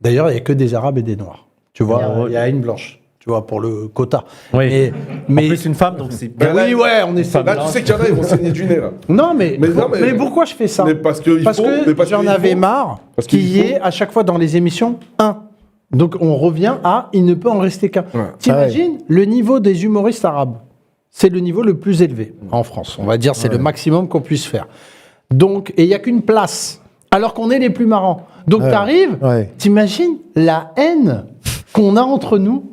D'ailleurs, il n'y a que des Arabes et des Noirs. Tu vois, il y a une blanche, tu vois, pour le quota. Oui. Mais En plus, une femme, donc c'est Ben là, oui, ouais, on essaie. Là, tu sais qu'il y en a, ils vont saigner du nez, là. Non, mais, non, mais- pourquoi je fais ça? Mais parce que J'en avais marre Parce qu'il qu'il y faut. ait à chaque fois dans les émissions un. Donc on revient à il ne peut en rester qu'un. Ouais. T'imagines le niveau des humoristes arabes? C'est le niveau le plus élevé en France. On va dire c'est le maximum qu'on puisse faire. Donc, et il n'y a qu'une place. Alors qu'on est les plus marrants. Donc t'arrives, t'imagines la haine qu'on a entre nous?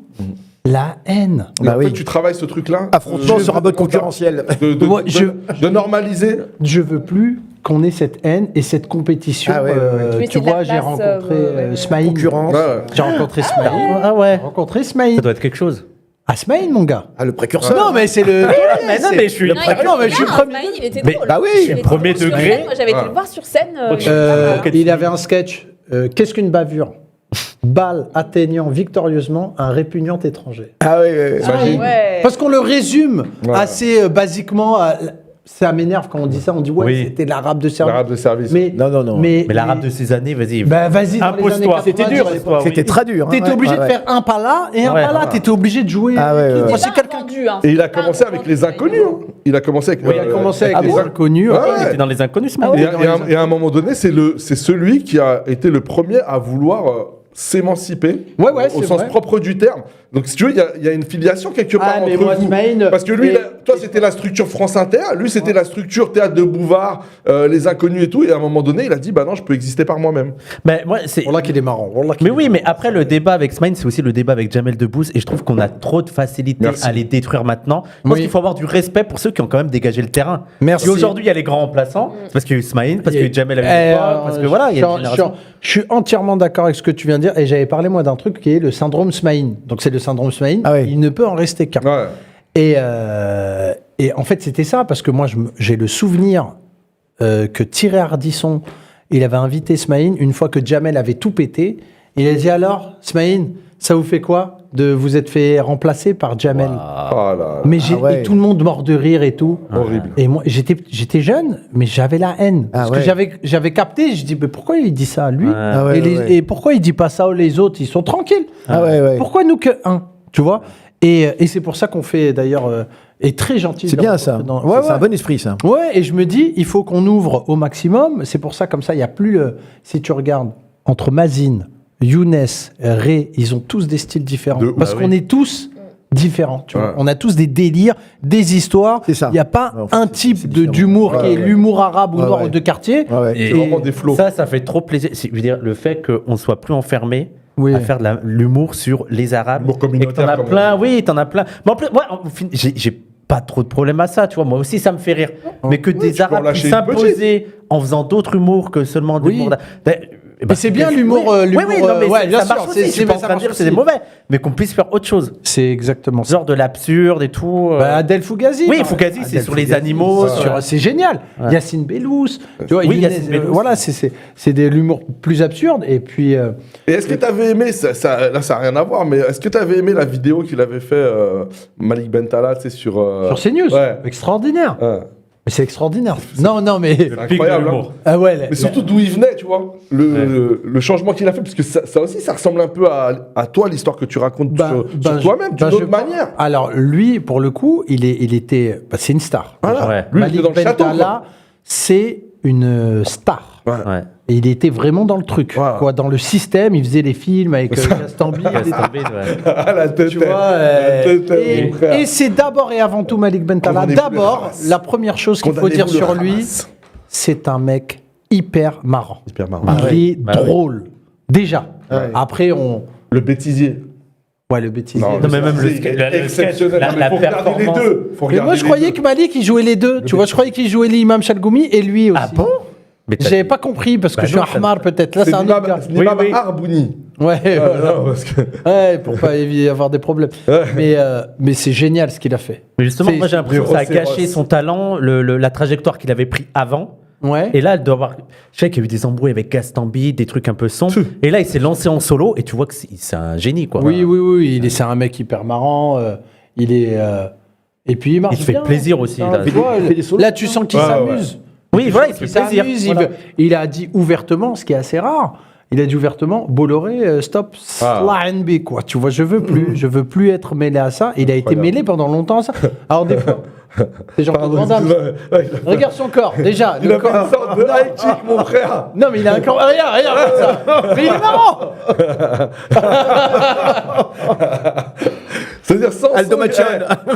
La haine. Mais Bah en fait, oui. tu travailles ce truc-là. Affrontement sur un mode concurrentiel. Moi, De normaliser. Je veux plus qu'on ait cette haine et cette compétition. Ah ouais, ouais, ouais. Tu veux Tu laisser de la vois, j'ai place, rencontré ouais. Smaïn. Concurrence. Ouais. J'ai rencontré Smaïn. Ah ouais. J'ai rencontré Smaïn. Ça doit être quelque chose. Ah, Smaïn, mon gars. Ah, le précurseur. Non, mais c'est le. Mais non, mais je suis. Non, il était Non, mais je suis bien, premier. Ismaïl, il était Mais- drôle. bah oui, Il je suis était premier drôle sur degré. scène. Moi, j'avais été le voir sur scène. Il avait un sketch. Qu'est-ce qu'une bavure? Balle atteignant victorieusement un répugnant étranger. Ah oui, oui, oui. Imagine. Ouais. Parce qu'on le résume Ouais. assez basiquement. Ça m'énerve quand on dit ça. On dit ouais, Oui. c'était l'arabe de service. L'arabe de service. Mais Non. Mais l'arabe de ces années, vas-y. Bah vas-y, dans les années Impose-toi. 90, C'était dur, ouais. l'histoire. C'était très dur. hein, T'étais ouais, obligé ouais, de ouais. faire un pas là et un Ouais. pas là. T'étais obligé de jouer. Ah ouais, ouais, Moi, ouais. c'est quelqu'un. Et il a commencé avec les inconnus. Hein. Il a commencé avec. Il a commencé avec les bon inconnus. Ouais, Il ouais. était dans les inconnus, ce mec. Et à un moment donné, c'est celui qui a été le premier à vouloir s'émanciper Ouais, ouais, au c'est sens vrai. propre du terme. Donc, si tu veux, il y a une filiation quelque part Ah, mais entre moi, vous. Smaïn, Parce que lui, et- toi, c'était la structure France Inter, lui, c'était la structure Théâtre de Bouvard, les inconnus et tout. Et à un moment donné, il a dit, bah non, je peux exister par moi-même. Mais moi, c'est. Wallah qu'il est marrant. Wallah qu'il Mais est oui, marrant. mais après le débat avec Smaïn, c'est aussi le débat avec Jamel Debbouze, et je trouve qu'on a trop de facilité Merci. à les détruire maintenant. Je pense Oui. qu'il faut avoir du respect pour ceux qui ont quand même dégagé le terrain. Merci. Et aujourd'hui, il y a les grands remplaçants, c'est parce qu'il y a eu Smaïn, parce qu'il y a eu Jamel Eh, Debbouze, parce que voilà, il y a une génération. Je suis entièrement d'accord avec ce que tu viens de dire et j'avais parlé moi d'un truc qui est le syndrome Smaïn. Donc c'est le syndrome Smaïn, Ah oui. il ne peut en rester qu'un. Ouais. Et en fait c'était ça parce que moi j'ai le souvenir que Thierry Ardisson, il avait invité Smaïn une fois que Jamel avait tout pété. Il a dit alors Smaïn, ça vous fait quoi de vous être fait remplacer par Jamel? Oh là là. Mais ouais. et tout le monde mort de rire et tout. Horrible. Et moi, j'étais jeune, mais j'avais la haine. Ah Parce ouais. que j'avais capté, je dis, mais pourquoi il dit ça, lui? Ah ouais, Et pourquoi il dit pas ça aux les autres? Ils sont tranquilles. Ah ouais, ouais. Pourquoi nous que un? Tu vois? Et c'est pour ça qu'on fait, d'ailleurs, est très gentil. C'est bien ça. Ouais, C'est un bon esprit, ça. Ouais, et je me dis, il faut qu'on ouvre au maximum. C'est pour ça, comme ça, il n'y a plus le. Si tu regardes, entre Mazine, Younes, Ray, ils ont tous des styles différents. Parce qu'on est tous différents. Tu vois. Ouais. On a tous des délires, des histoires. C'est ça. Il n'y a pas Ouais, en fait, un c'est type différent. d'humour qui Ouais, est ouais. l'humour arabe ou Ouais, noir ouais. de quartier. Ouais, ouais. Et C'est vraiment des flots. ça fait trop plaisir. Je veux dire, le fait qu'on soit plus enfermé Oui. à faire de l'humour sur les Arabes. L'humour Et que t'en communautaire, as comme on plein, oui, t'en as plein. Mais en plus, moi, j'ai pas trop de problème à ça, tu vois. Moi aussi, ça me fait rire. Mais que tu des peux en Arabes qui lâcher une s'imposaient en faisant d'autres humours que seulement de Oui. l'humour. Mais c'est bien l'humour, Oui, l'humour, oui, non, mais ouais, bien ça marche sûr, aussi. Je suis pas en ça train de marche dire que c'est des aussi. mauvais, mais qu'on puisse faire autre chose. C'est exactement ça. Genre de l'absurde et tout. Bah, Adel Fougazi. Oui, par- Fougazi, c'est Adel sur les Fougazi, animaux, c'est sur- c'est génial. Yacine Bellous. Tu vois, Oui, Younes, Yacine Bellous. voilà, c'est de l'humour plus absurde. Et puis. Et est-ce que tu avais aimé, là ça n'a rien à voir, mais est-ce que tu avais aimé la vidéo qu'il avait fait Malik Bentala, tu sais, sur... Sur CNews. Ouais. Extraordinaire. Ouais. Mais c'est extraordinaire. Non, non, mais. C'est incroyable. Hein. Ah ouais, Mais surtout d'où il venait, tu vois. Le changement qu'il a fait, parce que ça aussi, ça ressemble un peu à toi, l'histoire que tu racontes sur toi-même, d'une autre manière. Alors, lui, pour le coup, il était. Bah, c'est une star. Voilà. Ouais. Lui, il était Malik dans le château, Bentala, c'est une star. quoi. Ouais. Et il était vraiment dans le truc. Voilà. Quoi, dans le système, il faisait les films avec Gaston Bide. Ah, la tête. Tu vois, la tête, mon frère. et c'est d'abord et avant tout Malik Bentala. Condamnez-vous la D'abord, race. la première chose qu'il faut dire Condamnez-vous sur le lui, Hamas. c'est un mec hyper marrant. Hyper marrant. Il est Bah oui. drôle. Déjà. Ouais. Après, on. Le bêtisier. Ouais, le bêtisier. Non, mais même le bêtisier, sketch, il est exceptionnel. la- Non, mais la faut regarder les performance. deux. Faut Mais regarder moi, je les croyais deux. que Malik, il jouait les deux. Tu vois, je croyais qu'il jouait l'imam Chalgoumi et lui aussi. Ah bon? Mais t'as- J'avais pas compris parce que Bah je suis non, un hamar peut-être. Là, C'est c'est un autre gars. l'imam Oui, oui. Harbouni. Ouais, Ah, voilà. non, parce que- Ouais, pour pas avoir des problèmes. Mais c'est génial ce qu'il a fait. Mais justement, C'est- moi j'ai l'impression que ça a Rhinocéros. gâché son talent, la trajectoire qu'il avait pris avant. Ouais. Et là, elle doit avoir. Je sais qu'il y a eu des embrouilles avec Gaston Bide, des trucs un peu sombres. Et là, il s'est lancé en solo et tu vois que c'est un génie, quoi. Oui, oui, oui. C'est un mec hyper marrant. Il est. Et puis il marche Il se fait bien. plaisir aussi, Hein, là. tu vois, Il fait des solos. là, tu sens qu'il Ouais, s'amuse. Oui, voilà, il se Il fait plaisir. s'amuse. Voilà. Il a dit ouvertement, ce qui est assez rare. Il a dit ouvertement, Bolloré, stop, NB, quoi. Tu vois, je veux plus être mêlé à ça. Il a été mêlé pendant longtemps à ça. Alors des fois, c'est Jean-Claude Van Damme. Regarde son corps, déjà. Il le a fait corps. une sorte de high kick, mon frère. Non, mais il a un corps. Regarde ça. Mais il est marrant. C'est-à-dire sans Aldo son, Machon.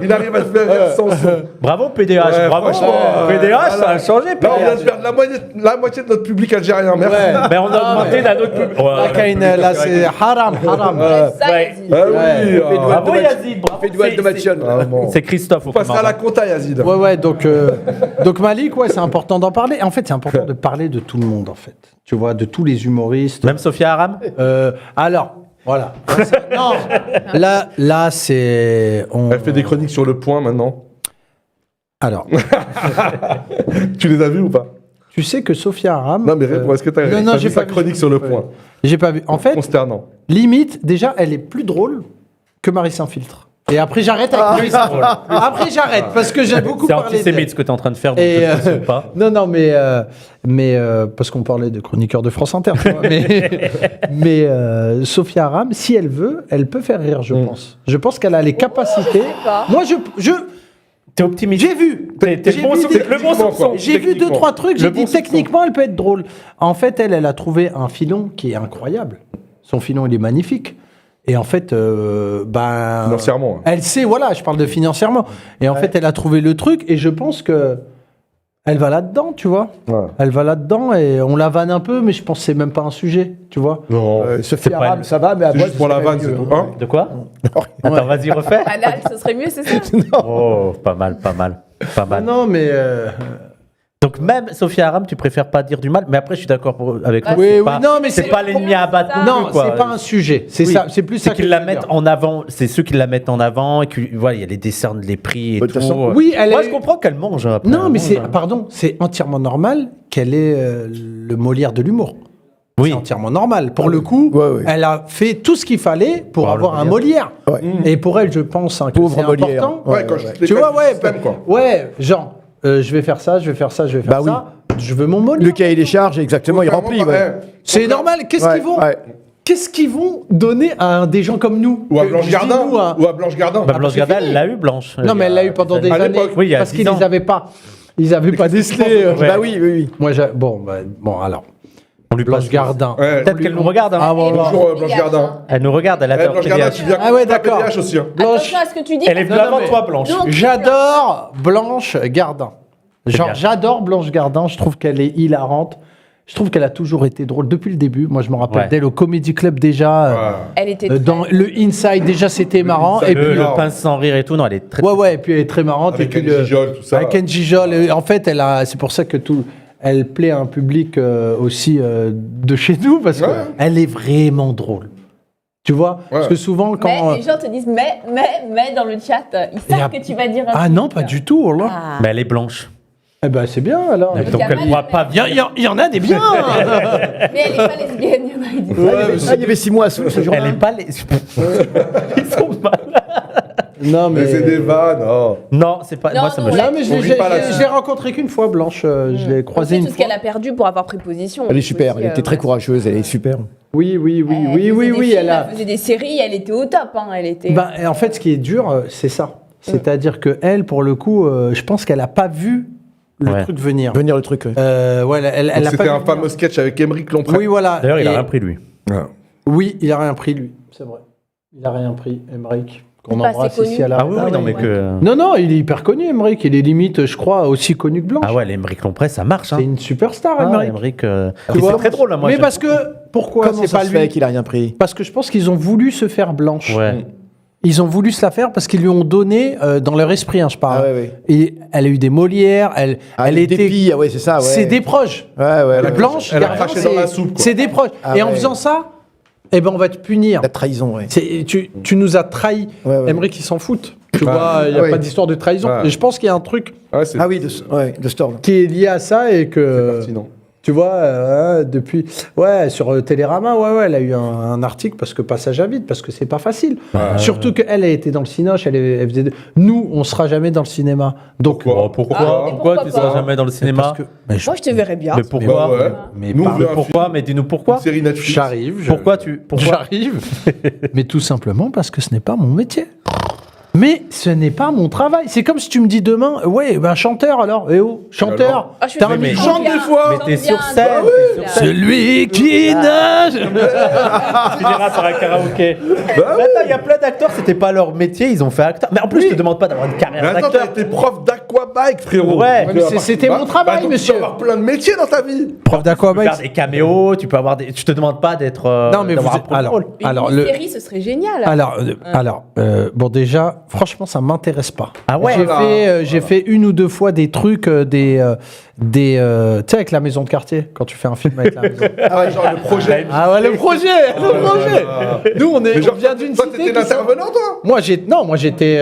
il arrive à le faire rire sans son. Bravo, PDH. Ouais, bravo. franchement, PDH, ça a changé. Là, on vient de perdre la moitié de notre public algérien. Merci. Mais on a augmenté d'un autre public. Là, Kaine, là, c'est haram. Ça, Ouais. Yazid. Ah oui. Ouais. ah. Bravo, Yazid. Bravo. Fait du Aldo Machon. Ah, bon. C'est Christophe. On passera à la compta, Yazid. Ouais, donc Malik, ouais, c'est important d'en parler. En fait, c'est important de parler de tout le monde, en fait. Tu vois, de tous les humoristes. Même Sophia Aram. Alors, voilà. Non, là, c'est. Elle fait des chroniques sur le point maintenant. Alors, Tu les as vues ou pas? tu sais que Sophia Aram. Non, mais réponds, est-ce que tu as non, vu j'ai sa pas vu. chronique sur le point? J'ai pas vu. En fait, Consternant. limite, déjà, elle est plus drôle que Marie Sans-Filtre. Et après, j'arrête avec Marie Sans-Filtre. Après, j'arrête parce que j'ai beaucoup C'est parlé antisémite d'elle. ce que tu es en train de faire. Donc Et, je ne sais pas. Non, mais parce qu'on parlait de chroniqueurs de France Inter. tu vois, mais Sophia Aram, si elle veut, elle peut faire rire, je pense. Je pense qu'elle a les capacités. pas. Moi, T'es optimiste. j'ai vu. T'es J'ai bon vu sur- des- le bon soupçon. J'ai vu deux, trois trucs. J'ai Le dit bon soupçon. techniquement, elle peut être drôle. En fait, elle a trouvé un filon qui est incroyable. Son filon, il est magnifique. Et en fait, Financièrement. elle sait, voilà, je parle de financièrement. Et en fait, elle a trouvé le truc. Et je pense que elle va là-dedans, tu vois. Ouais. Elle va là-dedans et on la vanne un peu, mais je pense que c'est même pas un sujet, tu vois. Non. Sophie pas Aram, elle. ça va, mais à C'est moi, juste pour la serait vanne, mieux, c'est tout. Hein? De quoi? Attends, vas-y, refais. Halal, ce serait mieux, c'est ça? Oh, pas mal, pas mal. Pas mal. Non, mais Donc même Sophia Aram, tu préfères pas dire du mal, mais après je suis d'accord avec Bah, toi. oui, c'est oui, pas- non, mais c'est c'est- pas l'ennemi à abattre. ça. non non, plus, quoi. c'est pas un sujet. C'est Oui. ça, c'est plus ça C'est qu'ils que la je veux mettent dire. en avant. C'est ceux qui la mettent en avant et que voilà, il y a les décernes, les prix et De toute tout. façon, oui, elle Moi, est- je comprends qu'elle mange. Après, Non, elle mais mange, c'est, hein. pardon, c'est entièrement normal qu'elle ait le Molière de l'humour. Oui. C'est entièrement normal. Pour le coup, Ouais. elle a fait tout ce qu'il fallait pour Pour avoir un Molière. Molière. Ouais. Et pour elle, je pense que Pauvre c'est Molière. important. Ouais, quand je Tu vois, ouais, quoi. ouais, genre, je vais faire ça, je vais faire ça, je vais faire Bah oui. ça. Je veux mon Molière. Le cahier des charges, exactement, il remplit. Ouais. C'est normal. Qu'est-ce qu'ils vont donner à des gens comme nous Ou à Que- Blanche je dis Gardin. nous, à- Ou à Blanche Gardin. Bah, Blanche c'est Gardin, fini. elle l'a eu, Blanche. Non, mais elle l'a eu pendant des à années. l'époque, oui, il y a parce 10 qu'ils ans. n'avaient pas. Ils n'avaient pas décelé. Ouais. Bah oui. Moi, bon, alors. On lui Blanche passe. Gardin. Ouais. Peut-être qu'elle nous regarde. hein. Ah, bon, Bonjour Blanche Gardin. Elle nous regarde, elle Eh, adore Blanche Gardin, TDH. tu viens Ah ouais, d'accord. TDH aussi. Hein. Blanche. Attention à ce que tu dis. Elle est venue Non, avant mais- toi, Blanche. Donc, J'adore Blanche Gardin. Genre, bien. j'adore Blanche Gardin. Je trouve qu'elle est hilarante. Je trouve qu'elle a toujours été drôle depuis le début. Moi, je me rappelle Ouais. d'elle au Comedy Club déjà. Elle était Dans le Inside, déjà, c'était marrant. Et puis, Le pince sans rire et tout, non, elle est très. ouais, et puis elle est très marrante. Avec et puis Ken Gijol, tout ça. Avec Ken Gijol. Et en fait, c'est pour ça que elle plaît à un public aussi de chez nous, parce Ouais. qu'elle est vraiment drôle. Tu vois Parce que souvent, quand. Mais les gens te disent mais dans le chat, ils y a- savent que tu vas dire un Ah truc. non, pas du tout. Oh là. Ah. Mais elle est blanche. Eh ben, c'est bien alors. Donc elle ne pourra pas Il y en a des biens. Mais elle est pas lesbienne, il y en a qui disent. Il y avait 6 mois à ce jour-là. Elle est pas les. Ils sont mal. Non, Mais c'est des vannes. Oh. Non, c'est pas. Non, Moi, ça non, me ouais. Non, mais On rit pas là-dessus. je l'ai rencontrée qu'une fois, Blanche. Je l'ai On croisée sait une tout ce fois. qu'elle a perdu pour avoir pris position. Elle est super, elle Aussi, était très ouais. courageuse, elle est super. Oui, Elle faisait des elle a. films, Elle faisait des séries, elle était au top. Hein, elle était. Ben, et en fait, ce qui est dur, c'est ça. C'est-à-dire que elle, pour le coup, je pense qu'elle a pas vu le Ouais. truc venir. Venir le truc. Ouais. Ouais, elle Donc, a pas c'était vu un venir. fameux sketch avec Émeric Lompré. Oui, voilà. D'ailleurs, il a Et- rien pris, lui. Ouais. Oui, il a rien pris, lui. C'est vrai. Il a rien pris, Emmerich. Qu'on Pas assez embrasse connu. ici à la Ah oui, radio. oui, non, mais ouais. que. Non, non, il est hyper connu, Emmerich. Il est limite, je crois, aussi connu que Blanche. Ah ouais, l'Emeric Lompré, ça marche. Hein. C'est une superstar, Ah, Emmerich. Emeric. Tu C'est vois très drôle, hein, moi. Mais j'aime parce que, pourquoi Comment c'est ça pas se lui fait qu'il a rien pris? Parce que je pense qu'ils ont voulu se faire Blanche. Ouais. Ils ont voulu se la faire parce qu'ils lui ont donné, dans leur esprit, hein, je parle. Ah ouais, ouais. Et elle a eu des Molières, elle Les était. dépits, ah ouais, c'est ça, ouais. C'est des proches. Ouais, La Blanche, elle a Gardin, craché dans la soupe, quoi. c'est des proches. Ah Et en ouais. faisant ça, eh ben on va te punir. La trahison, ouais. Tu nous as trahi. Ouais, ouais. Emmerich, il s'en fout. Tu vois, il n'y a ouais. pas d'histoire de trahison. Ouais. Et je pense qu'il y a un truc Ouais, c'est Ah oui, de Storm. qui est lié à ça et que. pertinent. Tu vois, depuis. Ouais, sur Télérama, ouais, elle a eu un article parce que passage à vide, parce que c'est pas facile. Surtout qu'elle a été dans le cinoche, elle faisait. Nous, on sera jamais dans le cinéma. Donc. Pourquoi Pourquoi Ah, Pourquoi tu pourquoi seras pas jamais dans le cinéma Parce que. Mais Moi, je te verrais bien. Mais pourquoi Bah ouais. Mais Nous, on par- veut un Pourquoi film, Mais dis-nous pourquoi. une série Netflix. J'arrive. Pourquoi tu. Pourquoi J'arrive. Mais tout simplement parce que ce n'est pas mon métier. Mais ce n'est pas mon travail. C'est comme si tu me dis demain, ouais, ben chanteur alors. Eh oh, chanteur. Ah, je T'as fais un mais- micro. Chante des fois. Mais t'es sur bien, scène. bah t'es oui. sur scène. Celui qui nage. Tu finiras par un karaoké. Mais attends, il y a plein d'acteurs, c'était pas leur métier, ils ont fait acteur. Mais en plus, je te demande pas d'avoir une Mais carrière attends, t'as d'acteur. été prof d'aquabike, frérot. Ouais. Donc, Mais c'était mon travail, donc, monsieur. Tu peux avoir plein de métiers dans ta vie. Prof Tu peux faire d'aquabike. des caméos, tu peux avoir des. Je te demande pas d'être. Non, mais d'avoir vous un premier alors, rôle. alors Une le. série, ce serait génial. Bon déjà, franchement, ça m'intéresse pas. Ah ouais. J'ai fait une ou deux fois des trucs, tu sais, avec la maison de quartier, quand tu fais un film avec la maison. Ah ouais, genre le projet. Ah ouais, le projet. Nous, on Mais genre, vient d'une toi, cité. t'étais qui l'intervenant, toi. Moi j'étais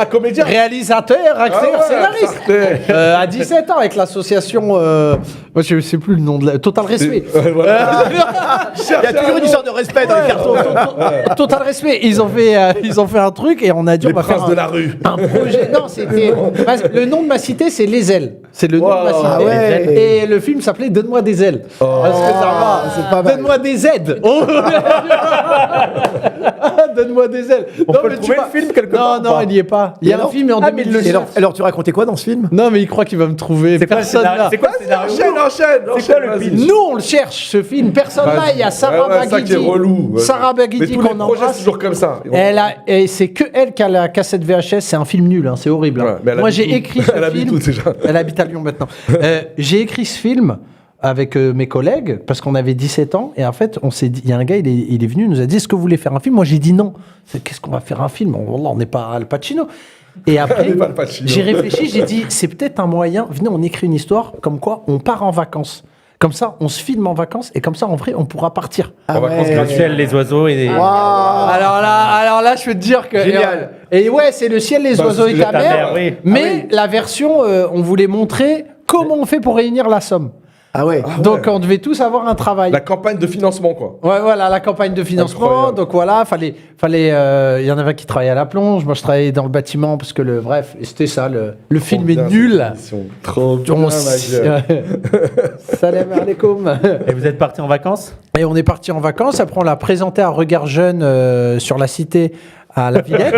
Comédien. réalisateur, acteur, Ah ouais, scénariste. parfait. À 17 ans avec l'association, moi je sais plus le nom de la Total Respect. Voilà. Il y a toujours une histoire de respect dans les cartons. Total Respect. Ils ont fait un truc et on a dit Les on va faire princes de la rue. un projet. Non, c'était le nom de ma cité, c'est Les Ailes. C'est le nom de ma cité. Ah ouais. Et le film s'appelait Donne-moi des ailes. Parce que ça va. c'est pas mal. Donne-moi des aides. Oh. Donne-moi des ailes. On peut le trouver, le film, quelque part, ou Non, pas il y est pas. Il y a un film en Ah, mais il le 2010. Alors, tu racontais quoi dans ce film? Non, mais il croit qu'il va me trouver. C'est quoi le Personne scénario là. C'est quoi le scénario Enchaîne. quoi le vas-y. pitch Nous, on le cherche, ce film. Personne là. Il y a Sarah Ouais, ça qui est Baguidi. relou. Ouais. Sarah Mais Baguidi tous les qu'on projets, c'est embrasse. toujours comme ça. Et c'est que elle qui a la cassette VHS. C'est un film nul. Hein, c'est horrible. hein. Ouais, mais elle Moi, habite j'ai où écrit ce Elle habite film. où, déjà Elle habite à Lyon maintenant. J'ai écrit ce film avec mes collègues parce qu'on avait 17 ans et en fait on s'est dit, il y a un gars il est venu, il nous a dit est-ce que vous voulez faire un film? Moi j'ai dit non. Qu'est-ce qu'on va faire un film? On n'est pas Al Pacino. Et après On n'est pas Al Pacino. j'ai réfléchi, j'ai dit c'est peut-être un moyen. Venez, on écrit une histoire comme quoi on part en vacances. Comme ça, on se filme en vacances et comme ça, en vrai, on pourra partir. Ah vacances ouais. Ciel, les oiseaux et. Alors là, je peux te dire que Génial. Et ouais, c'est le ciel, les Bah, oiseaux et c'est ta ta mère. mère, oui. Mais la version, on voulait montrer comment on fait pour réunir la somme. Ah ouais. Donc on devait tous avoir un travail. La campagne de financement, quoi. Ouais, voilà, la campagne de financement. Incroyable. Donc voilà, il y en avait un qui travaillait à la plonge. Moi, je travaillais dans le bâtiment parce que bref, c'était ça. Le film est Trop bien, nul. cette émission. Trop bien, On ma s- gueule. Salam alaikum. Et vous êtes parti en vacances? Et on est parti en vacances. Après, on l'a présenté à Regard Jeune sur la cité à la Villette.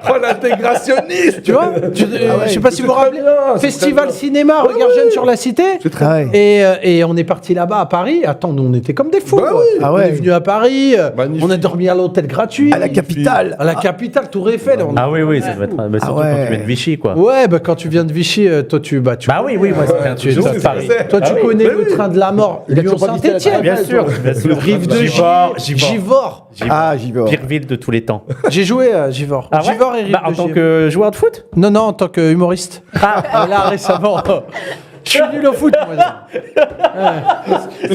Oh, l'intégrationniste. Tu vois je sais pas si vous vous rappelez. Festival cinéma, Regard Jeune sur la cité. Ah ouais. Et on est parti là-bas à Paris. Attends, nous on était comme des fous. Bah quoi. oui. Ah On ouais. est venu à Paris. Magnifique. On a dormi à l'hôtel gratuit. À la capitale. À la capitale, Tour Eiffel. On- Ah oui, ça doit être. Mais surtout ouais. quand tu viens de Vichy, quoi. Ouais, bah quand tu viens de Vichy, toi tu. Bah oui, moi, c'était un truc toi, de Paris. toi, tu Ah oui. connais le train de la mort. Il a toujours pas visité la Lyon-Saint-Etienne. capitale, Bien sûr, bien sûr. Rive de Givors, Givors. Ah, j'y vais. Pire ville de tous les temps. J'ai joué à Givors. Ah ouais Givors et Rive Bah, en de tant Givors. que joueur de foot? Non, en tant que humoriste. Ah, là récemment. Je suis nul au foot, moi.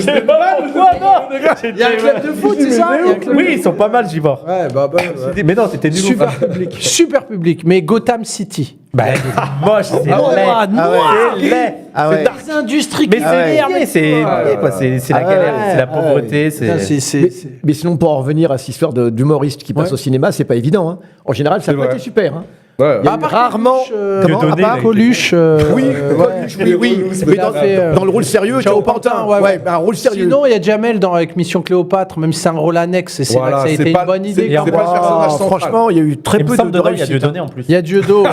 C'est pas mal, Il y a un club de foot, c'est ça Il y a un club Oui, ils sont pas mal, Givors. Ouais, ouais. Mais non, t'étais nul au Super foot. public. Super public. Mais Gotham City. Bah, moche, c'est Ah ouais, laid. noir. C'est laid. Ah ouais. Les industries Mais qui c'est s'énervent. lié, c'est la Ah galère, ouais, c'est la ah pauvreté, Putain, c'est. Mais sinon, pour en revenir à cette histoire d'humoriste qui passe au cinéma, c'est pas évident. Hein. En général, ça C'est n'a pas vrai. été super. Hein. Ouais. Il y a eu rarement. Comment à part Coluche. Oui, Oui, mais il a fait, dans le rôle sérieux, tu es au pantin. Ouais, un rôle sérieux. Sinon, il y a Jamel avec Mission Cléopâtre, même si c'est un rôle annexe, et c'est Voilà, vrai que ça a c'est été pas- une bonne c'est- idée. c'est quand pas même. le personnage central. Franchement, il y a eu très Il me peu semble de dedans, il y a réussite. Dieudonné en plus. Il y a Dieudo. Ouais.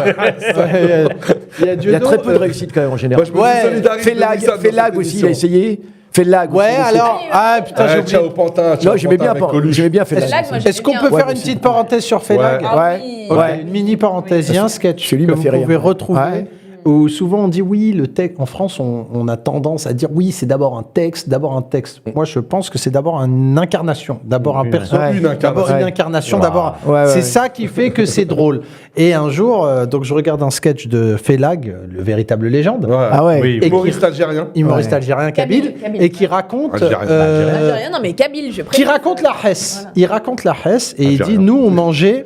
Il y a Il y a très peu de réussite quand même en général. Moi, je me solidarise de Nissan dans Félag cette aussi, il a émission. essayé. Félag Ouais, aussi. alors. Ah, putain, j'ai Ouais, oublié. ciao Pantin. Non, j'aimais bien Félag. Félag, moi, Est-ce qu'on peut Ouais, faire moi une aussi. petite parenthèse sur Félag Ouais. Ah Ouais. oui. Ok, Ouais. une mini parenthèse, il y a un sketch Celui que m'a vous fait rire. pouvez retrouver Ouais. où souvent on dit oui, le texte. En France, on a tendance à dire oui, c'est d'abord un texte, Moi, je pense que c'est d'abord une incarnation, d'abord un personnage, Une incarnation. d'abord une incarnation, d'abord. Ouais, c'est ouais. ça qui fait que c'est drôle. Et un jour, donc je regarde un sketch de Félag, le véritable légende, Ouais. Ah ouais. Oui. Et Humoriste algérien. humoriste Ouais. algérien kabyle, Kabyle. et qui raconte. Algérien. Algérien, non mais Kabyle, je Qui préfère. raconte la Hesse. Il raconte la Hesse et il dit Algérien. nous on mangeait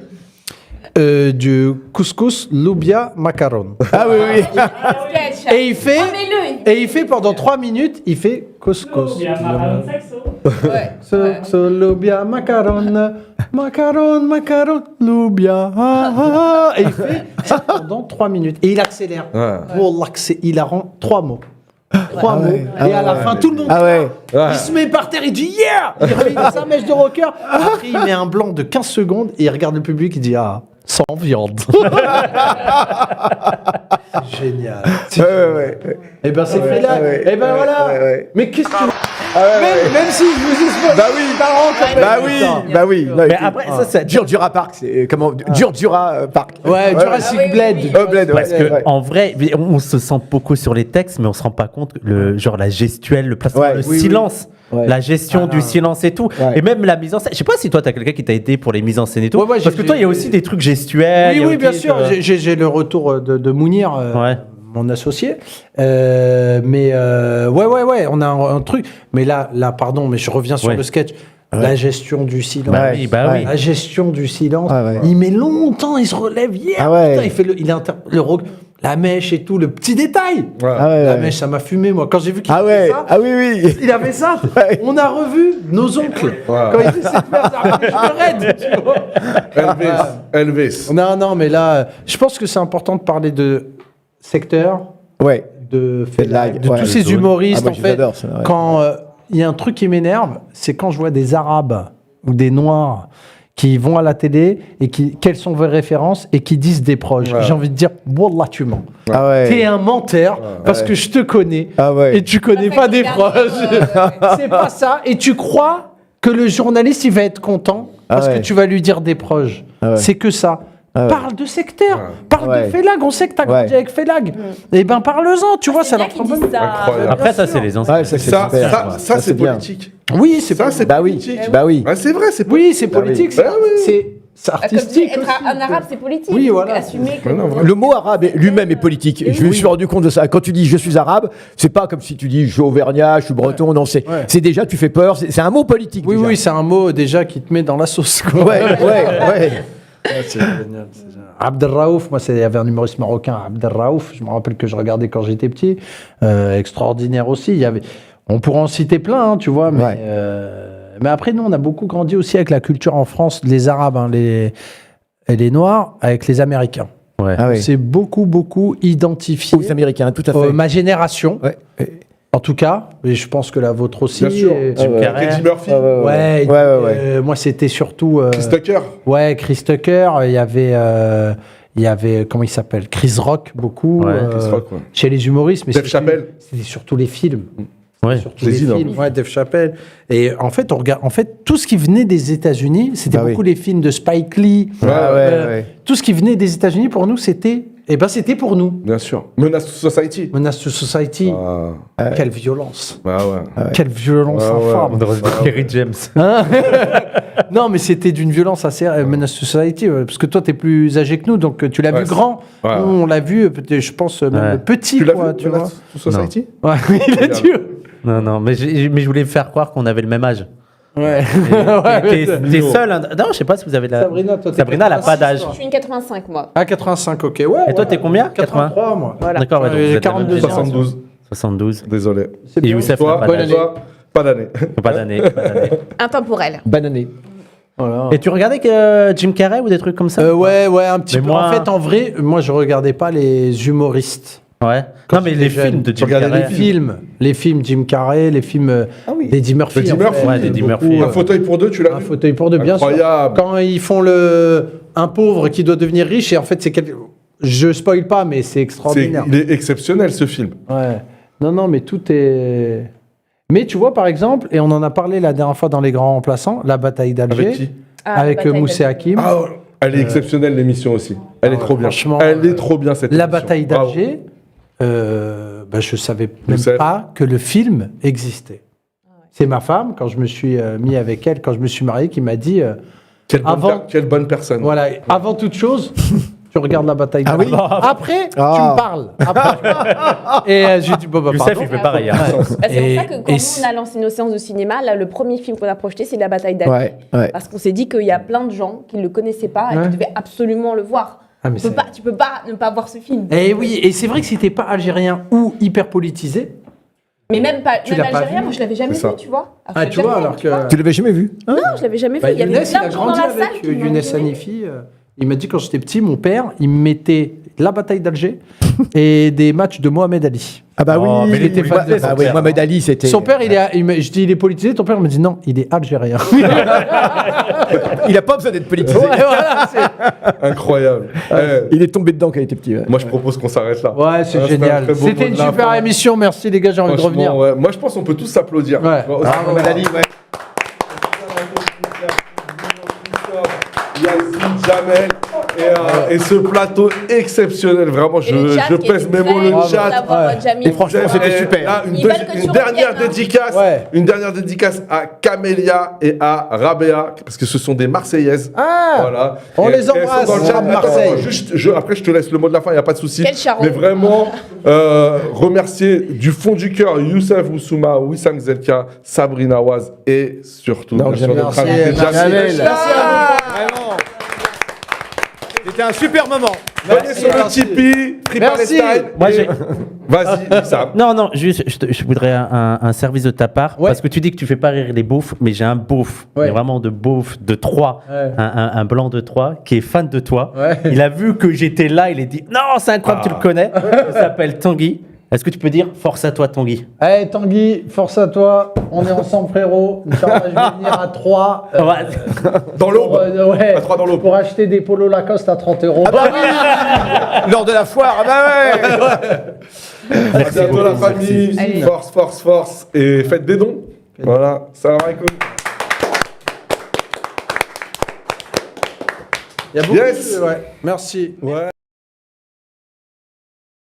du couscous, loubia, macaron. Ah oui, oui. Sketch. Et il fait Remets-le. et il fait pendant 3 minutes, il fait couscous. Il y a un sexo. Ouais. Couscous, loubia, macaron, macaron, loubia. Et il fait ça pendant 3 minutes et il accélère. Ouais. Wallah, il rend 3 mots. 3 mots. ouais. Et à la fin, tout le monde Ah ouais. il se met par terre, il dit yeah. Il remet sa mèche de rocker. Après, il met un blanc de 15 secondes et il regarde le public, il dit ah, sans viande. Génial. Ouais. Et ben c'est fait là. ouais, Et ben ouais, voilà. ouais, ouais. Mais qu'est-ce que tu ouais. même si je vous ai spoilé, Bah oui, bah oui, bah oui. Non, Mais et puis- après, ça, c'est. Dura Park, c'est comment Dura Park. Ouais, Jurassic oui, oui, Blade. oui. Blade, Parce ouais, que ouais. en vrai, on se sent beaucoup sur les textes, mais on se rend pas compte genre la gestuelle, le placement, Ouais, le oui, silence, Ouais. la gestion du silence et tout, Ouais. et même la mise en scène. Je sais pas si toi t'as quelqu'un qui t'a aidé pour les mises en scène et tout, Ouais, parce que toi il y a aussi des trucs gestuels. il y a Oui, bien aussi, sûr. J'ai le retour de Mounir, Ouais. mon associé. Mais ouais, on a un truc. Mais là, pardon, mais je reviens sur Ouais. le sketch. La gestion du silence. Bah oui, bah oui. La gestion du silence. Ah ouais. Il met longtemps, il se relève. Ah ouais. Putain, il fait la mèche et tout, le petit détail. Ouais. Ah ouais, La ouais. mèche, ça m'a fumé, moi. Quand j'ai vu qu'il Ah faisait ouais. ça, Ah oui, oui. il avait ça. Ouais. On a revu nos oncles. Quand ils essaient de faire ça, je me raide, tu vois. Elvis. Non, mais là, je pense que c'est important de parler de secteur, Ouais. de Félag, de ouais, tous le ces zone. humoristes. Ah, moi, En je fait, l'adore, ça, ouais. quand il y a un truc qui m'énerve, c'est quand je vois des Arabes ou des Noirs qui vont à la télé et quelles sont vos références et qui disent des proches. Ouais. J'ai envie de dire, Wallah, tu mens. Ah ouais. T'es un menteur parce que je te connais Ah ouais. et tu connais pas des proches. C'est pas ça. Et tu crois que le journaliste, il va être content parce ouais. que tu vas lui dire des proches. Ah ouais. C'est que ça. ouais. Parle de secteur, parle Ouais. de Félag. On sait que t'as grandi Ouais. avec Félag. Eh ben, parle-en, tu vois, ça leur qu'ils prend disent ça. Incroyable. Après ça c'est les anciens. Ouais, ça, c'est Ça, super. ça, c'est bien. politique. Oui, c'est Ça, c'est Bah oui. politique. Bah oui. Ouais, c'est vrai, c'est Oui, c'est Bah oui. politique. Bah oui. C'est artistique. Être aussi. un arabe, c'est politique. Oui, donc voilà. Assumer que. non, vraiment. Le mot arabe lui-même est politique. Je me suis rendu compte de ça. Quand tu dis je suis arabe, c'est pas comme si tu dis je suis auvergnat, je suis breton. Non, c'est déjà tu fais peur. C'est un mot politique. Oui, déjà. oui, c'est un mot déjà qui te met dans la sauce. Quoi. Ouais. C'est génial. Abdelraouf, moi, il y avait un humoriste marocain, Abdelraouf, je me rappelle que je regardais quand j'étais petit, extraordinaire aussi. On pourra en citer plein, hein, tu vois, Ouais. mais après, nous, on a beaucoup grandi aussi avec la culture en France, les Arabes, hein, et les Noirs, avec les Américains. Ouais. Ah On oui. s'est beaucoup identifié. Aux Américains, tout à fait. Ma génération, Ouais. en tout cas, et je pense que la vôtre aussi. Bien sûr. Jim Carrey. Eddie Murphy, Ouais, moi, c'était surtout... Chris Tucker. Ouais, Chris Tucker, il y avait, comment il s'appelle, Chris Rock, beaucoup. Ouais, Chris Rock, ouais. Chez les humoristes, mais Dave Chappelle. c'était surtout les films. Ouais. Surtout Les les îles, films. Ouais, Dave Chappelle. Et en fait, tout ce qui venait des États-Unis, c'était Ah oui. beaucoup les films de Spike Lee. Ah ouais. Tout ce qui venait des États-Unis, pour nous, c'était pour nous. Bien sûr. Menace to Society. Menace to Society. Ah, Quelle violence. ouais. Quelle violence Ouais, ouais. infâme. On devrait se dire Kerry James. Hein non, mais c'était d'une violence assez. Menace to Society, parce que toi, t'es plus âgé que nous, donc tu l'as Ouais, vu grand. ouais. Nous, on l'a vu, je pense, même Ouais. petit, Tu l'as quoi, vu, tu vois. Menace to Society? Ouais, il a dit. Non, mais je voulais faire croire qu'on avait le même âge. Ouais. T'es seul. Hein. Non, je sais pas si vous avez la. Sabrina, toi, t'es Sabrina, elle a pas 86, d'âge. toi. Je suis une 85, moi. Ah, 85, ok. Ouais. Et toi, t'es combien 83, moi. Voilà. D'accord, ouais, donc J'ai vous êtes la même 42 ans. génération. 72. 72. Désolé. C'est Et bien. Youssef Toi, n'a pas bonne d'âge. année. pas d'année. Pas d'année. Intemporel. Banané. Voilà. Et tu regardais que Jim Carrey ou des trucs comme ça Ouais, un petit Mais peu. moi- En fait, en vrai, moi, je regardais pas les humoristes. Ouais. Quand Non, mais j'étais les jeune, films de tu Jim regardais Carrey. les films Jim Carrey, les films d'Eddie Murphy. Eddie en fait. Murphy. Ouais, d'Eddie Beaucoup, Murphy. Un fauteuil pour deux, tu l'as Un vu? fauteuil pour deux, bien sûr. Incroyable. Quand ils font un pauvre qui doit devenir riche, et en fait, je spoil pas, mais c'est extraordinaire. Il est exceptionnel, ce film. Ouais. Non, mais tout est. Mais tu vois, par exemple, et on en a parlé la dernière fois dans Les Grands Remplaçants, la bataille d'Alger. Avec qui? Avec Bataille Moussé d'Alger. Hakim. Ah, elle est exceptionnelle, l'émission aussi. Elle est trop bien. franchement, Elle est trop bien, cette La émission. bataille Bravo. d'Alger, je savais même Youssef. pas que le film existait. C'est ma femme, quand je me suis mis avec elle, quand je me suis marié, qui m'a dit Quelle bonne personne. voilà, avant toute chose, tu regardes la bataille Ah d'Alger. oui Après, tu Ah. me parles. Et j'ai dit, bah, Youssef, pardon. il fait pareil. Hein. Bah, c'est Et- pour ça que quand et nous, on a lancé nos séances de cinéma, là, le premier film qu'on a projeté, c'est La Bataille d'Alger. Ouais. Parce qu'on s'est dit qu'il y a plein de gens qui ne le connaissaient pas et Ouais. qui devaient absolument le voir. Ah, mais Tu peux pas ne pas voir ce film. Et oui, et c'est vrai que si t'es pas algérien ou hyper politisé, Mais même pas Tu même l'as pas algérien, vu moi je l'avais jamais C'est ça. vu, tu vois. ah, tu vois, alors que. Tu l'avais jamais vu Non, je l'avais jamais vu. Bah, Il y avait Younes, il plein a de gens dans grandi la salle avec qui m'ont Younes dit, Hanifi. Il m'a dit quand j'étais petit, mon père, il me mettait la bataille d'Alger et des matchs de Mohamed Ali. Ah bah oui, Oh, mais il était fan de Ah son oui, père. Mohamed Ali, c'était. Son père, je dis il est politisé, ton père me dit non, il est algérien. Il a pas besoin d'être politisé. Ouais, voilà, c'est- Incroyable. Il est tombé dedans quand il était petit. Moi, je propose qu'on s'arrête là. ouais, c'est Ah, c'était un génial. très beau C'était mot une de la super fin. émission, merci les gars, j'ai envie de Franchement, revenir. ouais. Moi, je pense qu'on peut tous s'applaudir. Ouais. Tu vois, Ah, aussi, Mohamed Ali, ouais. Yazid, Jamel et ce plateau exceptionnel. Vraiment, Et le chat je qui pèse était mes mots, très le content chat. d'avoir Jamil. Et franchement, c'était super. Là, une, Ils veulent que tu une dernière reviennes, hein. dédicace, Ouais. une dernière dédicace à Camélia et à Rabea parce que ce sont des Marseillaises. Ah, Voilà. on Et les elles embrasse, sont dans le chat. à Marseille. Attends, juste, après, je te laisse le mot de la fin. Il y a pas de souci. Quel charron. Mais vraiment, remercier du fond du cœur Youssef Oussouma, Wissam Zelka, Sabrina Waz et surtout Non, bien sûr, Jamel. notre ami Merci, Jamel. Jamel. Vraiment. C'était un super moment. Venez sur le Tipeee, Free Merci. Palestine. Moi, Et- j'ai- Vas-y, Wissam. Non, juste, je voudrais un service de ta part. Ouais. Parce que tu dis que tu fais pas rire les beaufs, mais j'ai un beauf, Ouais. mais vraiment de beauf de 3, Ouais. un blanc de 3, qui est fan de toi. Ouais. Il a vu que j'étais là, il a dit non, c'est incroyable, tu le connais. Il s'appelle Tanguy. Est-ce que tu peux dire force à toi, Tanguy? Hey Tanguy, force à toi, on est ensemble frérot. Inch'Allah, je vais venir à 3. Ouais. Dans l'aube. Ouais, À 3 dans l'aube. pour acheter des polos Lacoste à 30 €. Lors de la foire, ah bah ouais. À bientôt la famille. Allez. Force. Et faites des dons. Voilà. Salam alaikum. Il y a beaucoup Yes. de... ouais. Merci. Ouais.